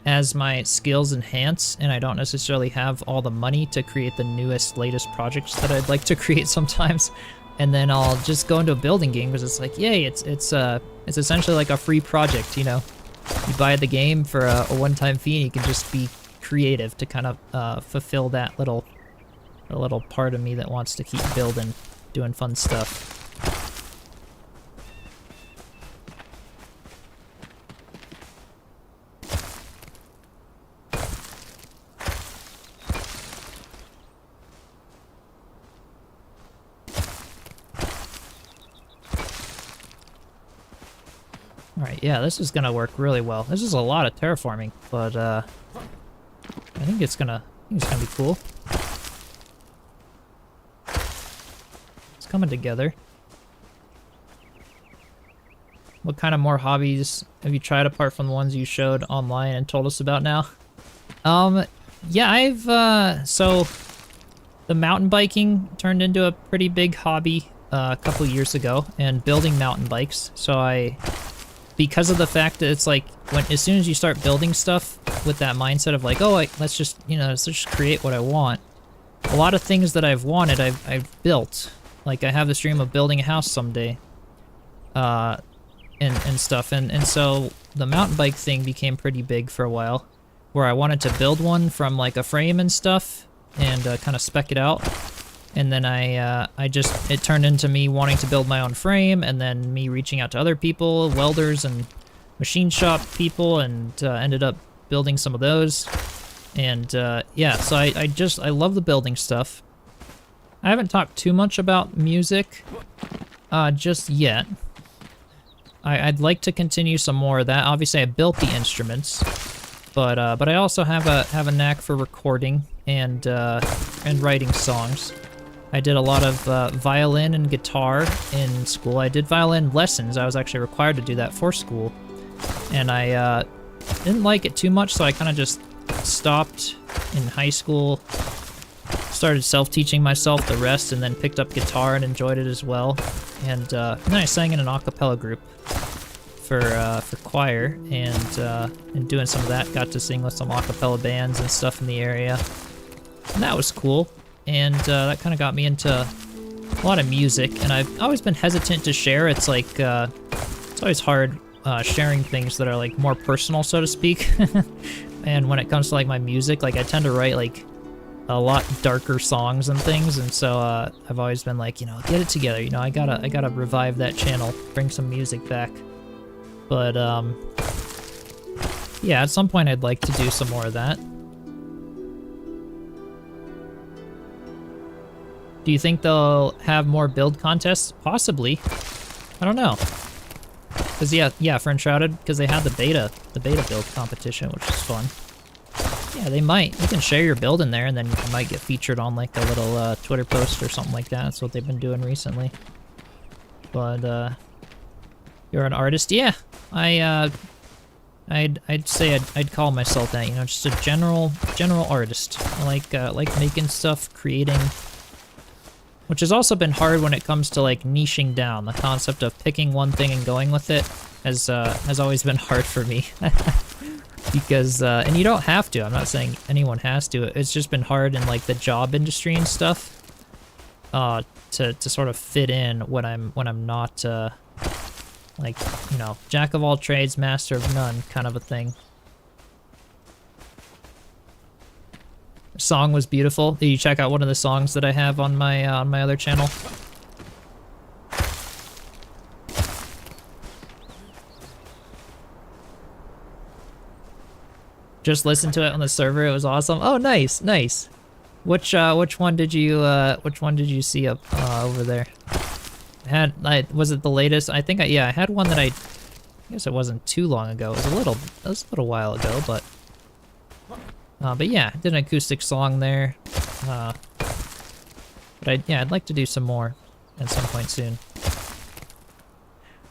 as my skills enhance and I don't necessarily have all the money to create the newest, latest projects that I'd like to create sometimes, and then I'll just go into a building game because it's like, yay, it's essentially like a free project, you know. You buy the game for a one-time fee and you can just be creative to kind of fulfill that little part of me that wants to keep building, doing fun stuff. Alright, yeah, this is gonna work really well. This is a lot of terraforming, but I think it's gonna be cool. It's coming together. What kind of more hobbies have you tried apart from the ones you showed online and told us about now? Yeah, I've, so the mountain biking turned into a pretty big hobby a couple years ago, and building mountain bikes. So because of the fact that it's like, as soon as you start building stuff with that mindset of like, oh, let's just create what I want. A lot of things that I've wanted, I've built. Like I have this dream of building a house someday. And stuff, and so the mountain bike thing became pretty big for a while, where I wanted to build one from like a frame and stuff, and kind of spec it out, and then it turned into me wanting to build my own frame, and then me reaching out to other people, welders and machine shop people, and ended up building some of those, and yeah, so I love the building stuff. I haven't talked too much about music just yet. I'd like to continue some more of that. Obviously, I built the instruments, but I also have a knack for recording and writing songs. I did a lot of violin and guitar in school. I did violin lessons. I was actually required to do that for school, and I didn't like it too much, so I kind of just stopped in high school. Started self-teaching myself the rest, and then picked up guitar and enjoyed it as well. And then I sang in an a cappella group for choir, and doing some of that. Got to sing with some a cappella bands and stuff in the area, and that was cool. And that kind of got me into a lot of music. And I've always been hesitant to share. It's like it's always hard sharing things that are like more personal, so to speak. And when it comes to like my music, like I tend to write like a lot darker songs and things, and so I've always been like, get it together, I gotta revive that channel, bring some music back. But yeah, at some point I'd like to do some more of that. Do you think they'll have more build contests? Possibly. I don't know. Cause yeah, for Enshrouded, because they had the beta build competition, which is fun. Yeah, they might. You can share your build in there, and then you might get featured on like a little Twitter post or something like that. That's what they've been doing recently. But you're an artist, yeah. I'd say I'd call myself that. Just a general artist. I like making stuff, creating, which has also been hard when it comes to like niching down. The concept of picking one thing and going with it has always been hard for me. Because, and you don't have to, I'm not saying anyone has to, it's just been hard in like the job industry and stuff, to sort of fit in when I'm not, like, jack of all trades, master of none kind of a thing. The song was beautiful. Did you check out one of the songs that I have on my other channel? Just listened to it on the server. It was awesome. Oh, nice. Which one did you see up over there? Was it the latest? I think I had one that I guess it wasn't too long ago. It was a little while ago, but yeah, I did an acoustic song there. But I'd like to do some more at some point soon.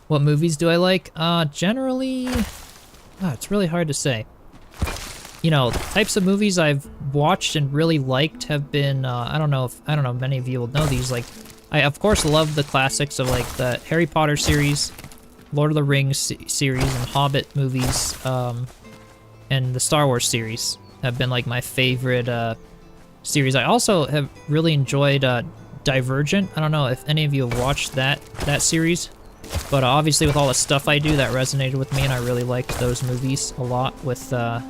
What movies do I like? Generally, it's really hard to say. Types of movies I've watched and really liked have been, I don't know if many of you will know these, like, I of course love the classics of like the Harry Potter series, Lord of the Rings series, and Hobbit movies, and the Star Wars series have been like my favorite series. I also have really enjoyed Divergent. I don't know if any of you have watched that series, but obviously with all the stuff I do, that resonated with me, and I really liked those movies a lot with, I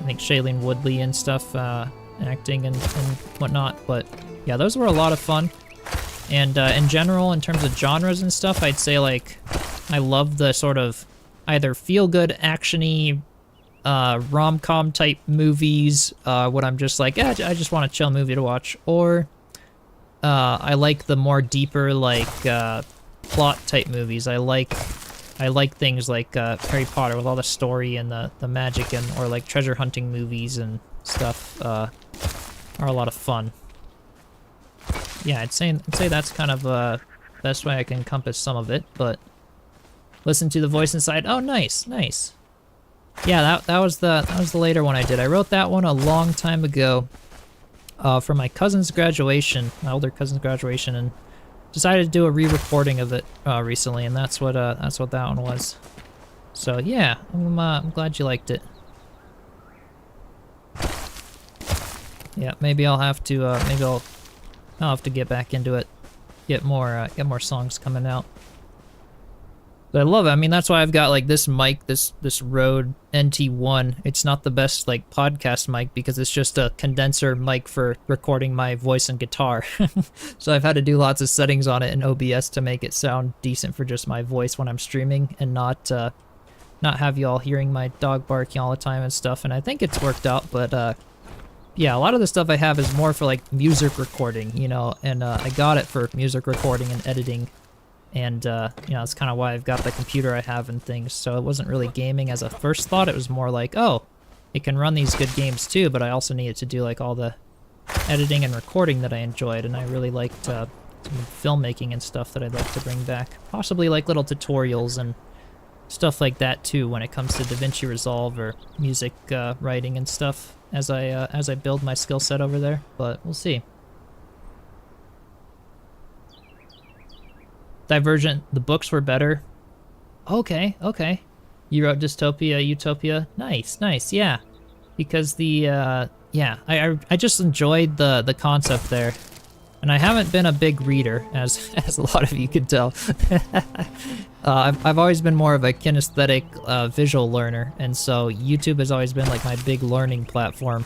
think Shailene Woodley and stuff, acting and whatnot. But yeah, those were a lot of fun. And in general, in terms of genres and stuff, I'd say like I love the sort of either feel-good, action-y, rom-com type movies, when I'm just like, I just want a chill movie to watch, or I like the more deeper, like plot type movies. I like I like things like Harry Potter with all the story and the magic, and or like treasure hunting movies and stuff are a lot of fun. Yeah, I'd say that's kind of best way I can encompass some of it, but listen to the voice inside. Oh, nice, nice. Yeah, that was the later one I did. I wrote that one a long time ago for my cousin's graduation, my older cousin's graduation, and decided to do a re-recording of it recently, and that's what that one was. So yeah, I'm glad you liked it. Yeah, maybe I'll have to I'll have to get back into it, get more songs coming out. But I love it. I mean, that's why I've got like this mic, this Rode NT1. It's not the best like podcast mic because it's just a condenser mic for recording my voice and guitar. So I've had to do lots of settings on it in OBS to make it sound decent for just my voice when I'm streaming, and not have you all hearing my dog barking all the time and stuff. And I think it's worked out, but yeah, a lot of the stuff I have is more for like music recording, you know, and I got it for music recording and editing. And, you know, that's kind of why I've got the computer I have and things. So it wasn't really gaming as a first thought. It was more like, oh, it can run these good games too, but I also needed to do like all the editing and recording that I enjoyed. And I really liked some filmmaking and stuff that I'd like to bring back. Possibly like little tutorials and stuff like that too when it comes to DaVinci Resolve or music writing and stuff as I build my skill set over there. But we'll see. Divergent, the books were better. Okay, okay. You wrote Dystopia, Utopia. Nice, nice, yeah. Because the, yeah, I just enjoyed the concept there. And I haven't been a big reader, as a lot of you could tell. I've always been more of a kinesthetic visual learner, and so YouTube has always been like my big learning platform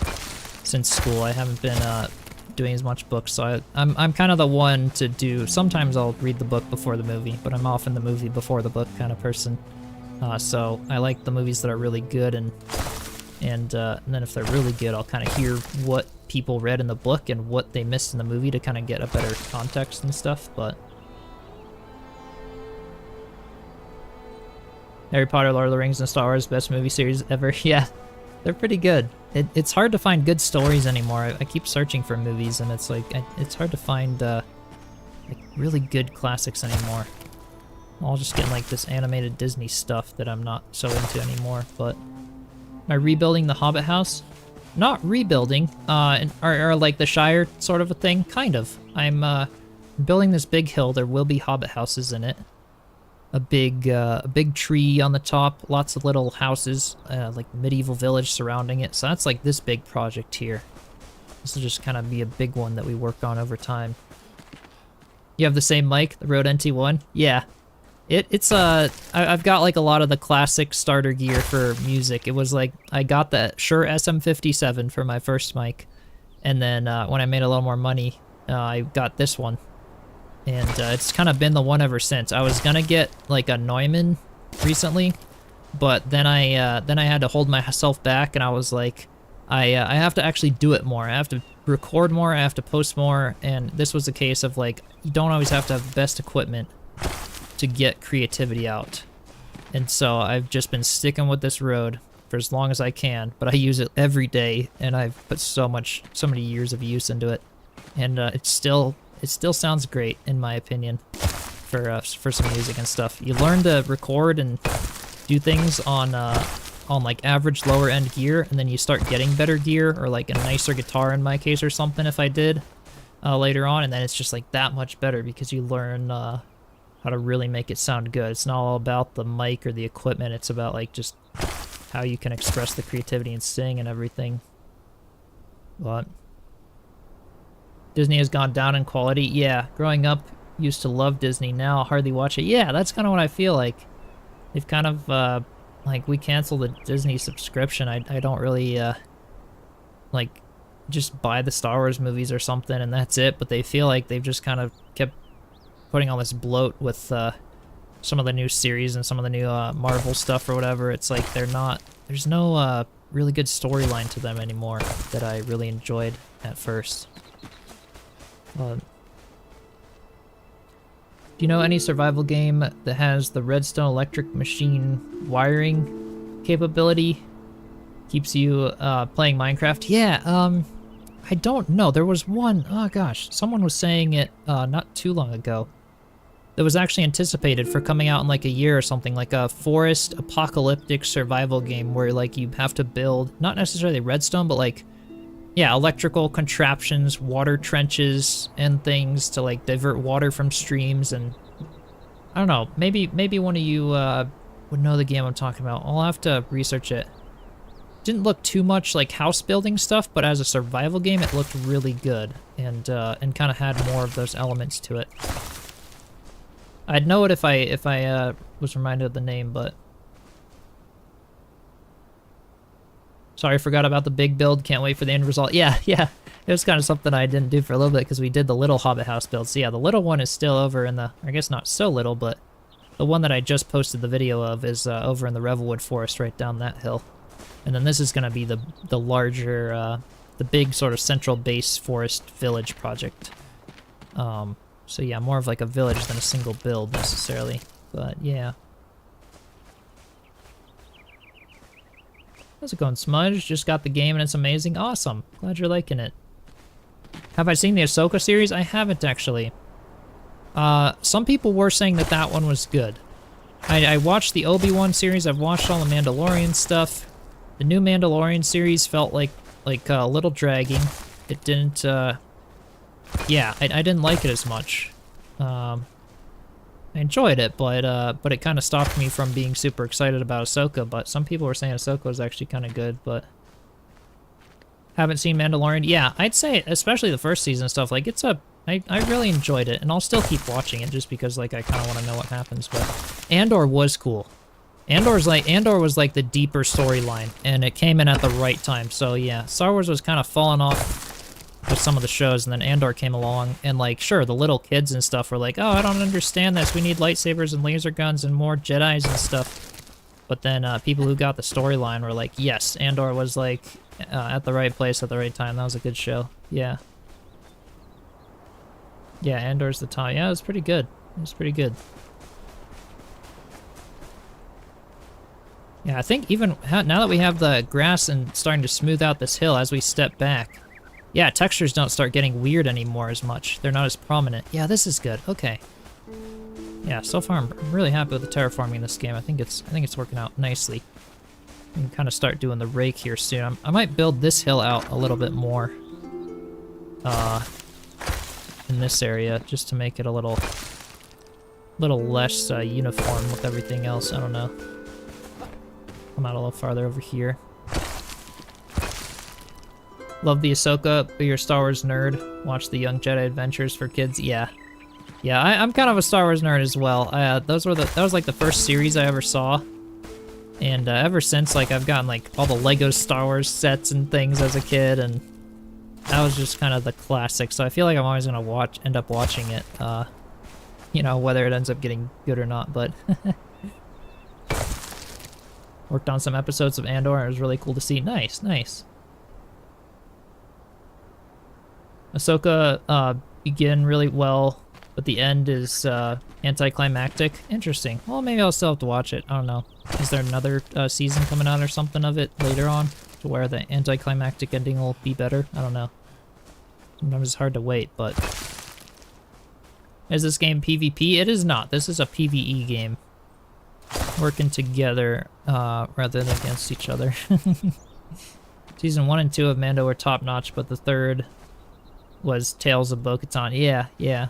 since school. I haven't been doing as much books, so I'm kind of the one to do. Sometimes I'll read the book before the movie, but I'm often the movie before the book kind of person. So I like the movies that are really good, and then if they're really good, I'll kind of hear what people read in the book and what they missed in the movie to kind of get a better context and stuff. But Harry Potter, Lord of the Rings, and Star Wars, best movie series ever. Yeah, they're pretty good. It's hard to find good stories anymore. I keep searching for movies, and it's like it's hard to find like really good classics anymore. I'm all just getting like this animated Disney stuff that I'm not so into anymore. But am I rebuilding the Hobbit house? Not rebuilding, or like the Shire sort of a thing. Kind of. I'm building this big hill. There will be Hobbit houses in it. A big tree on the top, lots of little houses, like medieval village surrounding it. So that's like this big project here. This will just kind of be a big one that we work on over time. You have the same mic, the Rode NT1? Yeah. I've got like a lot of the classic starter gear for music. It was like, I got the Shure SM57 for my first mic. And then when I made a little more money, I got this one. And it's kind of been the one ever since. I was gonna get like a Neumann recently, but then I had to hold myself back, and I was like, I have to actually do it more. I have to record more. I have to post more. And this was a case of like, you don't always have to have the best equipment to get creativity out. And so I've just been sticking with this Rode for as long as I can. But I use it every day, and I've put so many years of use into it, and it still sounds great in my opinion for some music and stuff. You learn to record and do things on like average lower end gear, and then you start getting better gear or like a nicer guitar in my case or something if I did later on, and then it's just like that much better because you learn how to really make it sound good. It's not all about the mic or the equipment. It's about like just how you can express the creativity and sing and everything. But Disney has gone down in quality. Yeah, growing up, used to love Disney. Now I hardly watch it. Yeah, that's kind of what I feel like. They've kind of, like, we canceled the Disney subscription. I don't really, like, just buy the Star Wars movies or something, and that's it. But they feel like they've just kind of kept putting all this bloat with some of the new series and some of the new Marvel stuff or whatever. It's like there's no really good storyline to them anymore that I really enjoyed at first. Do you know any survival game that has the redstone electric machine wiring capability? Keeps you playing Minecraft? Yeah, I don't know. There was one, oh gosh, someone was saying it not too long ago. That was actually anticipated for coming out in like a year or something, like a forest apocalyptic survival game where like you have to build, not necessarily redstone, but like, yeah, electrical contraptions, water trenches, and things to like divert water from streams. And I don't know, maybe one of you would know the game I'm talking about. I'll have to research it. Didn't look too much like house building stuff, but as a survival game, it looked really good and kind of had more of those elements to it. I'd know it if I was reminded of the name, but sorry, I forgot about the big build. Can't wait for the end result. Yeah, it was kind of something I didn't do for a little bit because we did the little Hobbit house build. So yeah, the little one is still over in the, I guess not so little, but the one that I just posted the video of is over in the Revelwood Forest right down that hill. And then this is going to be the larger, the big sort of central base forest village project. So yeah, more of like a village than a single build necessarily, but yeah. How's it going, Smudge? Just got the game and it's amazing. Awesome. Glad you're liking it. Have I seen the Ahsoka series? I haven't actually. Some people were saying that that one was good. I watched the Obi-Wan series. I've watched all the Mandalorian stuff. The new Mandalorian series felt like a little dragging. It didn't, yeah, I didn't like it as much. I enjoyed it, but it kind of stopped me from being super excited about Ahsoka. But some people were saying Ahsoka was actually kind of good, but haven't seen Mandalorian. Yeah, I'd say especially the first season stuff. Like I really enjoyed it, and I'll still keep watching it just because like I kind of want to know what happens. But Andor was cool. Andor was like the deeper storyline, and it came in at the right time. So yeah, Star Wars was kind of falling off with some of the shows, and then Andor came along, and like, sure, the little kids and stuff were like, oh, I don't understand this. We need lightsabers and laser guns and more Jedis and stuff. But then people who got the storyline were like, yes, Andor was like at the right place at the right time. That was a good show. Yeah. Yeah, Andor's the top. Yeah, it was pretty good. It was pretty good. Yeah, I think even now that we have the grass and starting to smooth out this hill as we step back, yeah, textures don't start getting weird anymore as much. They're not as prominent. Yeah, this is good. Okay. Yeah, so far I'm really happy with the terraforming in this game. I think it's working out nicely. We can kind of start doing the rake here soon. I might build this hill out a little bit more in this area just to make it a little less uniform with everything else. I don't know. Come out a little farther over here. Love the Ahsoka, but you're a Star Wars nerd. Watch the Young Jedi Adventures for kids. Yeah. Yeah, I'm kind of a Star Wars nerd as well. That was like the first series I ever saw. And ever since, like, I've gotten like all the Lego Star Wars sets and things as a kid, and that was just kind of the classic. So I feel like I'm always gonna end up watching it. You know, whether it ends up getting good or not, but worked on some episodes of Andor, and it was really cool to see. Nice, nice. Ahsoka begin really well, but the end is anticlimactic. Interesting. Well, maybe I'll still have to watch it. I don't know. Is there another season coming out or something of it later on to where the anticlimactic ending will be better? I don't know. Sometimes it's hard to wait, but... Is this game PvP? It is not. This is a PvE game. Working together rather than against each other. Season 1 and 2 of Mando were top-notch, but the third was Tales of Bo-Katan. Yeah, yeah.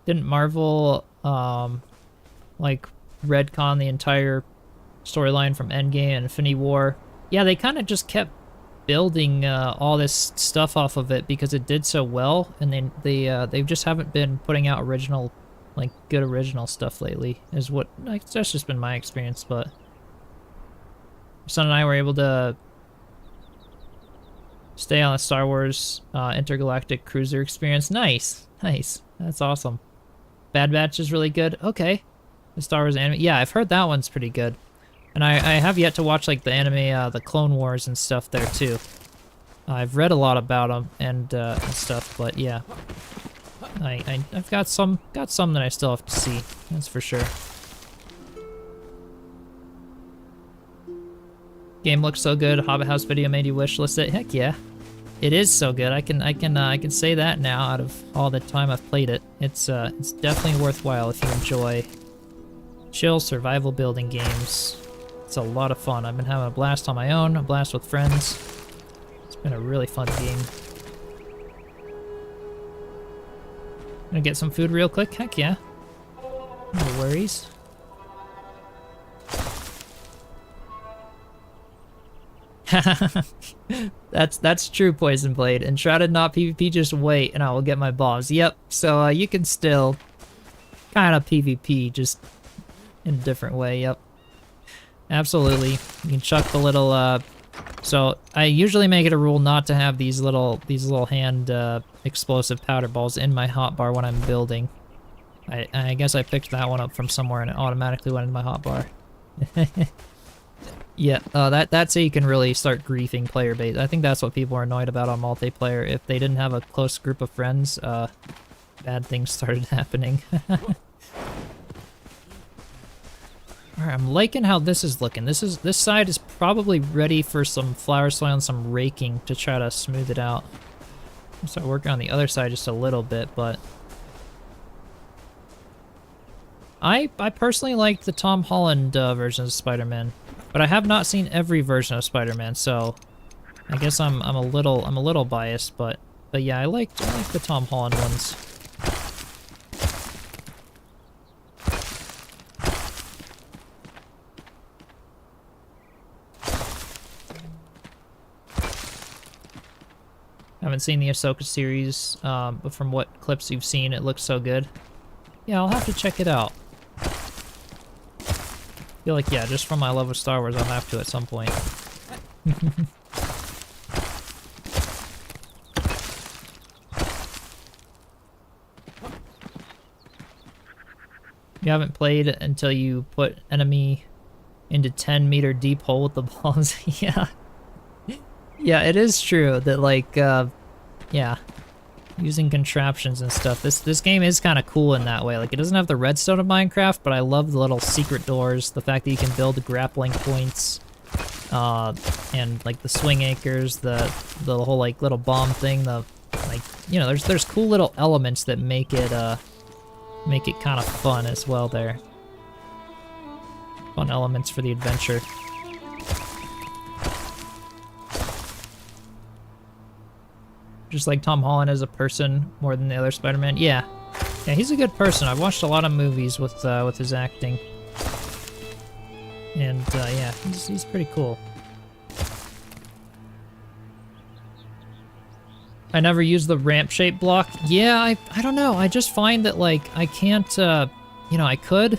Didn't Marvel, like, retcon the entire storyline from Endgame and Infinity War? Yeah, they kind of just kept building all this stuff off of it because it did so well, and then they just haven't been putting out original, like, good original stuff lately, is what, like, that's just been my experience. But my son and I were able to stay on the Star Wars intergalactic cruiser experience. Nice, nice, that's awesome. Bad Batch is really good. Okay, the Star Wars anime, yeah, I've heard that one's pretty good. And I have yet to watch like the anime, the Clone Wars and stuff there too. I've read a lot about them and stuff, but yeah, I've got some that I still have to see. That's for sure. Game looks so good. Hobbit House video made you wishlist it. Heck yeah, it is so good. I can say that now. Out of all the time I've played it, it's definitely worthwhile if you enjoy chill survival building games. It's a lot of fun. I've been having a blast on my own, a blast with friends. It's been a really fun game. Gonna get some food real quick? Heck yeah. No worries. That's true, Poison Blade. Enshrouded not PvP, just wait and I will get my boss. Yep, so you can still kind of PvP, just in a different way, yep. Absolutely. You can chuck the little, so I usually make it a rule not to have these little hand explosive powder balls in my hotbar when I'm building. I guess I picked that one up from somewhere and it automatically went in my hotbar. Yeah, that's how you can really start griefing player base. I think that's what people are annoyed about on multiplayer. If they didn't have a close group of friends, bad things started happening. Alright, I'm liking how this is looking. This side is probably ready for some flower soil and some raking to try to smooth it out. I'll start working on the other side just a little bit, but I personally like the Tom Holland version of Spider-Man, but I have not seen every version of Spider-Man, so I guess I'm a little biased, but yeah, I like the Tom Holland ones. I haven't seen the Ahsoka series, but from what clips you've seen, it looks so good. Yeah, I'll have to check it out. I feel like, yeah, just from my love of Star Wars, I'll have to at some point. You haven't played until you put enemy into 10-meter deep hole with the bombs. Yeah. Yeah, it is true that, like, yeah, using contraptions and stuff. This game is kind of cool in that way. Like, it doesn't have the redstone of Minecraft, but I love the little secret doors, the fact that you can build grappling points, and, like, the swing anchors, the whole, like, little bomb thing, like, you know, there's cool little elements that make it kind of fun as well there. Fun elements for the adventure. Just like Tom Holland as a person more than the other Spider-Man. Yeah, he's a good person. I've watched a lot of movies with his acting, and yeah, he's pretty cool. I never use the ramp shape block. Yeah, I don't know. I just find that, like, I can't. You know, I could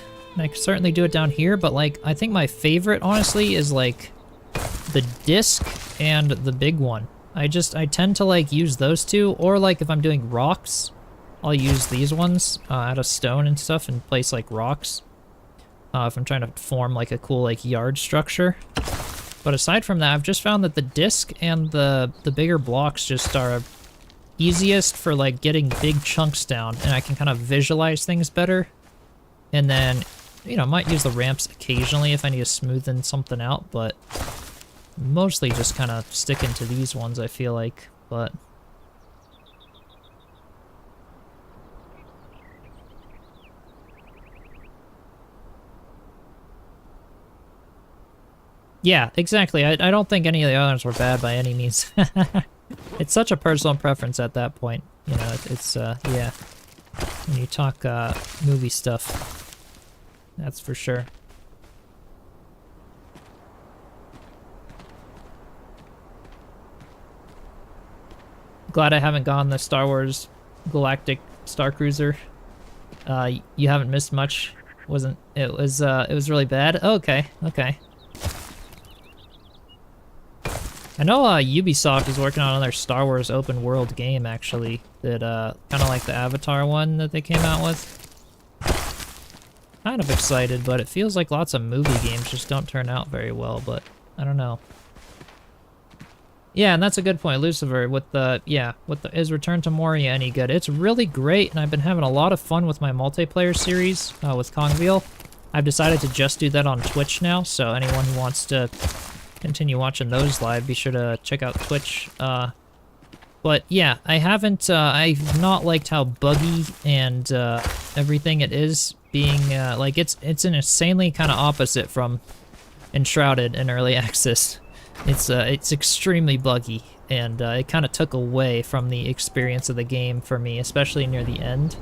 certainly do it down here, but, like, I think my favorite, honestly, is like the disc and the big one. I tend to, like, use those two, or, like, if I'm doing rocks, I'll use these ones out of stone and stuff and place, like, rocks. If I'm trying to form, like, a cool, like, yard structure. But aside from that, I've just found that the disc and the bigger blocks just are easiest for, like, getting big chunks down, and I can kind of visualize things better. And then, you know, might use the ramps occasionally if I need to smoothen something out, but mostly just kind of sticking to these ones, I feel like, but yeah, exactly. I don't think any of the others were bad by any means. It's such a personal preference at that point, you know. It's yeah, when you talk movie stuff, that's for sure. Glad I haven't gone the Star Wars Galactic Star Cruiser. You haven't missed much. It was really bad? Oh, okay. I know Ubisoft is working on another Star Wars open world game, actually, that kind of like the Avatar one that they came out with. kind of excited, but it feels like lots of movie games just don't turn out very well, but I don't know. Yeah, and that's a good point, Lucifer, with the, is Return to Moria any good? It's really great, and I've been having a lot of fun with my multiplayer series with Kongville. I've decided to just do that on Twitch now, so anyone who wants to continue watching those live, be sure to check out Twitch. But yeah, I've not liked how buggy and everything it is being, like it's an insanely kind of opposite from Enshrouded in early access. It's extremely buggy, and it kind of took away from the experience of the game for me, especially near the end.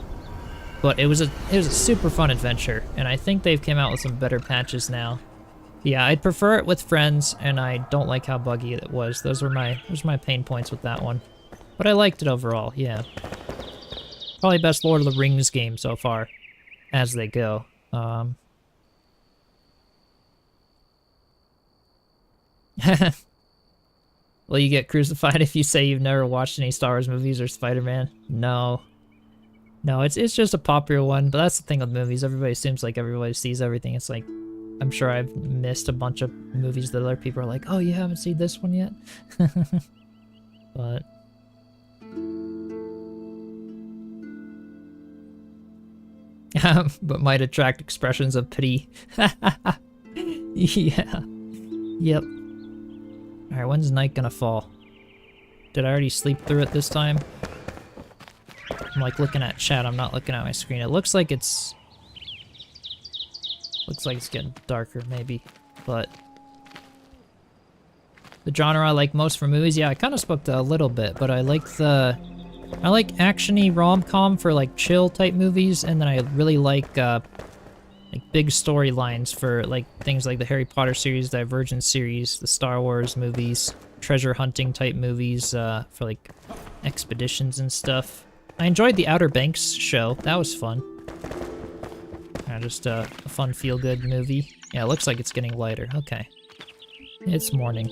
But it was a super fun adventure, and I think they've came out with some better patches now. Yeah, I'd prefer it with friends, and I don't like how buggy it was. Those were my pain points with that one. But I liked it overall, yeah. Probably best Lord of the Rings game so far, as they go. Will you get crucified if you say you've never watched any Star Wars movies or Spider-Man? No. No, it's just a popular one, but that's the thing with movies. Everybody seems like everybody sees everything. It's like, I'm sure I've missed a bunch of movies that other people are like, oh, you haven't seen this one yet? But... but might attract expressions of pity. Yeah. Yep. Alright, when's night gonna fall? Did I already sleep through it this time? I'm like looking at chat, I'm not looking at my screen. It looks like it's... looks like it's getting darker, maybe. But... the genre I like most for movies, yeah, I kind of spoke to a little bit, but I like action-y rom-com for like chill type movies, and then I really like big storylines for like things like the Harry Potter series, Divergent series, the Star Wars movies, treasure hunting type movies for like expeditions and stuff. I enjoyed the Outer Banks show, that was fun. Just a fun feel-good movie. Yeah, it looks like it's getting lighter, okay. It's morning.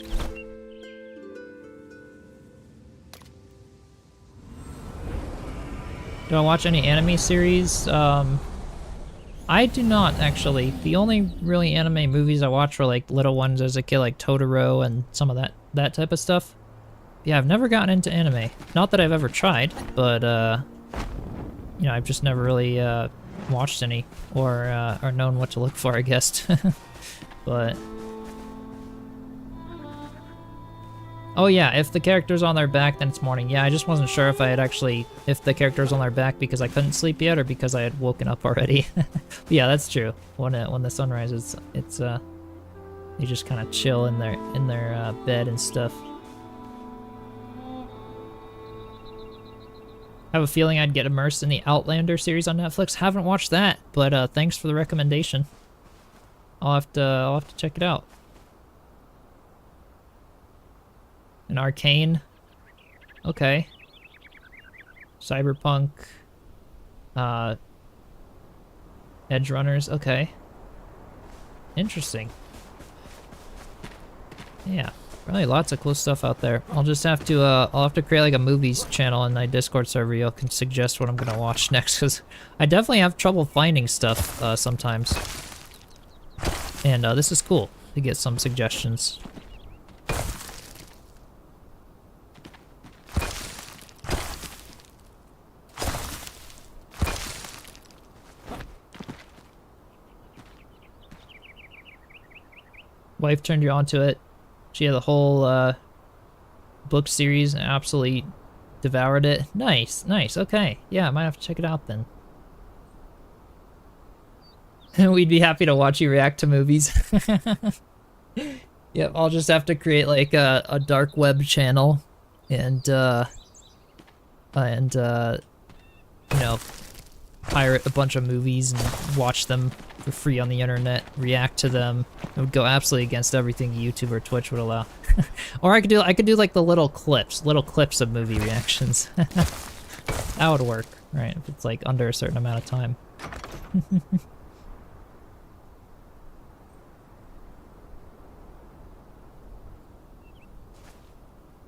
Do I watch any anime series? I do not, actually. The only really anime movies I watched were like little ones as a kid, like Totoro and some of that type of stuff. Yeah, I've never gotten into anime. Not that I've ever tried, but you know, I've just never really watched any or known what to look for, I guess. But oh yeah, if the character's on their back, then it's morning. Yeah, I just wasn't sure if if the character's on their back because I couldn't sleep yet or because I had woken up already. Yeah, that's true. When the sun rises, it's you just kind of chill in their bed and stuff. I have a feeling I'd get immersed in the Outlander series on Netflix. Haven't watched that, but thanks for the recommendation. I'll have to check it out. An Arcane. Okay. Cyberpunk. Edge Runners. Okay. Interesting. Yeah. Really lots of cool stuff out there. I'll just have to I'll have to create like a movies channel in my Discord server. You can suggest what I'm gonna watch next, because I definitely have trouble finding stuff sometimes. And this is cool to get some suggestions. Wife turned you onto it. She had the whole book series and absolutely devoured it. Nice, nice, okay. Yeah, I might have to check it out then. We'd be happy to watch you react to movies. Yep, I'll just have to create like a dark web channel and you know, pirate a bunch of movies and watch them for free on the internet, react to them. It would go absolutely against everything YouTube or Twitch would allow. Or I could do like the little clips of movie reactions. That would work, right? If it's like under a certain amount of time.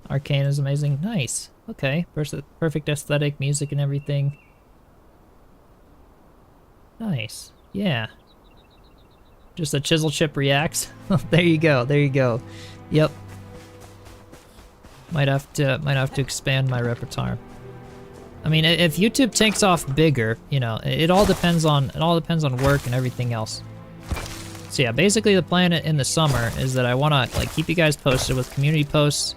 Arcane is amazing. Nice. Okay. Perfect aesthetic, music and everything. Nice. Yeah. Just a Chiselchip reacts. There you go. There you go. Yep. Might have to expand my repertoire. I mean, if YouTube takes off bigger, you know, it all depends on work and everything else. So yeah, basically the plan in the summer is that I want to like keep you guys posted with community posts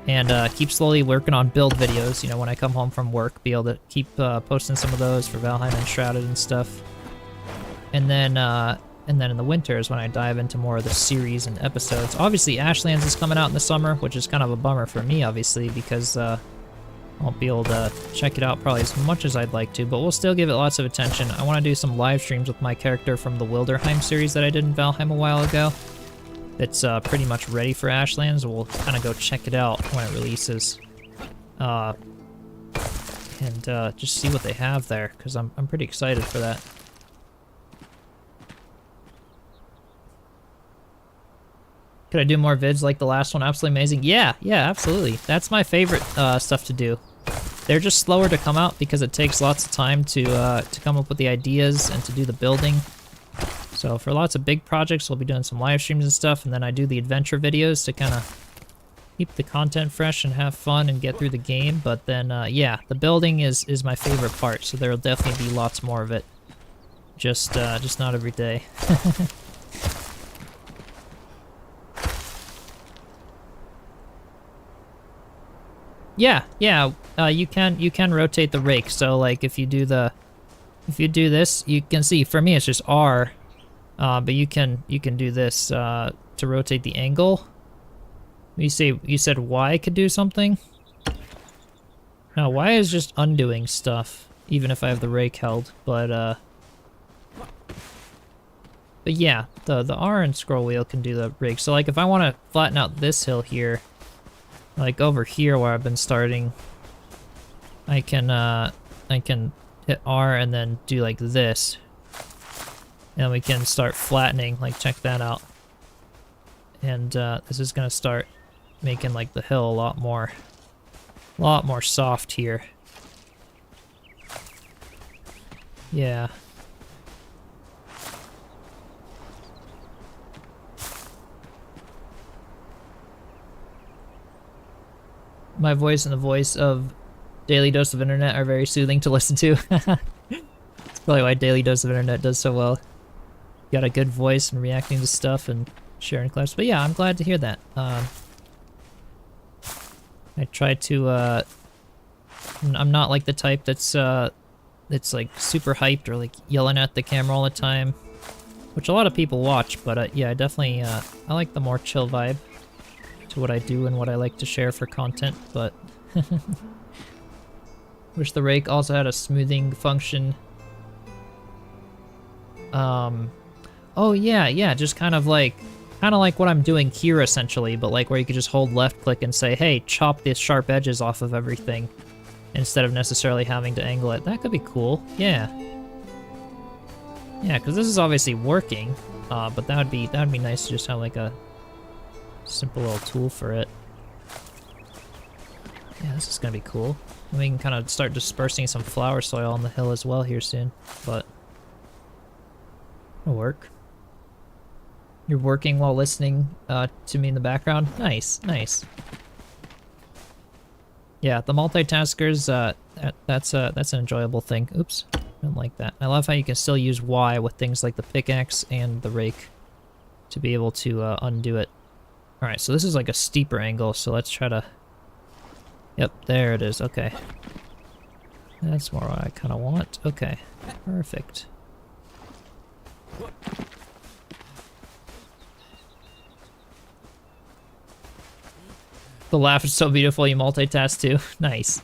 and keep slowly working on build videos. You know, when I come home from work, be able to keep posting some of those for Valheim and Enshrouded and stuff. And then in the winter is when I dive into more of the series and episodes. Obviously, Ashlands is coming out in the summer, which is kind of a bummer for me, obviously, because I won't be able to check it out probably as much as I'd like to, but we'll still give it lots of attention. I want to do some live streams with my character from the Wilderheim series that I did in Valheim a while ago. It's pretty much ready for Ashlands. We'll kind of go check it out when it releases. And just see what they have there, because I'm pretty excited for that. Could I do more vids like the last one? Absolutely amazing. Yeah, absolutely. That's my favorite stuff to do. They're just slower to come out because it takes lots of time to come up with the ideas and to do the building. So for lots of big projects, we'll be doing some live streams and stuff, and then I do the adventure videos to kind of keep the content fresh and have fun and get through the game. But then, yeah, the building is my favorite part, so there'll definitely be lots more of it. Just not every day. Yeah, you can rotate the rake. So like if you do this, you can see for me it's just R, but you can do this to rotate the angle. You said Y could do something. No, Y is just undoing stuff, even if I have the rake held. But yeah, the R and scroll wheel can do the rake. So like if I want to flatten out this hill here. Like over here where I've been starting, I can hit R and then do like this, and we can start flattening. Like check that out, and this is gonna start making like the hill a lot more soft here. Yeah. My voice and the voice of Daily Dose of Internet are very soothing to listen to. That's probably why Daily Dose of Internet does so well. Got a good voice and reacting to stuff and sharing clips. But yeah, I'm glad to hear that. I try to, I'm not like the type that's like super hyped or like yelling at the camera all the time, which a lot of people watch, but yeah, I definitely, I like the more chill vibe to what I do and what I like to share for content, but wish the rake also had a smoothing function. Oh yeah, just kind of like what I'm doing here essentially, but like where you could just hold left click and say, hey, chop the sharp edges off of everything instead of necessarily having to angle it. That could be cool. Yeah, because this is obviously working, but that would be nice to just have like a simple little tool for it. Yeah, this is gonna be cool. And we can kind of start dispersing some flower soil on the hill as well here soon, but it'll work. You're working while listening to me in the background. Nice. Yeah, the multitaskers, that's an enjoyable thing. Oops, I don't like that. I love how you can still use Y with things like the pickaxe and the rake to be able to undo it. Alright, so this is like a steeper angle, so let's try to... Yep, there it is, okay. That's more what I kind of want. Okay, perfect. The laugh is so beautiful, you multitask too. Nice.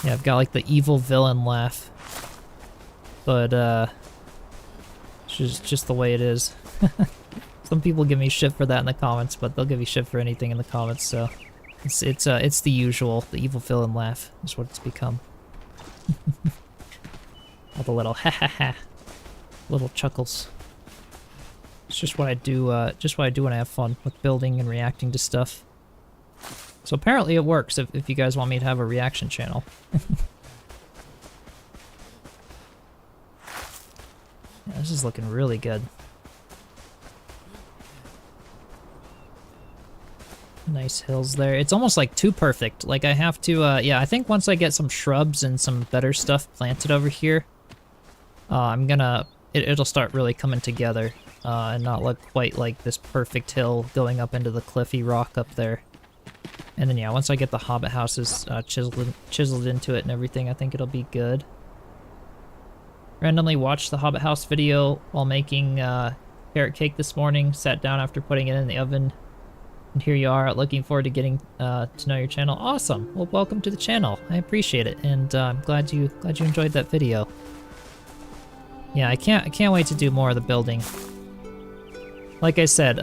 Yeah, I've got like the evil villain laugh. But, it's just the way it is. Some people give me shit for that in the comments, but they'll give you shit for anything in the comments, so... It's the usual, the evil villain laugh is what it's become. All the little ha-ha-ha. Little chuckles. It's just what I do, when I have fun with building and reacting to stuff. So apparently it works if you guys want me to have a reaction channel. this is looking really good. Nice hills there. It's almost like too perfect. Like I have to, yeah, I think once I get some shrubs and some better stuff planted over here, it'll start really coming together and not look quite like this perfect hill going up into the cliffy rock up there. And then yeah, once I get the Hobbit houses chiseled into it and everything, I think it'll be good. Randomly watched the Hobbit house video while making carrot cake this morning. Sat down after putting it in the oven. And here you are, looking forward to getting to know your channel. Awesome. Well, welcome to the channel. I appreciate it, and I'm glad you enjoyed that video. Yeah, I can't wait to do more of the building. Like I said,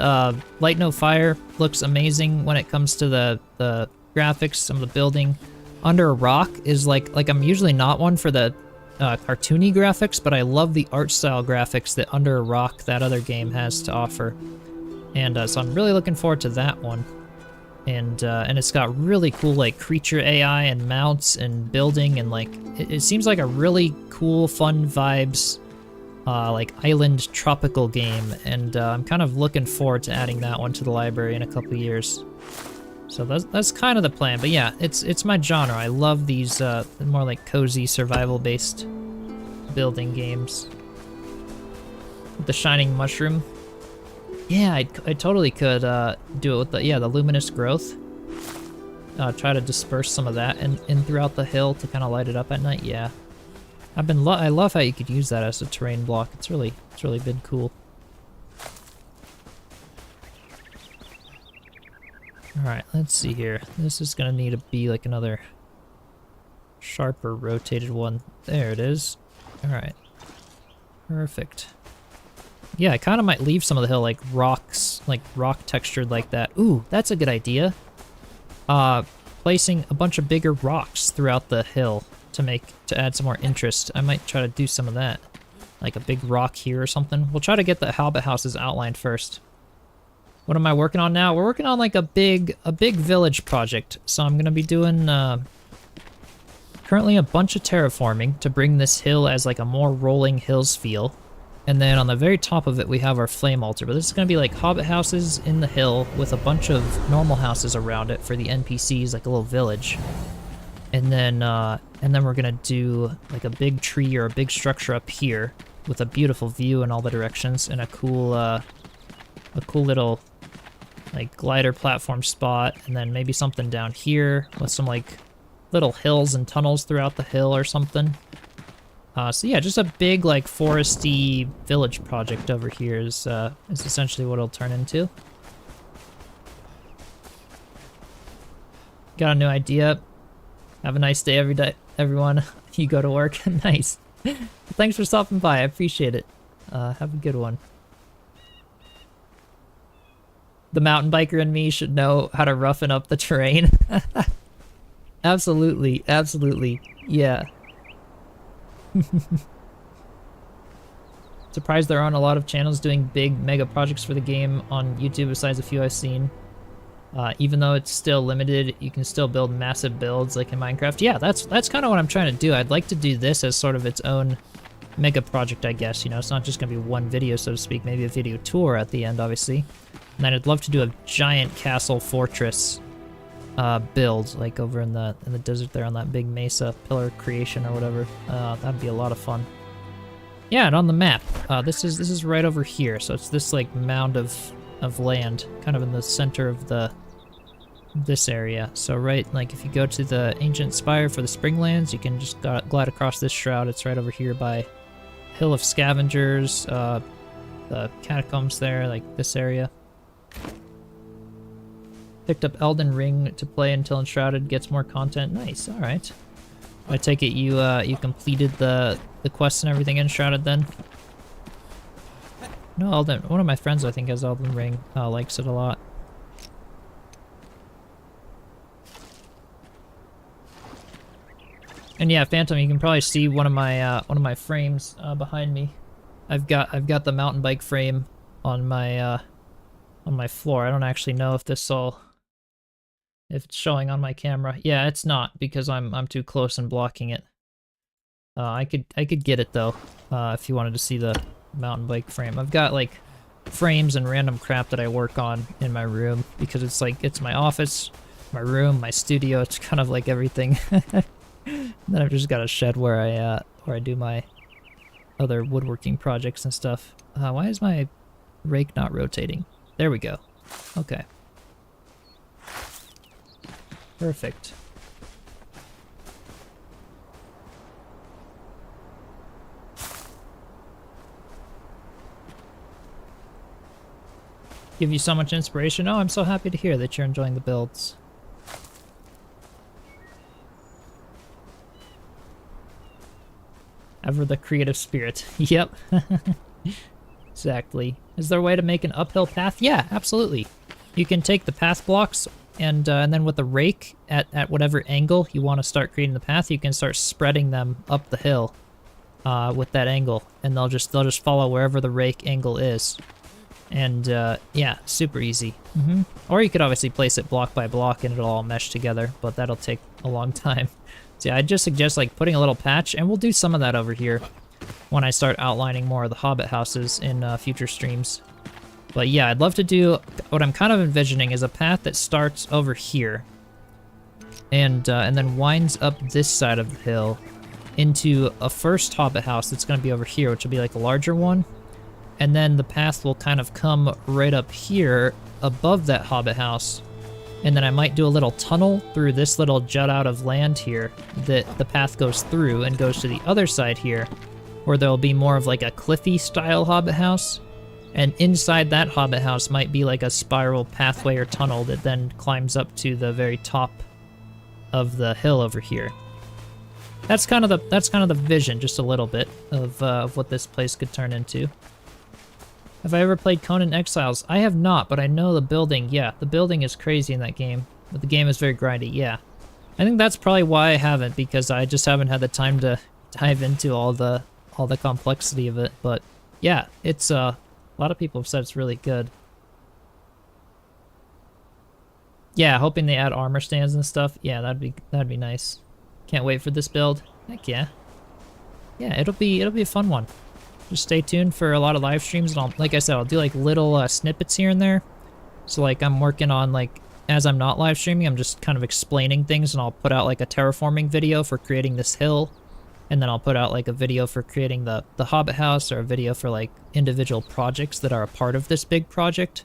Light No Fire looks amazing when it comes to the graphics, some of the building. Under a Rock is like I'm usually not one for the cartoony graphics, but I love the art style graphics that Under a Rock, that other game, has to offer. And so I'm really looking forward to that one. And it's got really cool like creature AI and mounts and building, and like it seems like a really cool, fun vibes like island tropical game. And I'm kind of looking forward to adding that one to the library in a couple years. So that's kind of the plan. But yeah, it's my genre. I love these more like cozy survival-based building games. The Shining Mushroom. Yeah, I totally could do it with the luminous growth. Try to disperse some of that in throughout the hill to kind of light it up at night. Yeah, I love how you could use that as a terrain block. It's really been cool. All right, let's see here. This is gonna need to be like another sharper rotated one. There it is. All right, perfect. Yeah, I kind of might leave some of the hill like rocks, like rock textured like that. Ooh, that's a good idea. Placing a bunch of bigger rocks throughout the hill to add some more interest. I might try to do some of that. Like a big rock here or something. We'll try to get the Hobbit houses outlined first. What am I working on now? We're working on like a big village project. So I'm gonna be doing currently a bunch of terraforming to bring this hill as like a more rolling hills feel. And then on the very top of it, we have our flame altar. But this is going to be like Hobbit houses in the hill with a bunch of normal houses around it for the NPCs, like a little village. And then we're going to do like a big tree or a big structure up here with a beautiful view in all the directions and a cool little like glider platform spot. And then maybe something down here with some like little hills and tunnels throughout the hill or something. So yeah, just a big like foresty village project over here is essentially what it'll turn into. Got a new idea. Have a nice day everyone. You go to work. Nice. Thanks for stopping by. I appreciate it. Have a good one. The mountain biker in me should know how to roughen up the terrain. Absolutely, absolutely. Yeah. Surprised there aren't a lot of channels doing big mega projects for the game on YouTube besides a few I've seen. Even though it's still limited, you can still build massive builds like in Minecraft. Yeah, that's kind of what I'm trying to do. I'd like to do this as sort of its own mega project, I guess. You know, it's not just going to be one video, so to speak. Maybe a video tour at the end, obviously. And then I'd love to do a giant castle fortress build, like over in the desert there on that big mesa pillar creation or whatever. That'd be a lot of fun. Yeah, and on the map, this is right over here. So it's this like mound of land, kind of in the center of this area. So right, like if you go to the ancient spire for the Springlands, you can just glide across this shroud. It's right over here by Hill of Scavengers, the catacombs there, like this area. Picked up Elden Ring to play until Enshrouded gets more content. Nice, alright. I take it you completed the quests and everything in Enshrouded then? No, one of my friends I think has Elden Ring, likes it a lot. And yeah, Phantom, you can probably see one of my frames behind me. I've got the mountain bike frame on my floor. I don't actually know if if it's showing on my camera. Yeah, it's not because I'm too close and blocking it. I could get it though, if you wanted to see the mountain bike frame. I've got like frames and random crap that I work on in my room because it's like, it's my office, my room, my studio. It's kind of like everything. Then I've just got a shed where I do my other woodworking projects and stuff. Why is my rake not rotating? There we go. Okay. Perfect. Give you so much inspiration. Oh, I'm so happy to hear that you're enjoying the builds. Ever the creative spirit. Yep. Exactly. Is there a way to make an uphill path? Yeah, absolutely. You can take the path blocks and then with the rake at whatever angle you want to start creating the path, you can start spreading them up the hill with that angle, and they'll just follow wherever the rake angle is. And yeah, super easy. Or you could obviously place it block by block and it'll all mesh together, but that'll take a long time. So yeah, I'd just suggest like putting a little patch, and we'll do some of that over here when I start outlining more of the Hobbit houses in future streams. But yeah, I'd love to do, what I'm kind of envisioning is a path that starts over here and then winds up this side of the hill into a first Hobbit house that's going to be over here, which will be like a larger one. And then the path will kind of come right up here above that Hobbit house. And then I might do a little tunnel through this little jut out of land here that the path goes through and goes to the other side here, where there'll be more of like a cliffy style Hobbit house. And inside that Hobbit house might be like a spiral pathway or tunnel that then climbs up to the very top of the hill over here. That's kind of the vision, just a little bit of what this place could turn into. Have I ever played Conan Exiles? I have not, but I know the building. Yeah, the building is crazy in that game. But the game is very grindy, yeah. I think that's probably why I haven't, because I just haven't had the time to dive into all the complexity of it. But yeah, it's a lot of people have said it's really good. Yeah, hoping they add armor stands and stuff. Yeah, that'd be nice. Can't wait for this build. Heck yeah. Yeah, it'll be a fun one. Just stay tuned for a lot of live streams, and like I said, I'll do like little snippets here and there. So like I'm working on like, as I'm not live streaming, I'm just kind of explaining things, and I'll put out like a terraforming video for creating this hill, and then I'll put out like a video for creating the Hobbit house, or a video for like individual projects that are a part of this big project.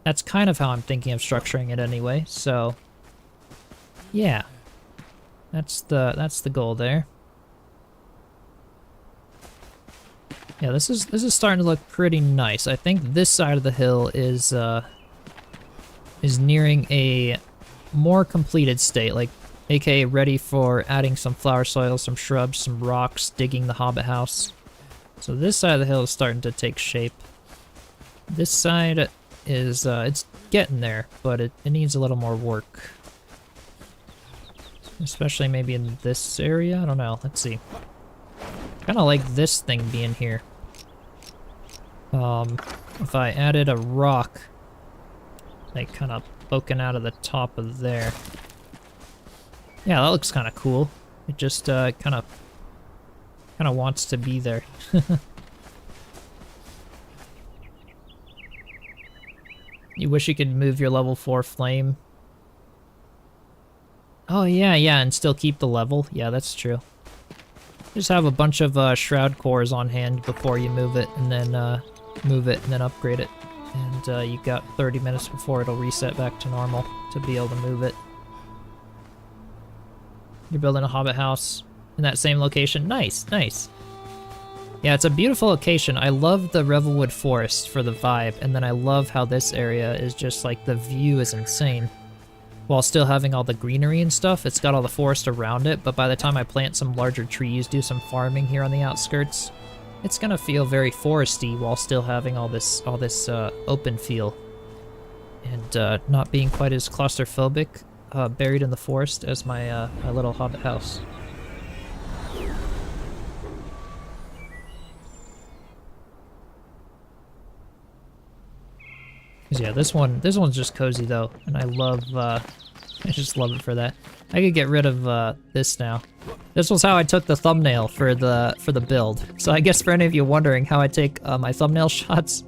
That's kind of how I'm thinking of structuring it anyway. So yeah, that's the goal there. Yeah, this is starting to look pretty nice. I think this side of the hill is nearing a more completed state, like aka ready for adding some flower soil, some shrubs, some rocks, digging the Hobbit house. So this side of the hill is starting to take shape. This side is it's getting there, but it needs a little more work. Especially maybe in this area, I don't know, let's see. Kind of like this thing being here. If I added a rock, like kind of poking out of the top of there. Yeah, that looks kind of cool. It just kind of wants to be there. You wish you could move your level 4 flame. Oh yeah, and still keep the level. Yeah, that's true. Just have a bunch of shroud cores on hand before you move it, and then move it, and then upgrade it. And you got 30 minutes before it'll reset back to normal to be able to move it. You're building a Hobbit house in that same location. Nice, nice. Yeah, it's a beautiful location. I love the Revelwood Forest for the vibe, and then I love how this area is just like, the view is insane. While still having all the greenery and stuff, it's got all the forest around it, but by the time I plant some larger trees, do some farming here on the outskirts, it's gonna feel very foresty while still having all this open feel. And not being quite as claustrophobic buried in the forest as my, my little Hobbit house. Yeah, this one's just cozy though, and I love I just love it for that. I could get rid of this now. This was how I took the thumbnail for the build. So I guess for any of you wondering how I take my thumbnail shots,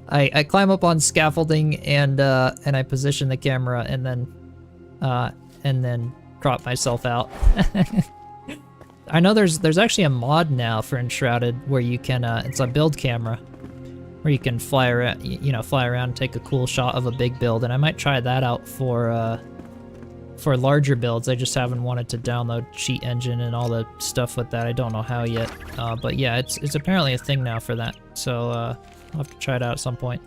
I climb up on scaffolding and I position the camera and then crop myself out. I know there's actually a mod now for Enshrouded where you can it's a build camera where you can fly around, fly around and take a cool shot of a big build, and I might try that out for larger builds. I just haven't wanted to download cheat engine and all the stuff with that. I don't know how yet, but yeah, it's apparently a thing now for that. So I'll have to try it out at some point,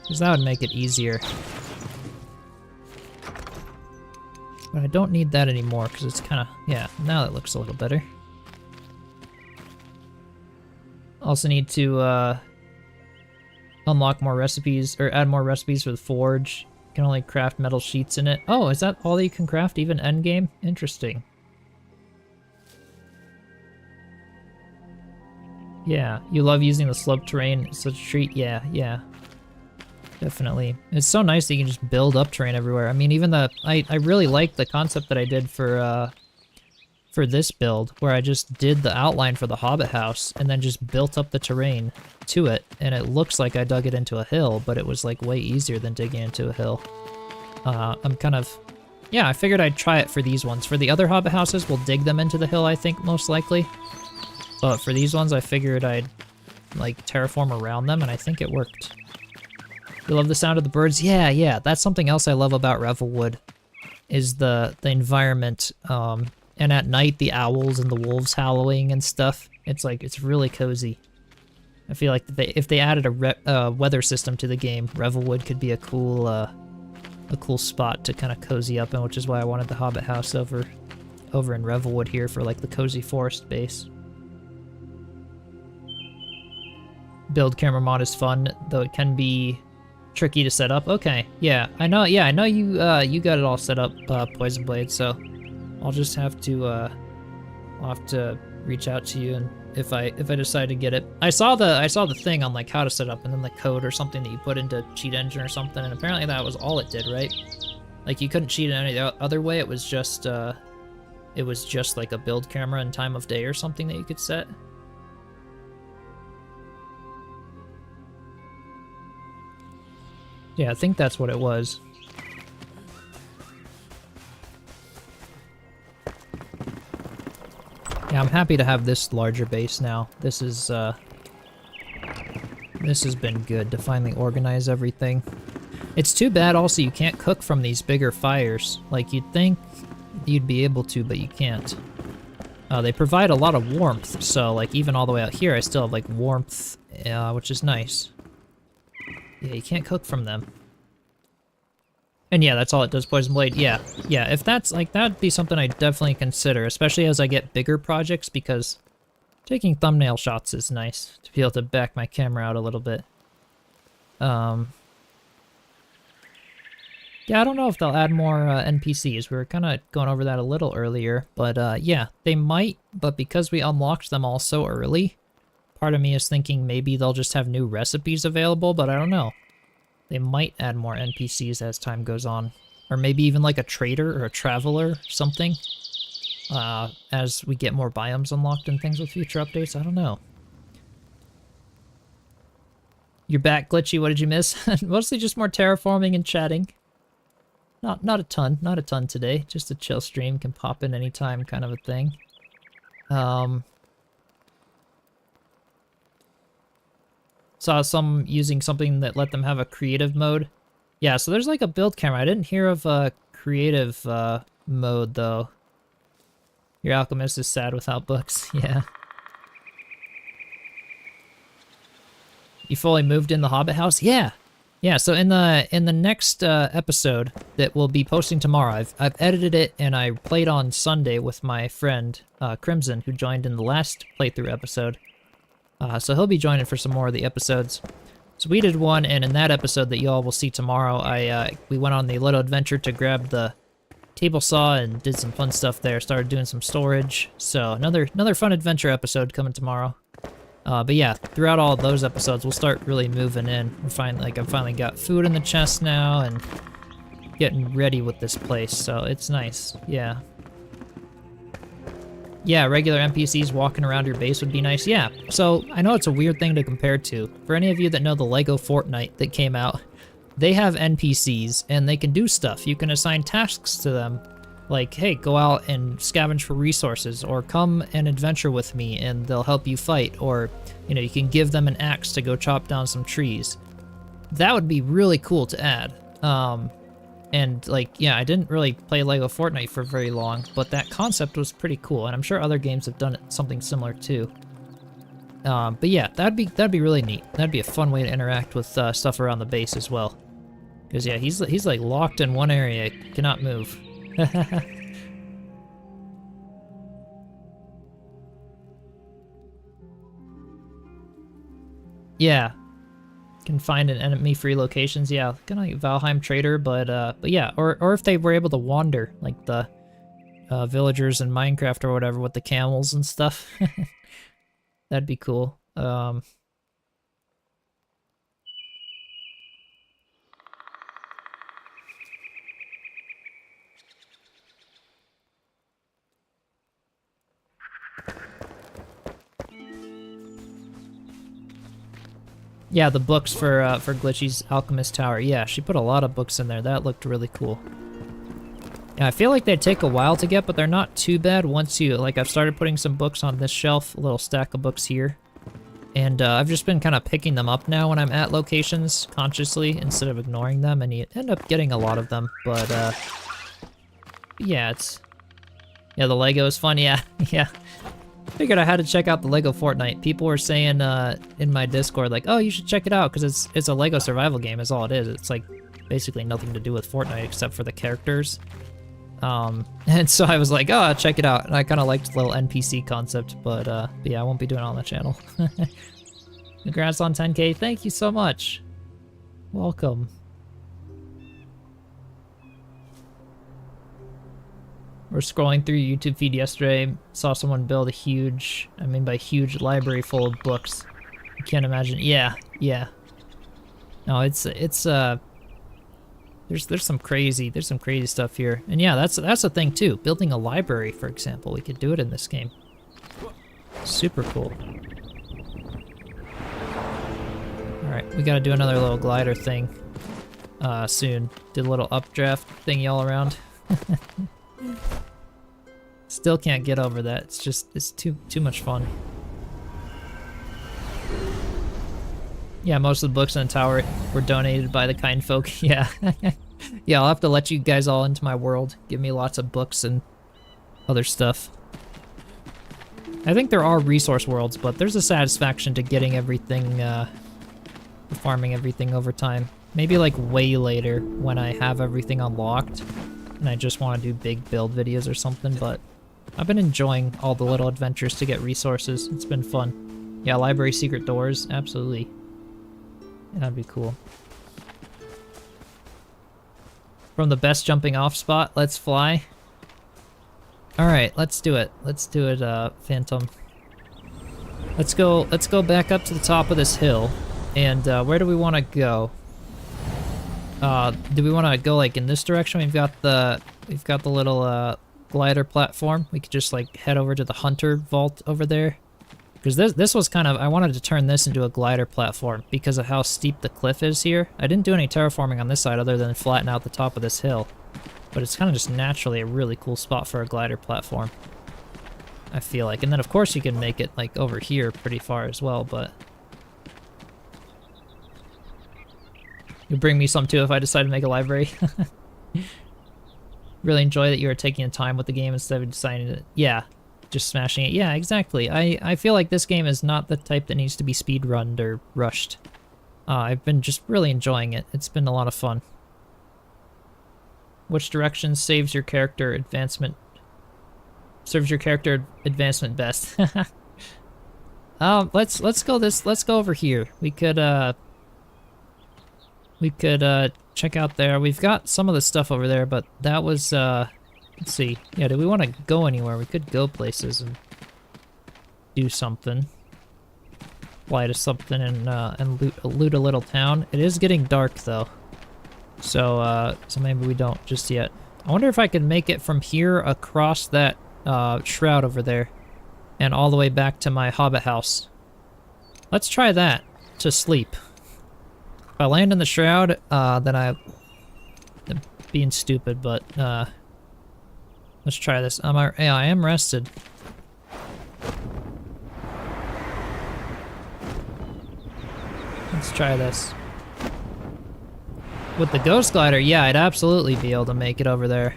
because that would make it easier. But I don't need that anymore because it's kind of, yeah, now that looks a little better. Also need to unlock more recipes, or add more recipes for the forge. You can only craft metal sheets in it. Oh, is that all that you can craft, even endgame? Interesting. Yeah, you love using the slope terrain. It's such a treat. Yeah, yeah. Definitely. It's so nice that you can just build up terrain everywhere. I mean, even I really like the concept that I did for this build, where I just did the outline for the Hobbit house and then just built up the terrain to it, and it looks like I dug it into a hill, but it was like way easier than digging into a hill. I'm kind of, yeah, I figured I'd try it for these ones. For the other Hobbit houses, we'll dig them into the hill, I think, most likely. But for these ones, I figured I'd like terraform around them, and I think it worked. You love the sound of the birds? Yeah, yeah. That's something else I love about Revelwood, is the environment. And at night, the owls and the wolves howling and stuff. It's like, it's really cozy. I feel like if they added a weather system to the game, Revelwood could be a cool spot to kind of cozy up in, which is why I wanted the Hobbit house over in Revelwood here for like the cozy forest base. Build camera mod is fun, though it can be tricky to set up. Okay, yeah, I know. Yeah, I know you got it all set up, Poison Blade. So I'll just have to I'll have to reach out to you, and if I decide to get it. I saw the thing on like how to set up, and then the code or something that you put into cheat engine or something, and apparently that was all it did, right? Like you couldn't cheat in any other way. It was just like a build camera and time of day or something that you could set. Yeah, I think that's what it was. Yeah, I'm happy to have this larger base now. This has been good to finally organize everything. It's too bad also you can't cook from these bigger fires. Like you'd think you'd be able to, but you can't. They provide a lot of warmth, so like even all the way out here I still have like warmth, which is nice. Yeah, you can't cook from them. And yeah, that's all it does, Poison Blade. Yeah, yeah, if that's like, that'd be something I'd definitely consider, especially as I get bigger projects, because taking thumbnail shots is nice to be able to back my camera out a little bit. Yeah, I don't know if they'll add more NPCs. We were kind of going over that a little earlier, but yeah, they might, but because we unlocked them all so early, part of me is thinking maybe they'll just have new recipes available, but I don't know. They might add more NPCs as time goes on. Or maybe even like a trader or a traveler, something. As we get more biomes unlocked and things with future updates, I don't know. You're back, Glitchy, what did you miss? Mostly just more terraforming and chatting. Not a ton today. Just a chill stream, can pop in anytime kind of a thing. Saw some using something that let them have a creative mode. Yeah, so there's like a build camera. I didn't hear of a creative mode though. Your Alchemist is sad without books. Yeah. You fully moved in the Hobbit house? Yeah. Yeah, so in the next episode that we'll be posting tomorrow, I've edited it and I played on Sunday with my friend Crimson, who joined in the last playthrough episode. So he'll be joining for some more of the episodes. So we did one, and in that episode that y'all will see tomorrow, we went on the little adventure to grab the table saw and did some fun stuff there. Started doing some storage. So another fun adventure episode coming tomorrow. But yeah, throughout all of those episodes, we'll start really moving in. I've finally got food in the chest now, and getting ready with this place, so it's nice. Yeah. Yeah, regular NPCs walking around your base would be nice. Yeah, so I know it's a weird thing to compare to. For any of you that know the Lego Fortnite that came out, they have NPCs and they can do stuff. You can assign tasks to them, like, hey, go out and scavenge for resources, or come and adventure with me and they'll help you fight, or, you know, you can give them an axe to go chop down some trees. That would be really cool to add. And like, yeah, I didn't really play Lego Fortnite for very long, but that concept was pretty cool, and I'm sure other games have done something similar too. But yeah, that'd be really neat. That'd be a fun way to interact with stuff around the base as well. Because yeah, he's like locked in one area, cannot move. Yeah. Can find an enemy-free locations, yeah, kind of like Valheim Trader, but yeah, or if they were able to wander, like the villagers in Minecraft or whatever with the camels and stuff, that'd be cool. Yeah, the books for Glitchy's Alchemist Tower. Yeah, she put a lot of books in there. That looked really cool. Yeah, I feel like they take a while to get, but they're not too bad once you, like, I've started putting some books on this shelf, a little stack of books here. And I've just been kind of picking them up now when I'm at locations consciously instead of ignoring them, and you end up getting a lot of them. But yeah, yeah, the Lego is fun. Yeah, yeah. Figured I had to check out the Lego Fortnite. People were saying in my Discord, like, oh, you should check it out because it's a Lego survival game is all it is. It's like basically nothing to do with Fortnite except for the characters. And so I was like, oh, check it out. And I kind of liked the little NPC concept, but yeah, I won't be doing it on the channel. Congrats on 10K. Thank you so much. Welcome. We're scrolling through your YouTube feed yesterday, saw someone build a huge, I mean by huge, library full of books. I can't imagine. Yeah, yeah. No, it's there's some crazy stuff here. And yeah, that's the thing too. Building a library, for example, we could do it in this game. Super cool. All right, we gotta do another little glider thing soon. Did a little updraft thingy all around. Still can't get over that. It's too much fun. Yeah, most of the books in the tower were donated by the kind folk. Yeah. Yeah, I'll have to let you guys all into my world. Give me lots of books and other stuff. I think there are resource worlds, but there's a satisfaction to getting everything, farming everything over time. Maybe like way later when I have everything unlocked and I just want to do big build videos or something, but I've been enjoying all the little adventures to get resources. It's been fun. Yeah, library secret doors, absolutely. Yeah, that'd be cool. From the best jumping off spot, let's fly. Alright, let's do it. Let's do it, Phantom. Let's go back up to the top of this hill. And where do we want to go? Do we want to go like in this direction? We've got the little glider platform. We could just like head over to the hunter vault over there. Because this was kind of, I wanted to turn this into a glider platform because of how steep the cliff is here. I didn't do any terraforming on this side other than flatten out the top of this hill. But it's kind of just naturally a really cool spot for a glider platform, I feel like. And then of course you can make it like over here pretty far as well, but you'll bring me some too if I decide to make a library. Really enjoy that you are taking the time with the game instead of deciding to, yeah, just smashing it. Yeah, exactly. I feel like this game is not the type that needs to be speedrunned or rushed. I've been just really enjoying it. It's been a lot of fun. Which direction saves your character advancement? Serves your character advancement best. Let's go over here. We could check out there. We've got some of the stuff over there, but that was let's see. Yeah, do we want to go anywhere? We could go places and do something. Fly to something and loot a little town. It is getting dark though. So maybe we don't just yet. I wonder if I can make it from here across that shroud over there and all the way back to my Hobbit house. Let's try that to sleep. If I land in the shroud, then I'm being stupid, but let's try this. Yeah, I am rested. Let's try this. With the ghost glider, yeah, I'd absolutely be able to make it over there.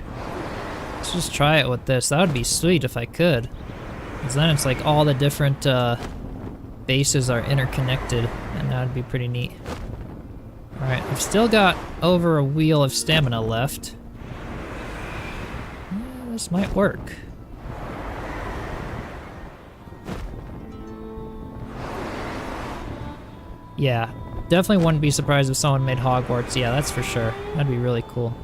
Let's just try it with this. That would be sweet if I could. Because then it's like all the different bases are interconnected, and that would be pretty neat. Alright, I've still got over a wheel of stamina left. This might work. Yeah, definitely wouldn't be surprised if someone made Hogwarts. Yeah, that's for sure. That'd be really cool.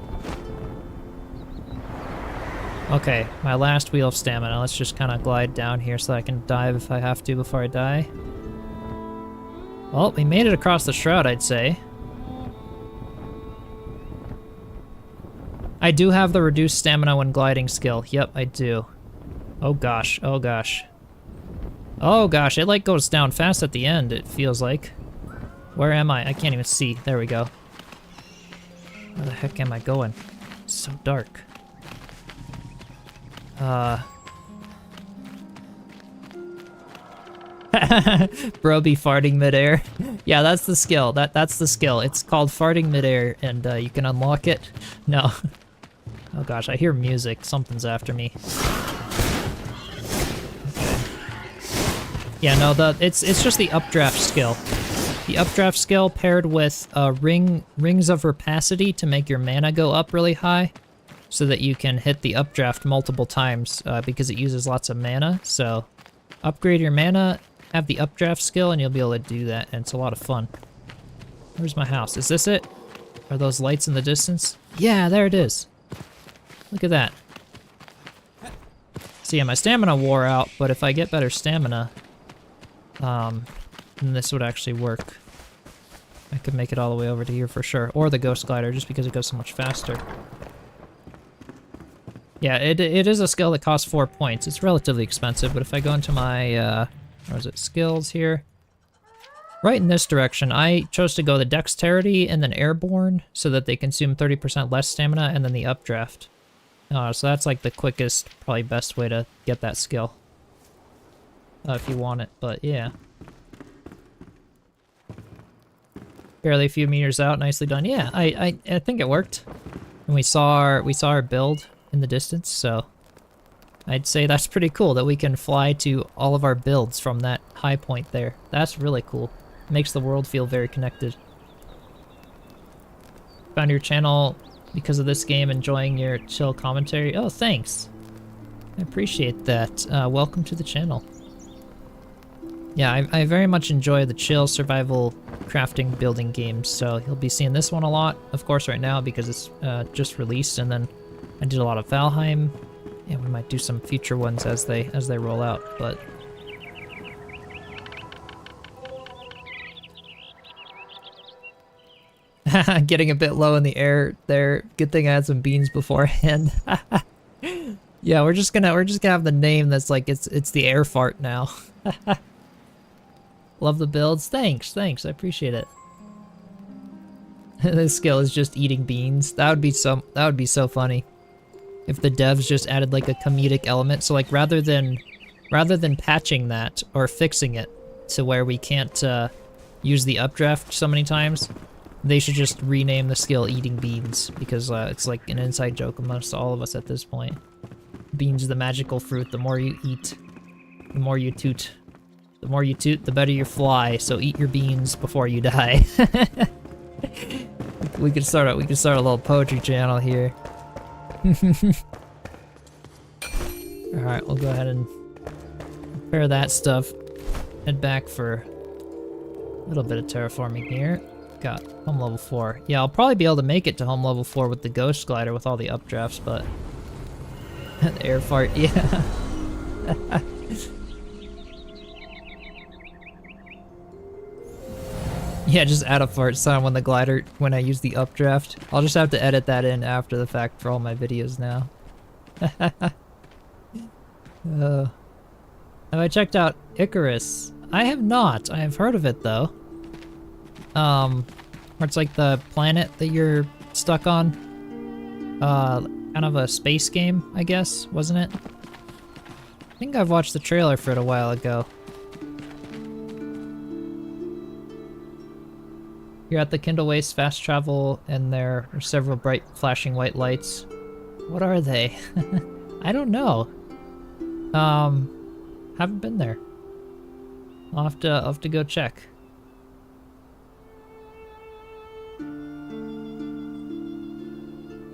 Okay, my last wheel of stamina. Let's just kind of glide down here so I can dive if I have to before I die. Well, we made it across the shroud, I'd say. I do have the reduced stamina when gliding skill. Yep, I do. Oh gosh, oh gosh. Oh gosh, it like goes down fast at the end, it feels like. Where am I? I can't even see. There we go. Where the heck am I going? It's so dark. Bro be farting midair. Yeah, that's the skill. That's the skill. It's called farting midair, and you can unlock it. No. Oh gosh, I hear music. Something's after me. Okay. Yeah, no, it's just the updraft skill. The updraft skill paired with rings of rapacity to make your mana go up really high, so that you can hit the updraft multiple times because it uses lots of mana. So upgrade your mana, have the updraft skill, and you'll be able to do that, and it's a lot of fun. Where's my house? Is this it? Are those lights in the distance? Yeah, there it is. Look at that. So yeah, my stamina wore out, but if I get better stamina, then this would actually work. I could make it all the way over to here for sure. Or the ghost glider, just because it goes so much faster. Yeah, it is a skill that costs 4 points. It's relatively expensive, but if I go into my, where is it, skills here? Right in this direction, I chose to go the dexterity and then airborne, so that they consume 30% less stamina, and then the updraft. So that's like the quickest, probably best way to get that skill. If you want it, but yeah. Barely a few meters out, nicely done. Yeah, I think it worked. And we saw our build in the distance, so I'd say that's pretty cool that we can fly to all of our builds from that high point there. That's really cool. Makes the world feel very connected. Found your channel because of this game, enjoying your chill commentary. Oh, thanks. I appreciate that. Welcome to the channel. Yeah, I very much enjoy the chill survival crafting building games, so you'll be seeing this one a lot, of course, right now because it's just released, and then I did a lot of Valheim. Yeah, we might do some future ones as they roll out, but getting a bit low in the air there. Good thing I had some beans beforehand. Yeah, we're just gonna have the name that's like it's the air fart now. Love the builds. Thanks, I appreciate it. This skill is just eating beans. That would be so funny. If the devs just added like a comedic element, so like rather than patching that or fixing it to where we can't use the updraft so many times, they should just rename the skill Eating Beans, because it's like an inside joke amongst all of us at this point. Beans, the magical fruit. The more you eat, the more you toot. The more you toot, the better you fly. So eat your beans before you die. we could start a little poetry channel here. All right, we'll go ahead and prepare that stuff. Head back for a little bit of terraforming here. Got home level 4. Yeah, I'll probably be able to make it to home level 4 with the ghost glider with all the updrafts, but the air fart, yeah. Yeah, just add a fart sound when I use the updraft. I'll just have to edit that in after the fact for all my videos now. Have I checked out Icarus? I have not. I have heard of it though. Where it's like the planet that you're stuck on. Kind of a space game, I guess, wasn't it? I think I've watched the trailer for it a while ago. You're at the Kindle Waste fast travel, and there are several bright flashing white lights. What are they? I don't know. Haven't been there. I'll have to go check.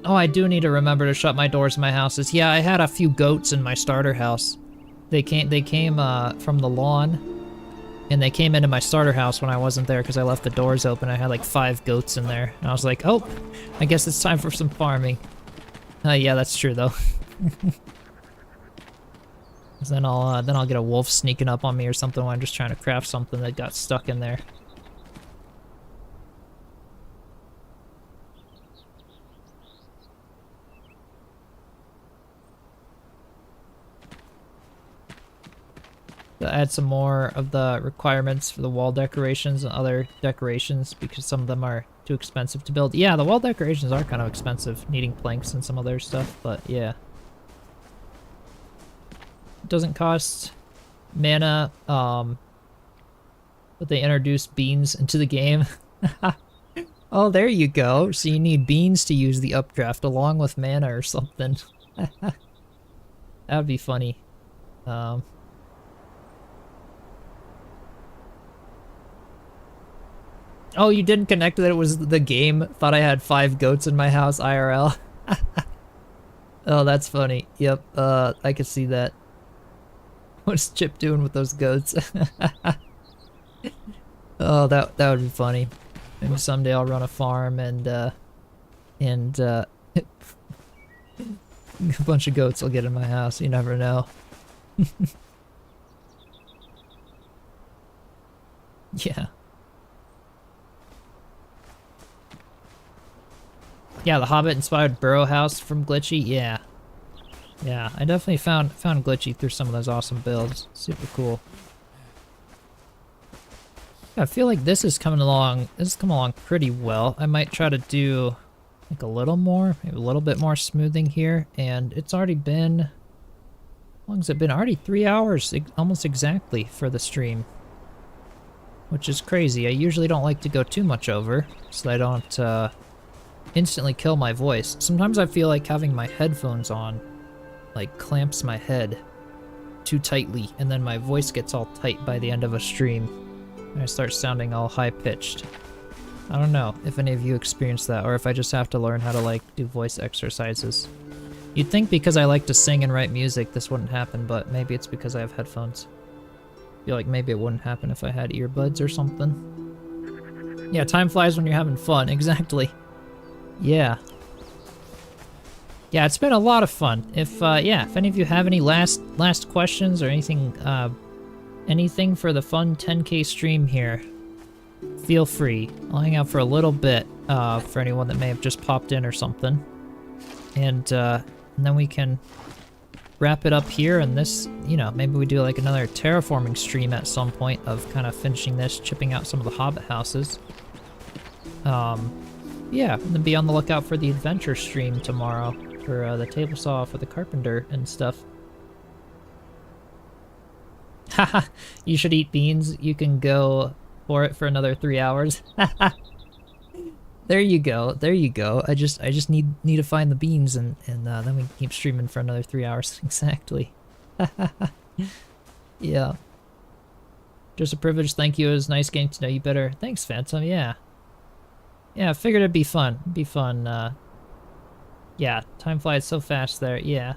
Oh, I do need to remember to shut my doors in my houses. Yeah, I had a few goats in my starter house. They came from the lawn, and they came into my starter house when I wasn't there because I left the doors open. I had like 5 goats in there, and I was like, oh, I guess it's time for some farming. Yeah, that's true though. Then I'll get a wolf sneaking up on me or something when I'm just trying to craft something that got stuck in there. To add some more of the requirements for the wall decorations and other decorations because some of them are too expensive to build. Yeah, the wall decorations are kind of expensive, needing planks and some other stuff, but yeah. It doesn't cost mana, but they introduced beans into the game. Oh, there you go. So you need beans to use the updraft along with mana or something. That would be funny. Oh, you didn't connect that it was the game? Thought I had 5 goats in my house IRL. Oh, that's funny. Yep, I could see that. What's Chip doing with those goats? Oh, that would be funny. Maybe someday I'll run a farm and a bunch of goats will get in my house. You never know. Yeah. Yeah, the Hobbit inspired burrow house from Glitchy. Yeah. Yeah, I definitely found Glitchy through some of those awesome builds. Super cool. Yeah, I feel like this is coming along. This has come along pretty well. I might try to do like a little more, maybe a little bit more smoothing here. And it's already been, how long has it been? Already 3 hours, almost exactly for the stream. Which is crazy. I usually don't like to go too much over so that I don't instantly kill my voice. Sometimes I feel like having my headphones on like clamps my head too tightly, and then my voice gets all tight by the end of a stream and I start sounding all high-pitched. I don't know if any of you experience that, or if I just have to learn how to like do voice exercises. You'd think because I like to sing and write music this wouldn't happen, but maybe it's because I have headphones. I feel like maybe it wouldn't happen if I had earbuds or something. Yeah, time flies when you're having fun. Exactly. Yeah. Yeah, it's been a lot of fun. If any of you have any last questions or anything for the fun 10K stream here, feel free. I'll hang out for a little bit for anyone that may have just popped in or something. And then we can wrap it up here, and this, you know, maybe we do like another terraforming stream at some point of kind of finishing this, chipping out some of the Hobbit houses. Yeah, and then be on the lookout for the adventure stream tomorrow for the table saw for the carpenter and stuff. Haha, you should eat beans. You can go for it for another 3 hours. There you go. There you go. I just need to find the beans, and then we can keep streaming for another 3 hours. Exactly. Yeah. Just a privilege. Thank you. It was nice getting to know you better. Thanks, Phantom. Yeah. Yeah, I figured it'd be fun. It'd be fun. Yeah, time flies so fast there. Yeah.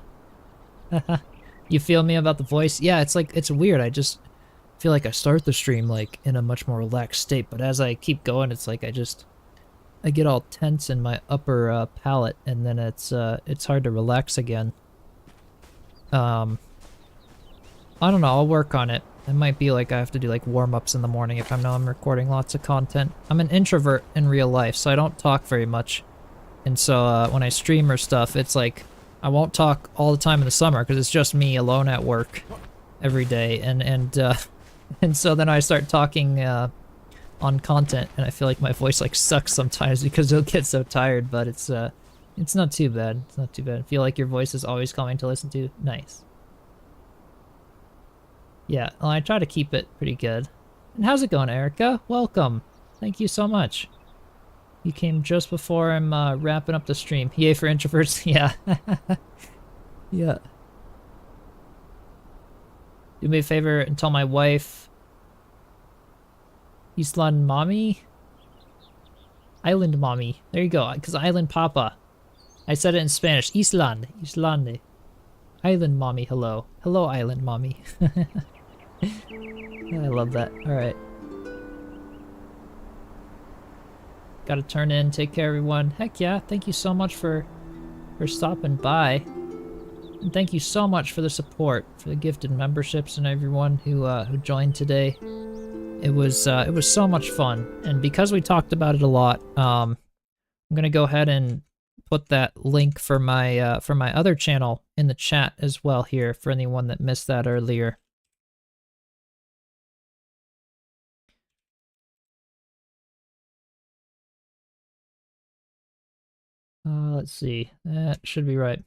You feel me about the voice? Yeah, it's like, it's weird. I just feel like I start the stream like in a much more relaxed state, but as I keep going, it's like I get all tense in my upper palate, and then it's hard to relax again. I don't know, I'll work on it. It might be like I have to do like warm-ups in the morning if I know I'm recording lots of content. I'm an introvert in real life, so I don't talk very much. And so when I stream or stuff, it's like I won't talk all the time in the summer because it's just me alone at work every day. And so then I start talking on content, and I feel like my voice like sucks sometimes because it'll get so tired. But it's not too bad. It's not too bad. I feel like your voice is always calming to listen to. Nice. Yeah, well, I try to keep it pretty good. And how's it going, Erica? Welcome. Thank you so much. You came just before I'm wrapping up the stream. Yay for introverts. Yeah. Yeah. Do me a favor and tell my wife. Island mommy? Island mommy. There you go, because Island papa. I said it in Spanish. Island. Islande. Island mommy, hello. Hello, island mommy. I love that. Alright. Gotta turn in, take care everyone. Heck yeah, thank you so much for stopping by. And thank you so much for the support, for the gifted memberships and everyone who joined today. It was so much fun. And because we talked about it a lot, I'm gonna go ahead and put that link for my other channel in the chat as well here for anyone that missed that earlier. Let's see, that should be right.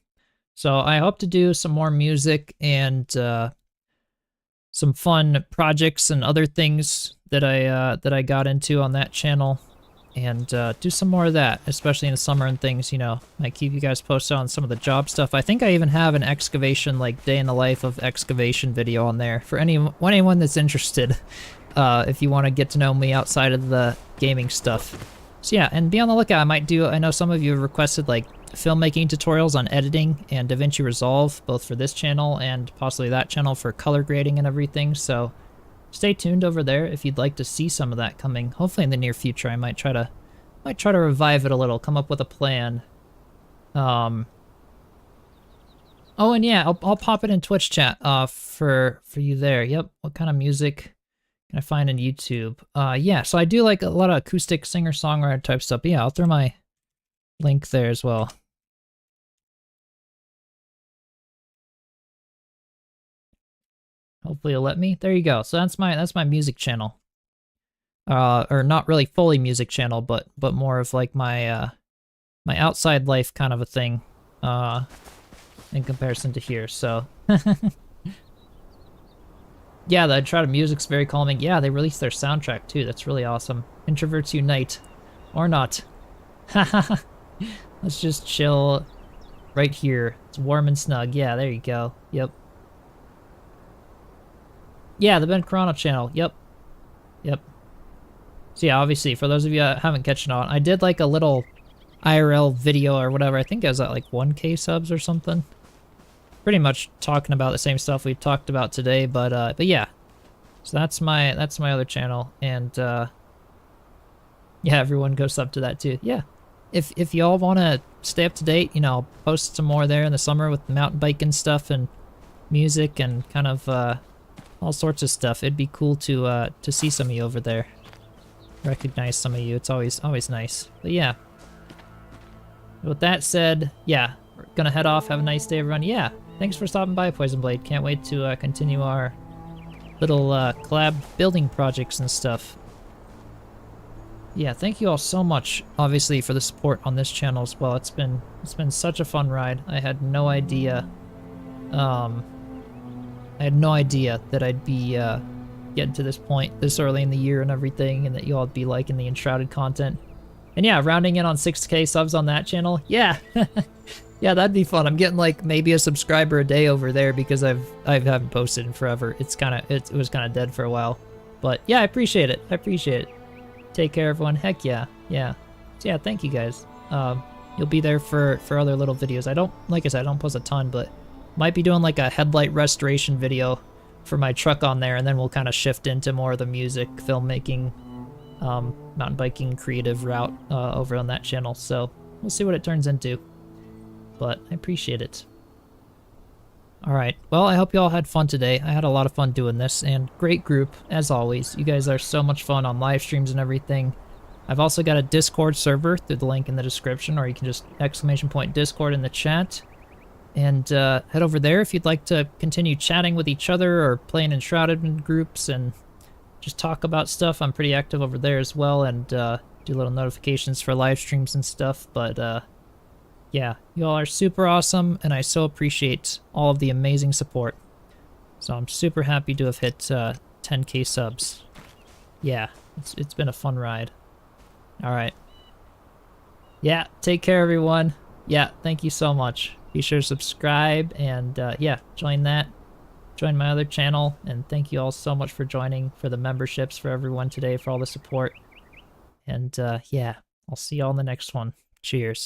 So I hope to do some more music and some fun projects and other things that I got into on that channel, and do some more of that, especially in the summer and things. You know, I keep you guys posted on some of the job stuff. I think I even have an excavation, like day in the life of excavation video on there for anyone that's interested. If you want to get to know me outside of the gaming stuff. So yeah, and be on the lookout. I know some of you have requested like filmmaking tutorials on editing and DaVinci Resolve, both for this channel and possibly that channel for color grading and everything. So stay tuned over there if you'd like to see some of that coming. Hopefully in the near future, I might try to revive it a little, come up with a plan. Oh, and yeah, I'll pop it in Twitch chat for you there. Yep. What kind of music can I find in YouTube? Yeah, so I do like a lot of acoustic singer-songwriter type stuff. But yeah, I'll throw my link there as well. Hopefully it'll let me. There you go. So that's my music channel. Or not really fully music channel, but more of like my my outside life kind of a thing in comparison to here. So yeah, the Enshrouded music's very calming. Yeah, they released their soundtrack too. That's really awesome. Introverts unite. Or not. Let's just chill right here. It's warm and snug. Yeah, there you go. Yep. Yeah, the Ben Corano channel. Yep. Yep. So yeah, obviously, for those of you that haven't catched on, I did like a little IRL video or whatever. I think I was at like 1K subs or something. Pretty much talking about the same stuff we talked about today, but yeah. So that's my other channel, and yeah, everyone go sub to that too. Yeah. If y'all want to stay up to date, you know, I'll post some more there in the summer with mountain biking stuff and music and kind of all sorts of stuff. It'd be cool to see some of you over there. Recognize some of you. It's always nice. But yeah. With that said, yeah, we're gonna head off. Have a nice day, everyone. Yeah, thanks for stopping by, Poison Blade. Can't wait to continue our little collab building projects and stuff. Yeah, thank you all so much, obviously, for the support on this channel as well. It's been such a fun ride. I had no idea. I had no idea that I'd be getting to this point this early in the year and everything, and that you all would be liking the Enshrouded content. And yeah, rounding in on 6K subs on that channel. Yeah, yeah, that'd be fun. I'm getting like maybe a subscriber a day over there because I haven't posted in forever. It was kind of dead for a while, but yeah, I appreciate it. I appreciate it. Take care, everyone. Heck yeah, yeah. So yeah, thank you guys. You'll be there for other little videos. Like I said, I don't post a ton, but might be doing like a headlight restoration video for my truck on there, and then we'll kind of shift into more of the music, filmmaking, mountain biking creative route over on that channel. So we'll see what it turns into, but I appreciate it. Alright, well, I hope you all had fun today. I had a lot of fun doing this, and great group, as always. You guys are so much fun on live streams and everything. I've also got a Discord server through the link in the description, or you can just !Discord in the chat. And head over there if you'd like to continue chatting with each other or playing Enshrouded in groups and just talk about stuff. I'm pretty active over there as well, and do little notifications for live streams and stuff, but yeah, y'all are super awesome, and I so appreciate all of the amazing support. So I'm super happy to have hit 10k subs. Yeah, it's been a fun ride. Alright. Yeah, take care everyone. Yeah, thank you so much. Be sure to subscribe and yeah, join that. Join my other channel, and thank you all so much for joining, for the memberships, for everyone today, for all the support. And yeah, I'll see y'all in the next one. Cheers.